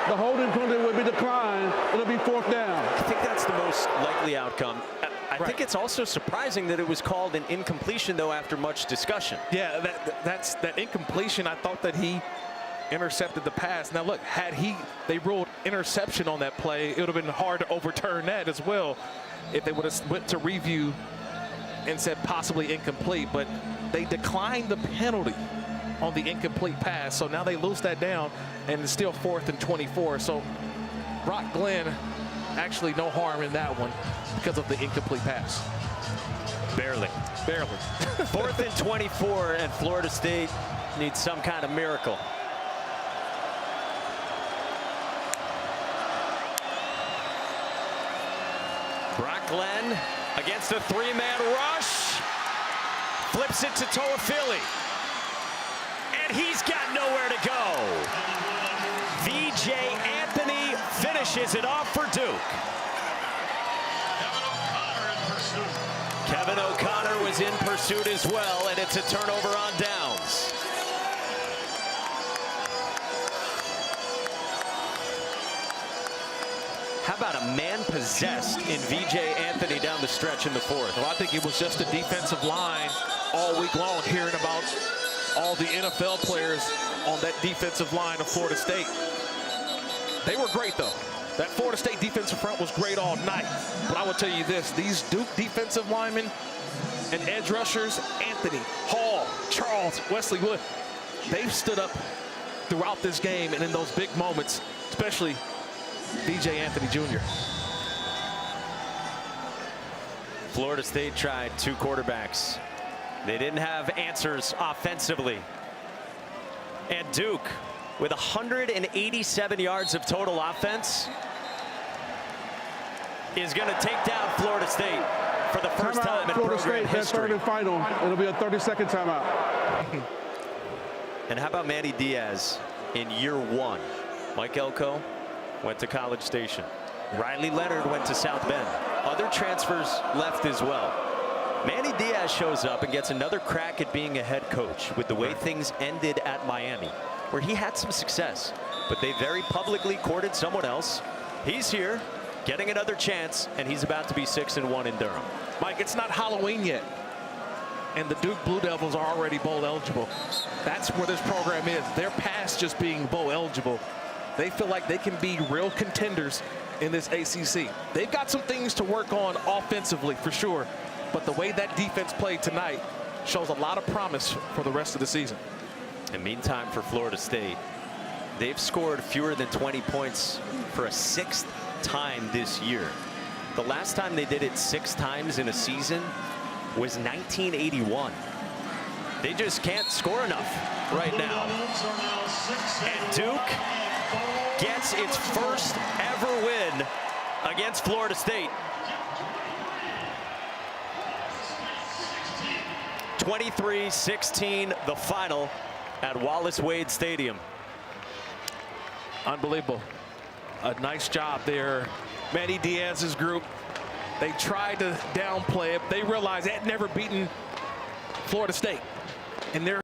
the holding penalty will be declined. It'll be 4th down. I think that's the most likely outcome. I think it's also surprising that it was called an incompletion, though, after much discussion. Yeah, that's that incompletion. I thought that he intercepted the pass. Now look, had they ruled interception on that play, it would have been hard to overturn that as well if they would have went to review and said possibly incomplete, but they declined the penalty on the incomplete pass. So now they lose that down, and it's still 4th and 24. So Brock Glenn, actually no harm in that one because of the incomplete pass. Barely. 4th and 24, and Florida State needs some kind of miracle. Brock Glenn against a 3-man rush. Flips it to Toafili. And he's got nowhere to go. VJ Anthony finishes it off for Duke. Kevin O'Connor was in pursuit as well, and it's a turnover on downs. How about a man possessed in VJ Anthony down the stretch in the 4th? Well, I think it was just the defensive line all week long, hearing about all the NFL players on that defensive line of Florida State. They were great, though. That Florida State defensive front was great all night. But I will tell you this, these Duke defensive linemen and edge rushers, Anthony, Hall, Charles, Wesley Wood, they've stood up throughout this game and in those big moments, especially VJ Anthony Jr. Florida State tried 2 quarterbacks. They didn't have answers offensively. And Duke, with 187 yards of total offense, is going to take down Florida State for the first time in Florida program State, that's history. 3rd and final. It'll be a 30-second timeout. And how about Manny Diaz in year 1? Mike Elko went to College Station. Riley Leonard went to South Bend. Other transfers left as well. Manny Diaz shows up and gets another crack at being a head coach with the way things ended at Miami, where he had some success, but they very publicly courted someone else. He's here, getting another chance, and he's about to be 6-1 in Durham. Mike, it's not Halloween yet, and the Duke Blue Devils are already bowl eligible. That's where this program is. They're past just being bowl eligible. They feel like they can be real contenders in this ACC. They've got some things to work on offensively for sure, but the way that defense played tonight shows a lot of promise for the rest of the season. And meantime, for Florida State, they've scored fewer than 20 points for a 6th time this year. The last time they did it 6 times in a season was 1981. They just can't score enough right now. And Duke gets its first ever win against Florida State. 23-16 the final at Wallace Wade Stadium. Unbelievable. A nice job there. Manny Diaz's group, they tried to downplay it. They realized they had never beaten Florida State. And they're